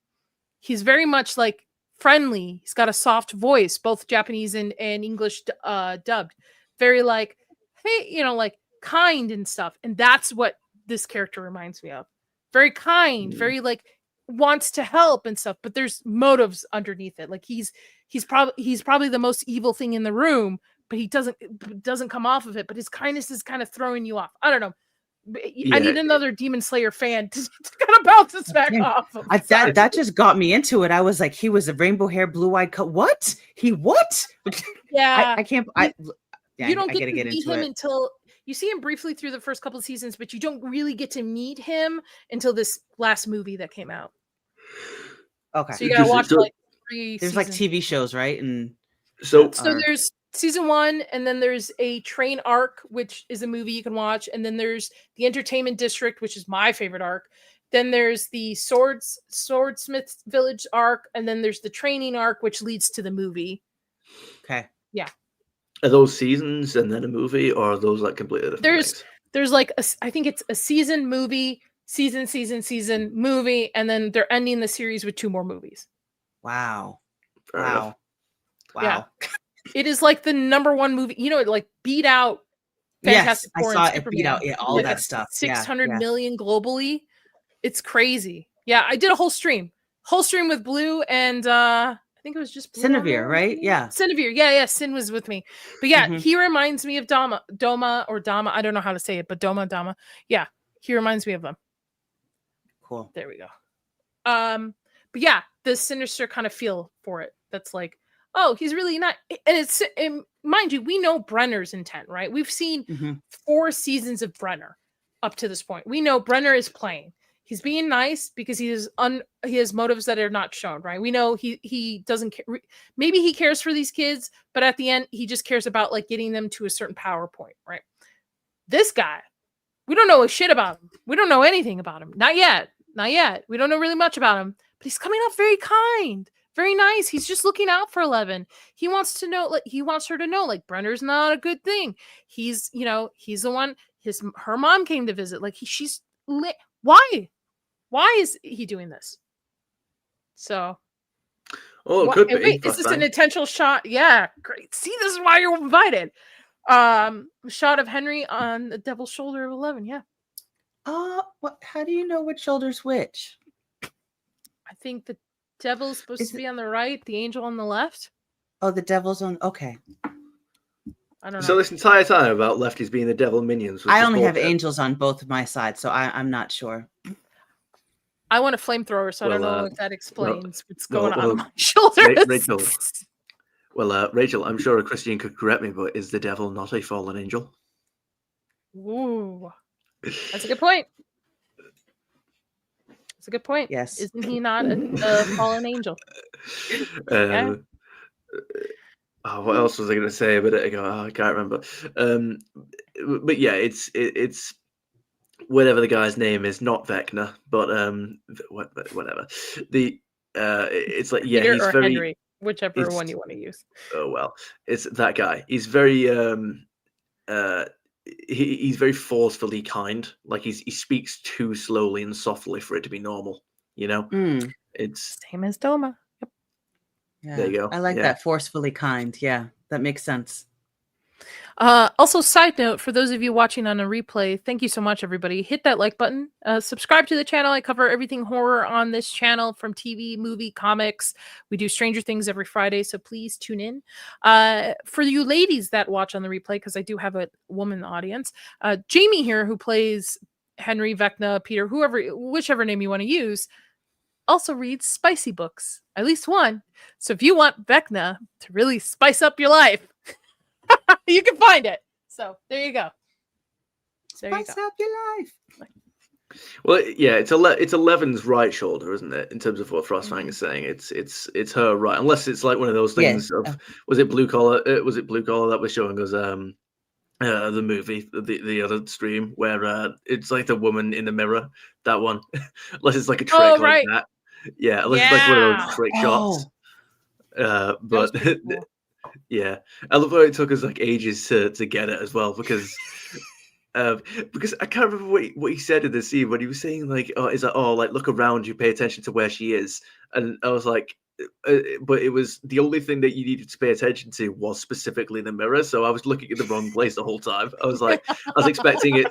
he's very much like friendly. He's got a soft voice, both Japanese and English dubbed. Very like, hey, like kind and stuff. And that's what this character reminds me of. Very kind, very like wants to help and stuff, but there's motives underneath it. Like he's probably the most evil thing in the room, but he doesn't come off of it. But his kindness is kind of throwing you off. I don't know. I need another Demon Slayer fan to kind of bounce this back off. That just got me into it. I was like, he was a rainbow hair, blue eyed cut. What? What? Yeah, I can't. You don't get to get meet him until you see him briefly through the first couple of seasons, but you don't really get to meet him until this last movie that came out. Okay, so you gotta watch like 3 there's seasons. like TV shows, right? And so there's season 1, and then there's a train arc, which is a movie you can watch, and then there's the entertainment district, which is my favorite arc. Then there's the swordsmith village arc, and then there's the training arc, which leads to the movie. Okay. Yeah. Are those seasons and then a movie, or are those like completely different things? There's like I think it's a season movie, season movie, and then they're ending the series with 2 more movies. Wow. Fair enough. Wow. Yeah. It is like the #1 movie. It like beat out Fantastic Four. I saw and it beat out all that stuff. 600 million globally. It's crazy. Yeah, I did a whole stream with Blue and I think it was just Blue on Cinevere, there. right? Yeah. Cinevere. Yeah. Sin was with me. But yeah, Mhm. he reminds me of Doma or Dama. I don't know how to say it, but Dama. Yeah, he reminds me of them. Cool. There we go. But yeah, the sinister kind of feel for it. That's like, oh, he's really not. And mind you, we know Brenner's intent, right? We've seen Mhm. 4 seasons of Brenner up to this point. We know Brenner is playing. He's being nice because he has motives that are not shown, right? We know he doesn't care. Maybe he cares for these kids, but at the end, he just cares about like getting them to a certain power point, right? This guy, we don't know a shit about him. We don't know anything about him. Not yet. We don't know really much about him, but he's coming off very kind, very nice. He's just looking out for 11. He wants to know, like, he wants her to know, like, Brenner's not a good thing. He's the one. Her mom came to visit. Like, she's lit. Why is he doing this? So, Oh, it could be. wait, is this an intentional shot? Yeah, great. See, this is why you're invited. Shot of Henry on the devil's shoulder of 11. Yeah. What? How do you know which shoulder's which? I think the devil's supposed to be on the right, the angel on the left. Oh, the devil's on. Okay. I don't know. So this entire time about lefties being the devil minions. Was I just only have bullshit. angels on both of my sides, so I'm not sure. I want a flamethrower, so I don't Well, know if that explains what's well, going on well, my shoulders. Rachel. Well, Rachel, I'm sure a Christian could correct me, but is the devil not a fallen angel? Ooh, that's a good point. That's a good point. Yes. Isn't he not a fallen angel? Yeah. What else was I going to say a minute ago? I can't remember. But yeah, it's whatever the guy's name is, not Vecna, but whatever. It's like, yeah, Peter he's or very Henry, whichever one you want to use. Oh well, it's that guy. He's very he's very forcefully kind. Like he speaks too slowly and softly for it to be normal. You know, it's Same as Doma. Yep. Yeah. There you go. I like Yeah. that, forcefully kind. Yeah, that makes sense. Also, side note, for those of you watching on a replay, thank you so much, everybody. Hit that like button. Subscribe to the channel. I cover everything horror on this channel, from TV, movie, comics. We do Stranger Things every Friday, so please tune in. For you ladies that watch on the replay, because I do have a woman audience, Jamie here, who plays Henry, Vecna, Peter, whichever name you want to use, also reads spicy books, at least one. So if you want Vecna to really spice up your life, you can find it. So there you go. Spice up your life. well, yeah, it's 11's right shoulder, isn't it? In terms of what Frostfang is saying, it's her right, unless it's like one of those things of was it Blue Collar? Was it Blue Collar that was showing us the movie, the other stream where it's like the woman in the mirror, that one. Unless it's like a trick like that. Yeah, unless it's like one of those trick shots. But cool. yeah, I love how it took us like ages to get it as well, because I can't remember what he said in the scene when he was saying like, oh, is that like look around you, pay attention to where she is, and I was like, but it was the only thing that you needed to pay attention to was specifically the mirror, so I was looking at the wrong place the whole time. I was expecting it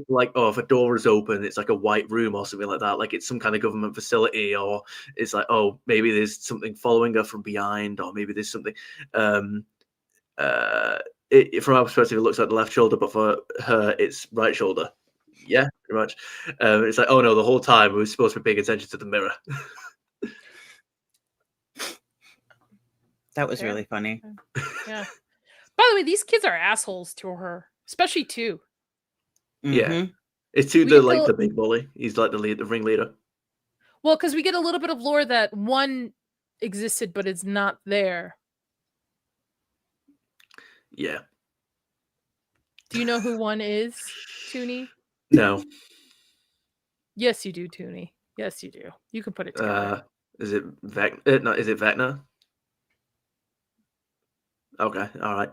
like, oh, if a door is open, it's like a white room or something like that, like it's some kind of government facility, or it's like, oh, maybe there's something following her from behind, or maybe there's something. From our perspective, it looks like the left shoulder, but for her, it's right shoulder. Yeah, pretty much. It's like, oh no, the whole time we were supposed to be paying attention to the mirror. That was really funny. Yeah. By the way, these kids are assholes to her, especially 2. Yeah, it's 2 the big bully. He's like the ringleader. Well, because we get a little bit of lore that 1 existed, but it's not there. Yeah. Do you know who 1 is, Toonie? No. Yes, you do, Toonie. Yes, you do. You can put it together. Is it Vecna? No, is it Vecna? Okay, all right.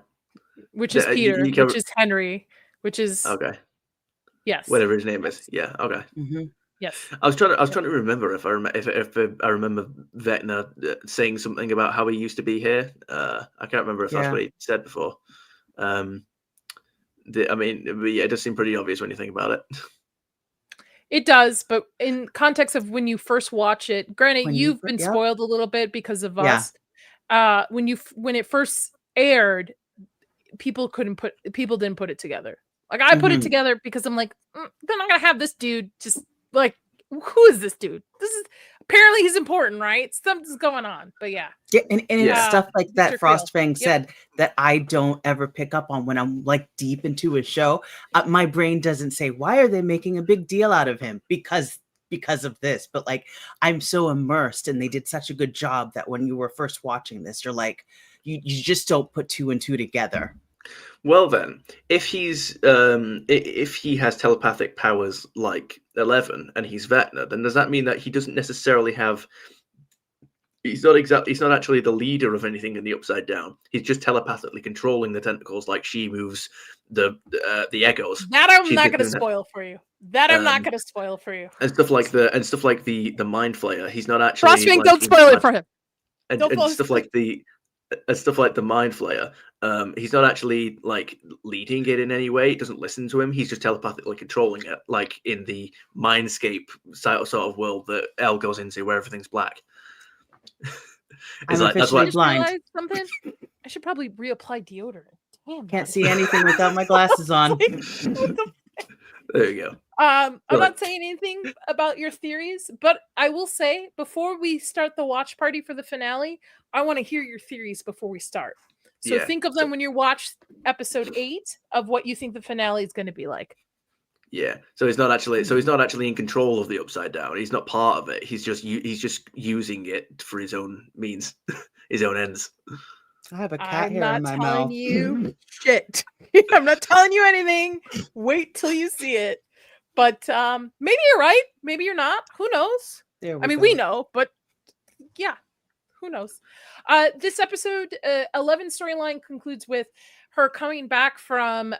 Which is Peter, which is Henry, which is okay. Yes. Whatever his name is. Yeah. Okay. Yes. I was trying to remember if I remember Vecna saying something about how he used to be here. I can't remember if that's what he said before. It does seem pretty obvious when you think about it. It does, but in context of when you first watch it, granted, When you you've fir- been yep. spoiled a little bit because of Yeah. us. When it first aired, people didn't put it together. Like I put it Mhm. together because I'm like, they're not gonna have this dude just like, who is this dude? This is apparently he's important, right? Something's going on. But yeah. Yeah, and it's Yeah. stuff like that Mr. Creel. Frostfang Yep. said that I don't ever pick up on when I'm like deep into a show. My brain doesn't say, why are they making a big deal out of him? Because of this. But like, I'm so immersed, and they did such a good job that when you were first watching this, you're like, you just don't put two and two together. Well then, if if he has telepathic powers like 11 and he's Vecna, then does that mean that he doesn't necessarily have? He's not actually the leader of anything in the Upside Down. He's just telepathically controlling the tentacles, like she moves the egos. That I'm She's not going to doing that. spoil for you. That I'm not Um, going to spoil for you. and stuff like the Mind Flayer. He's not actually Frostwing, like, don't spoil it for him. and Don't spoil stuff like the Mind Flayer. He's not actually like leading it in any way. It doesn't listen to him. He's just telepathically controlling it, like in the Mindscape sort of world that Elle goes into, where everything's black. I'm Like, that's officially why I just blind. realized something. I should probably reapply deodorant. Damn. Can't Maddie. see anything without my glasses on. Like, what the there you go. I'm Right. not saying anything about your theories, but I will say before we start the watch party for the finale, I want to hear your theories before we start. So Yeah, think of them when you watch episode 8 of what you think the finale is going to be like. Yeah, so he's not actually in control of the Upside Down. He's not part of it. He's just using it for his own means, his own ends. I have a cat I'm hair not in my telling mouth. you shit. I'm not telling you anything. Wait till you see it. But maybe you're right. Maybe you're not. Who knows? There I mean, go. we know, but yeah, who knows? This episode 11 storyline concludes with her coming back from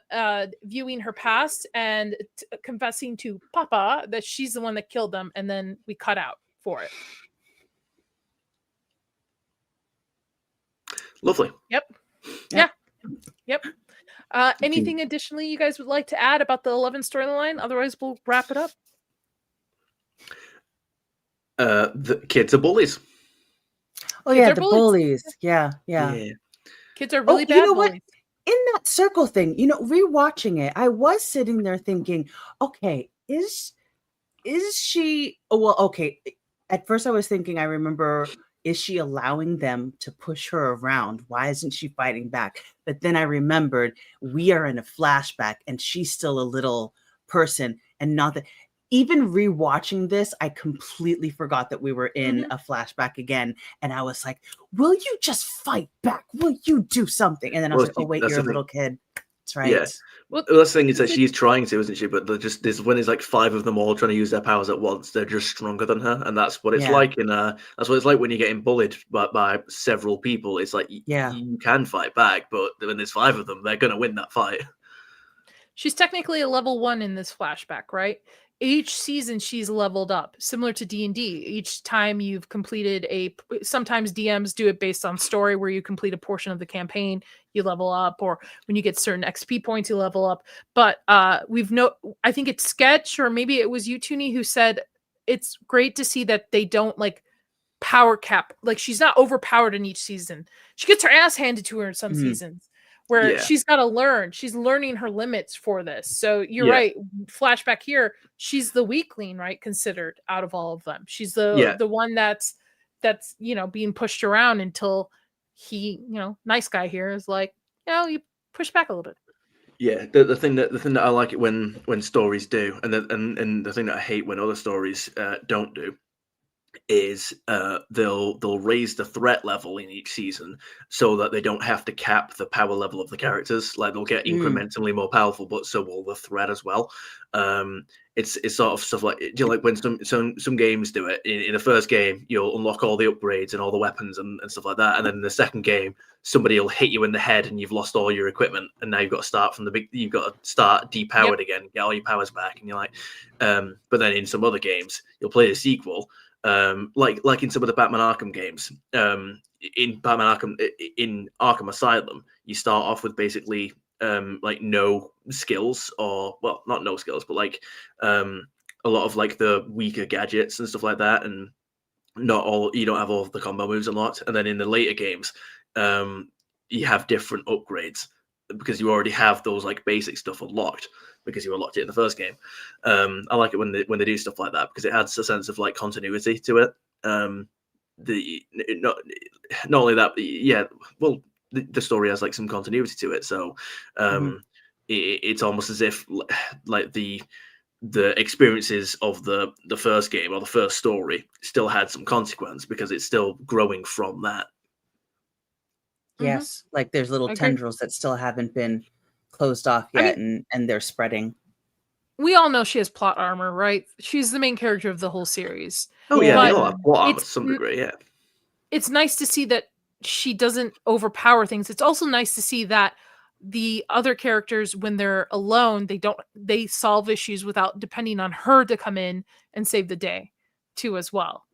viewing her past and confessing to Papa that she's the one that killed them, and then we cut out for it. Lovely. Yep. Yep. Yeah. Yep. Anything additionally you guys would like to add about the 11 storyline? Otherwise, we'll wrap it up. The kids are bullies. Oh Kids yeah, are the bullies. bullies. Yeah. Kids are really bad you know what? bullies. In that circle thing, rewatching it, I was sitting there thinking, okay, is she? Oh, well, okay. At first, I was thinking, I remember, is she allowing them to push her around? Why isn't she fighting back? But then I remembered we are in a flashback, and she's still a little person, and not that. Even rewatching this, I completely forgot that we were in a flashback again. And I was like, will you just fight back? Will you do something? And then I was like, oh, wait, you're a little kid. That's right. Yeah. Well, the thing is that she's trying to, isn't she? But there's when there's like 5 of them all trying to use their powers at once, they're just stronger than her. And that's what it's like that's what it's like when you're getting bullied by several people. It's like, you can fight back, but when there's 5 of them, they're going to win that fight. She's technically a level 1 in this flashback, right? Each season she's leveled up, similar to D&D. Each time you've completed sometimes DMs do it based on story, where you complete a portion of the campaign, you level up, or when you get certain XP points, you level up. But I think it's Sketch, or maybe it was you, Toonie, who said it's great to see that they don't like power cap. Like, she's not overpowered in each season. She gets her ass handed to her in some seasons, where she's got to learn. She's learning her limits for this. So you're right. Flashback here, she's the weakling, right? Considered out of all of them. She's the one that's being pushed around until he, nice guy here is like, you push back a little bit. Yeah, the thing that I like it when stories do, and the thing that I hate when other stories don't do, is they'll raise the threat level in each season so that they don't have to cap the power level of the characters. Like, they'll get incrementally more powerful, but so will the threat as well. It's sort of stuff like, like when some games do it. In the first game, you'll unlock all the upgrades and all the weapons and stuff like that, and then in the second game, somebody will hit you in the head and you've lost all your equipment, and now you've got to start from you've got to start depowered again, get all your powers back, and you're like, but then in some other games, you'll play the sequel. Like in some of the Batman Arkham games, in Arkham Asylum, you start off with basically like no skills, or well, not no skills, but like a lot of like the weaker gadgets and stuff like that, and you don't have all of the combo moves unlocked. And then in the later games, you have different upgrades because you already have those like basic stuff unlocked because you unlocked it in the first game. I like it when they do stuff like that because it adds a sense of like continuity to it. Not only that, yeah, well, the story has like some continuity to it, so it's almost as if like the experiences of the first game or the first story still had some consequence because it's still growing from that. Yes, like there's little I agree. tendrils that still haven't been closed off yet, and they're spreading. We all know she has plot armor, right? She's the main character of the whole series. Oh yeah, But they all have plot armor to it's some degree. Yeah, it's nice to see that she doesn't overpower things. It's also nice to see that the other characters, when they're alone, they solve issues without depending on her to come in and save the day too as well.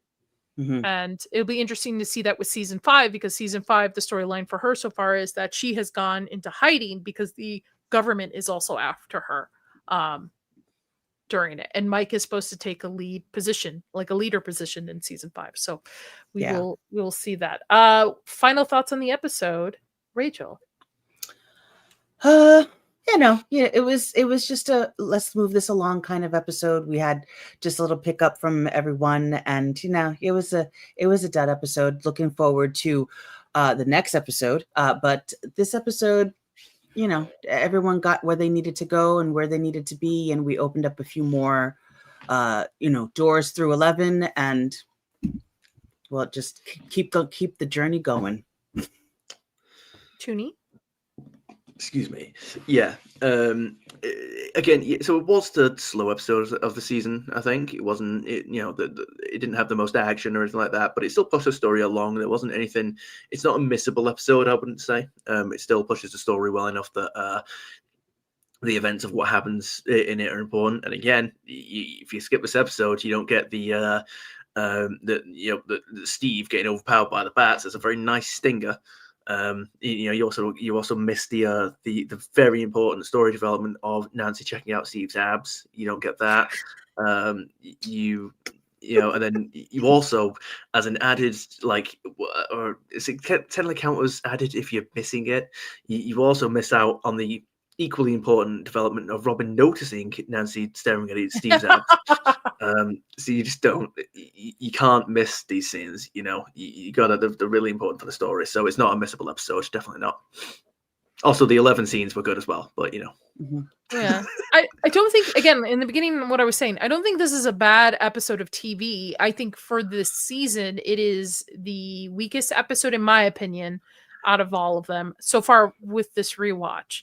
And it'll be interesting to see that with season 5, because season 5, the storyline for her so far is that she has gone into hiding because the government is also after her during it. And Mike is supposed to take a lead position, like a leader position in season 5. So we'll see that. Final thoughts on the episode, Rachel. It was just a let's move this along kind of episode. We had just a little pickup from everyone, and it was a dead episode. Looking forward to the next episode. But this episode, everyone got where they needed to go and where they needed to be, and we opened up a few more doors through 11, and well, just keep the journey going. Toonie? Excuse me. Yeah. Again, so it was the slow episode of the season. I think it wasn't. It didn't have the most action or anything like that, but it still pushed the story along. There wasn't anything. It's not a missable episode, I wouldn't say. It still pushes the story well enough that the events of what happens in it are important. And again, if you skip this episode, you don't get the Steve getting overpowered by the bats. It's a very nice stinger. You also miss the very important story development of Nancy checking out Steve's abs. You don't get that. And then you also, as an added, or is it technically count as added if you're missing it? You also miss out on the equally important development of Robin noticing Nancy staring at Steve's abs. So you just you can't miss these scenes. You gotta, they're really important for the story. So it's not a missable episode, definitely not. Also, the 11 scenes were good as well, but Yeah. I don't think, again, in the beginning, what I was saying, I don't think this is a bad episode of TV. I think for this season, it is the weakest episode, in my opinion, out of all of them so far with this rewatch.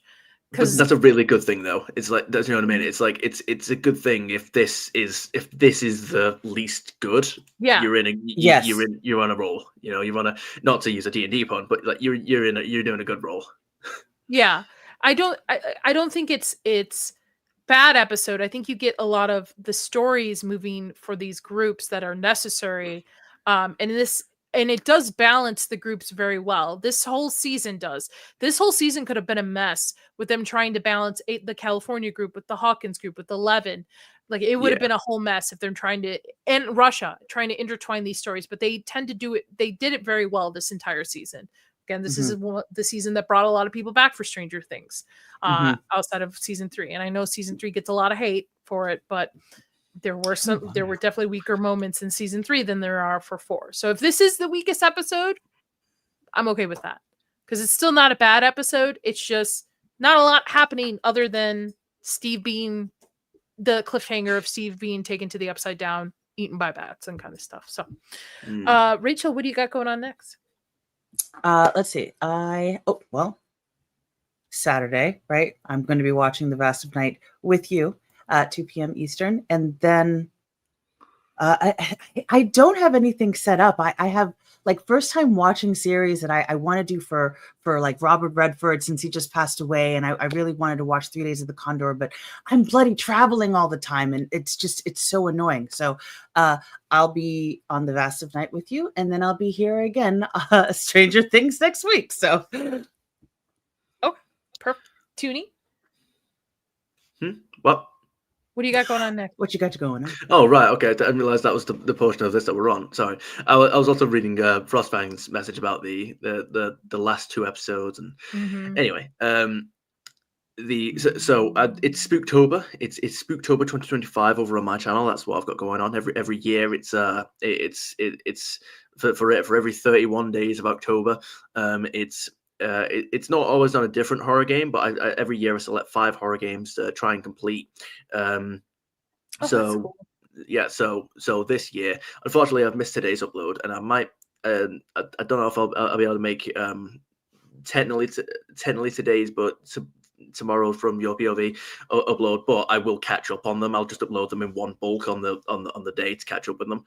That's a really good thing, though. It's like, you know what I mean? It's like it's a good thing if this is the least good. Yeah, you're on a roll. You're on a, not to use a D&D pun, but like you're doing a good roll. Yeah, I don't think it's bad episode. I think you get a lot of the stories moving for these groups that are necessary, and it does balance the groups very well. This whole season does. This whole season could have been a mess with them trying to balance the California group with the Hawkins group with 11. Like it would have been a whole mess if they're trying to, and Russia trying to intertwine these stories, but they tend to do it. They did it very well this entire season. Again, this is the season that brought a lot of people back for Stranger Things outside of season 3. And I know season 3 gets a lot of hate for it, but there were definitely weaker moments in season 3 than there are for 4. So if this is the weakest episode, I'm okay with that, because it's still not a bad episode. It's just not a lot happening other than Steve being the cliffhanger of Steve being taken to the Upside Down, eaten by bats and kind of stuff. So Rachel, what do you got going on next? Let's see. Saturday, right? I'm going to be watching The Vast of Night with you at 2 p.m. Eastern. And then I don't have anything set up. I have like first time watching series that I want to do for like Robert Redford, since he just passed away. And I really wanted to watch 3 Days of the Condor, but I'm bloody traveling all the time. And it's so annoying. So I'll be on The Vast of Night with you. And then I'll be here again, Stranger Things next week. So. Oh, perfect. Toonie? What? What do you got going on, Nick? What you got going on? Oh, right. Okay. I didn't realize that was the portion of this that we're on. Sorry. I was also reading Frostfang's message about the last 2 episodes. And Mhm. anyway, it's Spooktober. It's Spooktober 2025 over on my channel. That's what I've got going on every year. It's for every 31 days of October. It's not always on a different horror game, but every year I select 5 horror games to try and complete. Oh, that's So cool. yeah, so this year, unfortunately, I've missed today's upload, and I might. I don't know if I'll be able to make technically today's, but tomorrow from your POV upload. But I will catch up on them. I'll just upload them in one bulk on the day to catch up with them.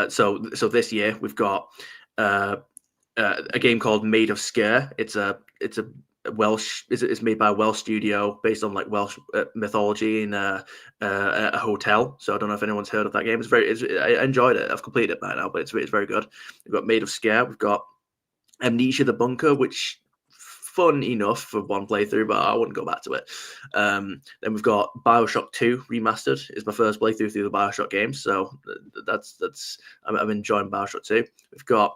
So this year we've got a game called Made of Scare. It's a Welsh. It's made by a Welsh studio based on like Welsh mythology in a hotel. So I don't know if anyone's heard of that game. I enjoyed it. I've completed it by now, but it's very good. We've got Made of Scare. We've got Amnesia: The Bunker, which fun enough for one playthrough, but I wouldn't go back to it. Then we've got BioShock 2 Remastered. Is my first playthrough through the BioShock games, so I'm enjoying BioShock 2. We've got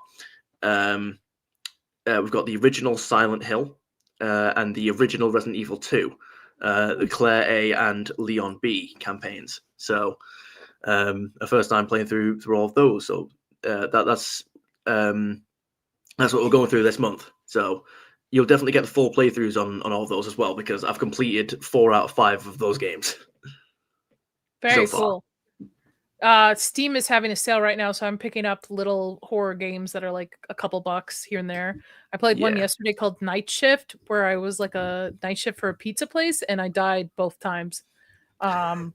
the original Silent Hill and the original Resident Evil 2, the Claire A and Leon B campaigns. So a first time playing through all of those. So that's what we're going through this month. So you'll definitely get the full playthroughs on all of those as well, because I've completed 4 out of 5 of those games. Very so far. cool. Steam is having a sale right now, so I'm picking up little horror games that are like a couple bucks here and there. I played one yesterday called Night Shift, where I was like a night shift for a pizza place, and I died both times. And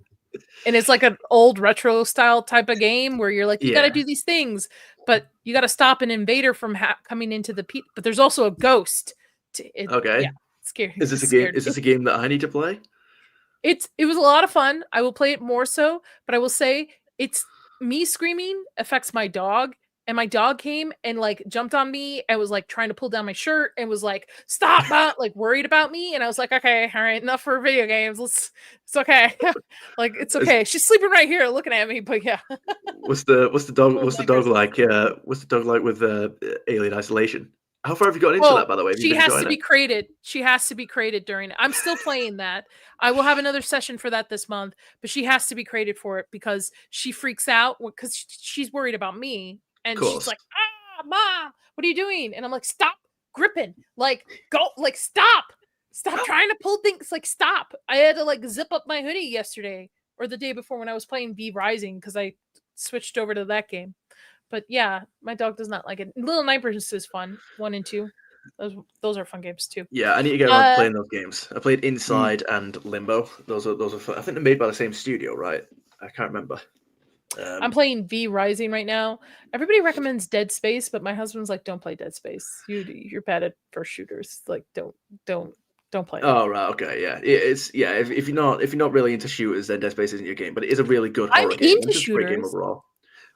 it's like an old retro style type of game where you're like, you got to do these things, but you got to stop an invader from coming into the pizza. But there's also a ghost. Okay. Yeah, scary. Is this a game? Is this a game that I need to play? It was a lot of fun. I will play it more so, but I will say it's me screaming affects my dog, and my dog came and like jumped on me and was like trying to pull down my shirt and was like, "Stop!" like worried about me, and I was like, "Okay, all right, enough for video games. It's okay, like it's okay." She's sleeping right here, looking at me, but yeah. What's the dog like? What's the dog like with Alien Isolation? How far have you gotten into that, by the way? She has to be created. She has to be created during it. I'm still playing that. I will have another session for that this month, but she has to be created for it because she freaks out because she's worried about me. And she's like, Mom, what are you doing? And I'm like, stop gripping. Like, go, like, stop trying to pull things. Like, stop. I had to like zip up my hoodie yesterday or the day before when I was playing V Rising because I switched over to that game. But yeah, my dog does not like it. Little Nightmares is fun. 1 and 2. Those are fun games too. Yeah, I need to get around to playing those games. I played Inside and Limbo. Those are fun. I think they're made by the same studio, right? I can't remember. I'm playing V Rising right now. Everybody recommends Dead Space, but my husband's like, "Don't play Dead Space. You're bad at first shooters. Like, don't play." Oh right, okay, yeah. If you're not really into shooters, then Dead Space isn't your game. But it is a really good horror game. Into it's a great game overall.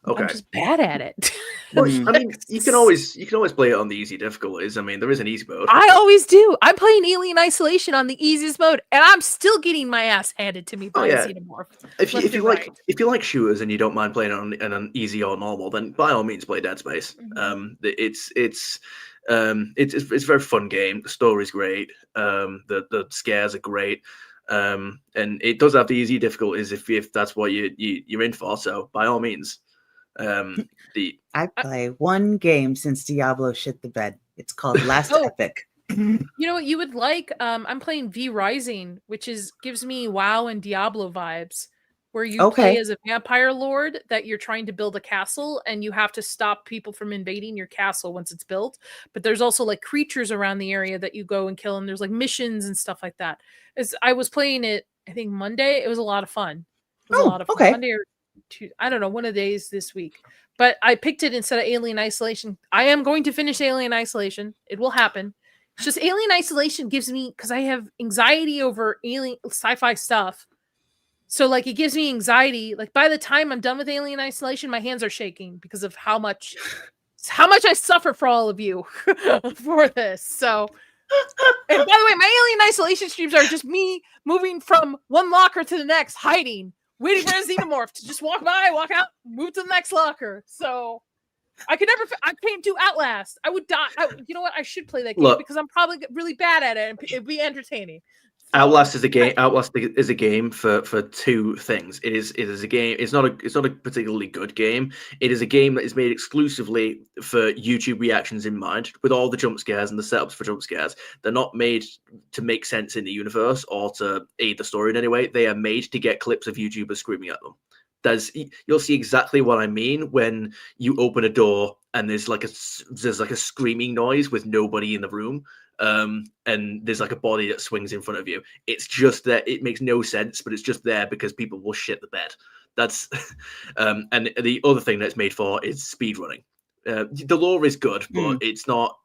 Okay. I'm just bad at it. Well, I mean, you can always play it on the easy difficulties. I mean, there is an easy mode. I always do. I'm playing Alien Isolation on the easiest mode, and I'm still getting my ass handed to me by a xenomorph. If you like shooters and you don't mind playing on an easy or normal, then by all means play Dead Space. It's a very fun game. The story's great. The scares are great. And it does have the easy difficulties if that's what you're in for. So by all means. I play one game since Diablo shit the bed. It's called Last Epic. You know what you would like? I'm playing V Rising, which gives me WoW and Diablo vibes, where you play as a vampire lord that you're trying to build a castle, and you have to stop people from invading your castle once it's built. But there's also like creatures around the area that you go and kill, and there's like missions and stuff like that. As I was playing it, I think Monday, it was a lot of fun. It was a lot of fun. Monday or I don't know, one of the days this week. But I picked it instead of Alien Isolation. I am going to finish Alien Isolation. It will happen. It's just Alien Isolation gives me, because I have anxiety over alien sci-fi stuff. So like it gives me anxiety. Like by the time I'm done with Alien Isolation, my hands are shaking because of how much I suffer for all of you for this. So And by the way, my Alien Isolation streams are just me moving from one locker to the next, hiding, waiting for a xenomorph to just walk by, walk out, move to the next locker. So I could never. I can't do Outlast. I would die. You know what? I should play that game because I'm probably really bad at it, and it'd be entertaining. So, Outlast is a game. Outlast is a game for two things. It is a game. It's not a particularly good game. It is a game that is made exclusively for YouTube reactions in mind, with all the jump scares and the setups for jump scares. They're not made to make sense in the universe or to aid the story in any way. They are made to get clips of YouTubers screaming at them. You'll see exactly what I mean when you open a door and there's like a screaming noise with nobody in the room. And there's like a body that swings in front of you. It's just that it makes no sense, but it's just there because people will shit the bed. That's and the other thing that's made for is speedrunning. The lore is good, but it's not.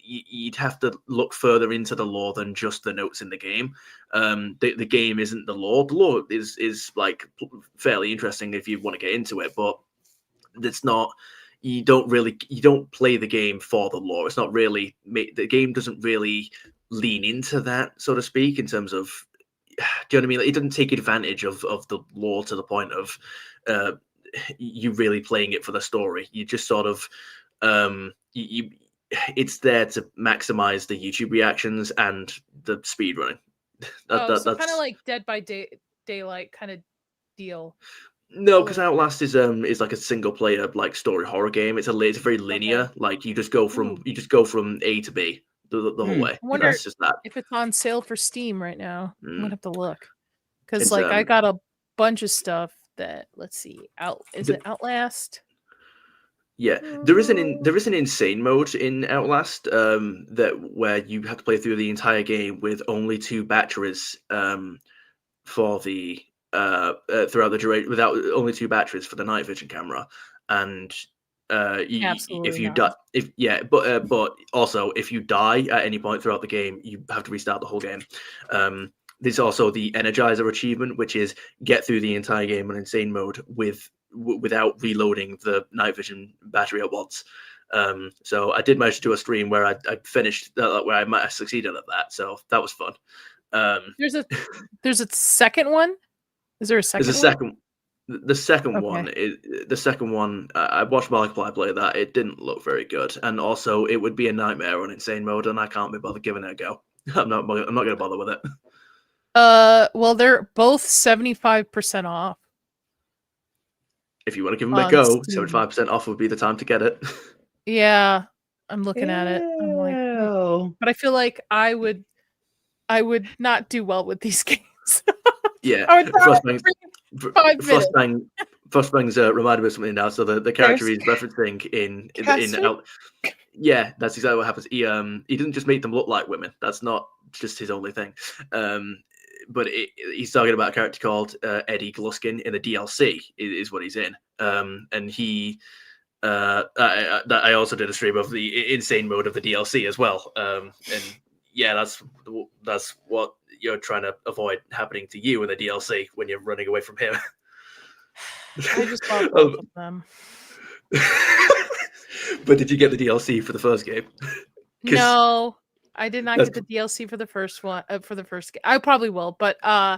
You'd have to look further into the lore than just the notes in the game. The game isn't the lore. The lore is like fairly interesting if you want to get into it, but it's not. You don't play the game for the lore. It's not really, the game doesn't really lean into that, so to speak, in terms of, do you know what I mean? Like, it doesn't take advantage of the lore to the point of you really playing it for the story. You just sort of, it's there to maximize the YouTube reactions and the speedrunning. So kind of like Dead by Daylight kind of deal. No, because Outlast is like a single player like story horror game. It's very linear. Okay. Like you just go from A to B the whole way. I wonder it's just that. If it's on sale for Steam right now. I'm gonna have to look because I got a bunch of stuff that let's see. Is it Outlast? Yeah, there is an insane mode in Outlast where you have to play through the entire game with only 2 batteries for the throughout the duration, without only 2 batteries for the night vision camera, and but also if you die at any point throughout the game, you have to restart the whole game. There's also the Energizer achievement, which is get through the entire game on insane mode without reloading the night vision battery at once. So I did manage to do a stream where I finished where I might have succeeded at that, so that was fun. There's a second one. Is there a second? There's a second. The second one is the second one. I watched Markiplier play that. It didn't look very good, and also it would be a nightmare on insane mode, and I can't be bothered giving it a go. I'm not going to bother with it. Well, they're both 75% off. If you want to give them a go, 75% off would be the time to get it. Yeah, I'm looking at it. I'm like, but I feel like I would not do well with these games. Yeah, Frostbang's reminded me of something now. So the character he's referencing in yeah, that's exactly what happens. He doesn't just make them look like women. That's not just his only thing. But he's talking about a character called Eddie Gluskin in the DLC is what he's in. And he I also did a stream of the insane mode of the DLC as well. And yeah, that's what you're trying to avoid happening to you in the DLC when you're running away from him. I just love both of them. But did you get the DLC for the first game? No, I did not get the DLC for the first one. For the first game, I probably will, but I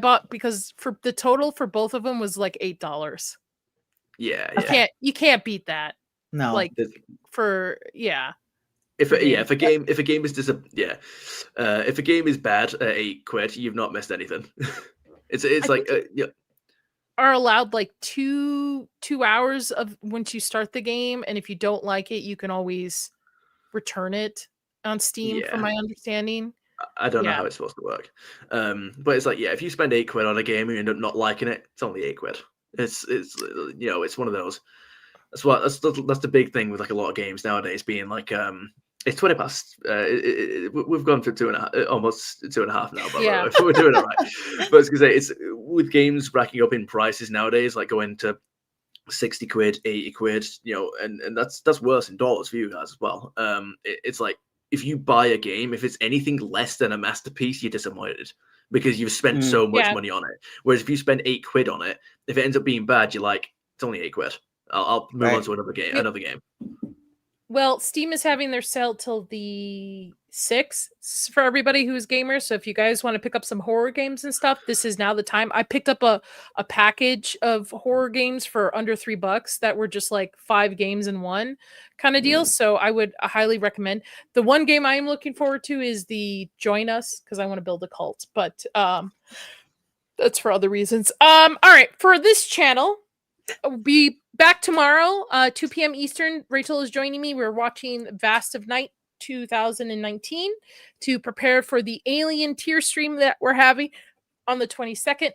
bought because for the total for both of them was like $8. Yeah. You can't beat that. No, like If a game is bad at £8, you've not missed anything. it's like are allowed like two hours of once you start the game, and if you don't like it, you can always return it on Steam. From my understanding, I don't know how it's supposed to work, but it's like if you spend £8 on a game and you end up not liking it, it's only £8. It's it's one of those. That's the big thing with like a lot of games nowadays being like it's 20 past. We've gone for 2.5, almost 2.5 now, but we're doing it right. But I was gonna say, it's with games racking up in prices nowadays, like going to £60, £80, and that's worse in dollars for you guys as well. It's like if you buy a game, if it's anything less than a masterpiece, you're disappointed because you've spent so much money on it. Whereas if you spend £8 on it, if it ends up being bad, you're like, it's only £8. I'll move on to another game. Well, Steam is having their sale till the for everybody who's gamers. So if you guys want to pick up some horror games and stuff, this is now the time. I picked up a package of horror games for under $3 that were just like 5 games in one kind of deal. So I would highly recommend. The one game I am looking forward to is the Join Us, because I want to build a cult, but that's for other reasons. All right, for this channel, we'll be back tomorrow, 2 p.m. Eastern. Rachel is joining me. We're watching Vast of Night 2019 to prepare for the Alien tier stream that we're having on the 22nd.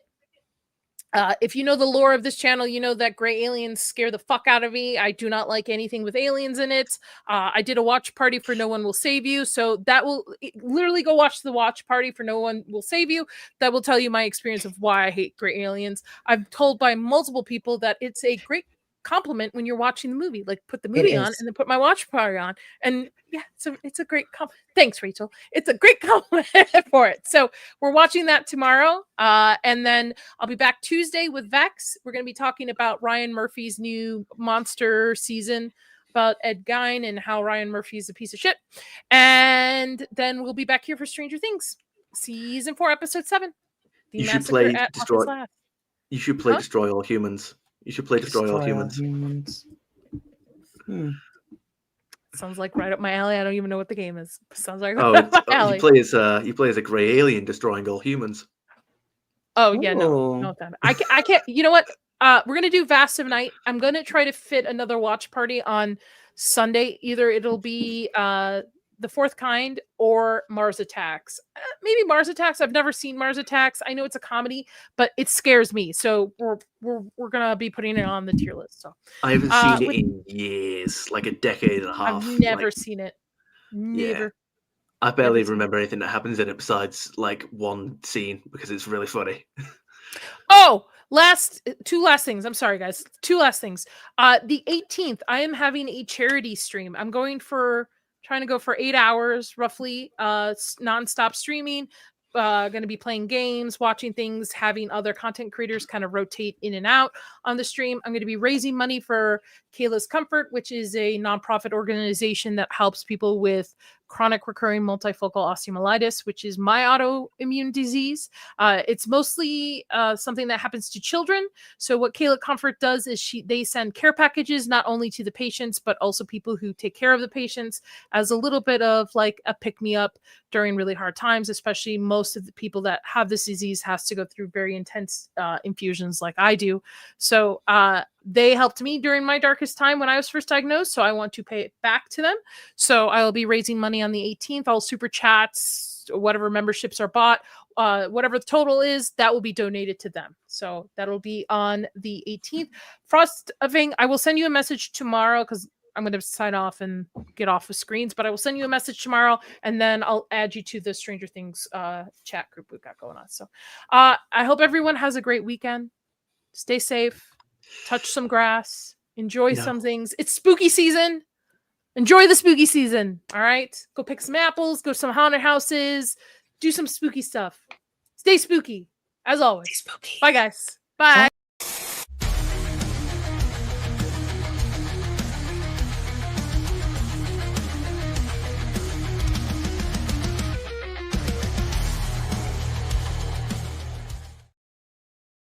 If you know the lore of this channel, you know that gray aliens scare the fuck out of me. I do not like anything with aliens in it. I did a watch party for No One Will Save You, so that will literally go watch the watch party for No One Will Save You. That will tell you my experience of why I hate gray aliens. I'm told by multiple people that it's a great compliment when you're watching the movie. Like, put the movie on and then put my watch party on, and yeah, it's a great compliment. Thanks, Rachel. It's a great compliment for it. So we're watching that tomorrow, and then I'll be back Tuesday with Vex. We're going to be talking about Ryan Murphy's new monster season about Ed Gein and how Ryan Murphy is a piece of shit, and then we'll be back here for Stranger Things season 4 episode 7. You should play Destroy. Lab. You should play Destroy All Humans. You should play Destroy All Humans. Sounds like right up my alley. I don't even know what the game is. Sounds like right up my alley. You play as a gray alien destroying all humans. Oh yeah, no, I can't. You know what? We're gonna do Vast of Night. I'm gonna try to fit another watch party on Sunday. Either it'll be The Fourth Kind or Mars Attacks. Maybe Mars Attacks. I've never seen Mars Attacks. I know it's a comedy, but it scares me. So we're gonna be putting it on the tier list. So I haven't seen it in years, like a decade and a half. I've never seen it. Never. Yeah. I barely remember anything that happens in it besides like one scene because it's really funny. Oh, two last things. I'm sorry, guys. Two last things. The 18th, I am having a charity stream. I'm trying to go for 8 hours roughly, nonstop streaming. Going to be playing games, watching things, having other content creators kind of rotate in and out on the stream. I'm going to be raising money for Kayla's Comfort, which is a nonprofit organization that helps people with chronic recurring multifocal osteomyelitis, which is my autoimmune disease. It's mostly something that happens to children. So what Kayla Comfort does is they send care packages not only to the patients, but also people who take care of the patients as a little bit of like a pick-me-up during really hard times, especially most of the people that have this disease has to go through very intense infusions like I do. So they helped me during my darkest time when I was first diagnosed, so I want to pay it back to them. So I will be raising money on the 18th. All super chats, whatever memberships are bought, whatever the total is, that will be donated to them. So that'll be on the 18th. Frosting, I will send you a message tomorrow because I'm going to sign off and get off of screens, but I will send you a message tomorrow, and then I'll add you to the Stranger Things chat group we've got going on. So I hope everyone has a great weekend. Stay safe. Touch some grass. Enjoy some things. It's spooky season. Enjoy the spooky season. All right? Go pick some apples. Go to some haunted houses. Do some spooky stuff. Stay spooky, as always. Stay spooky. Bye, guys. Bye.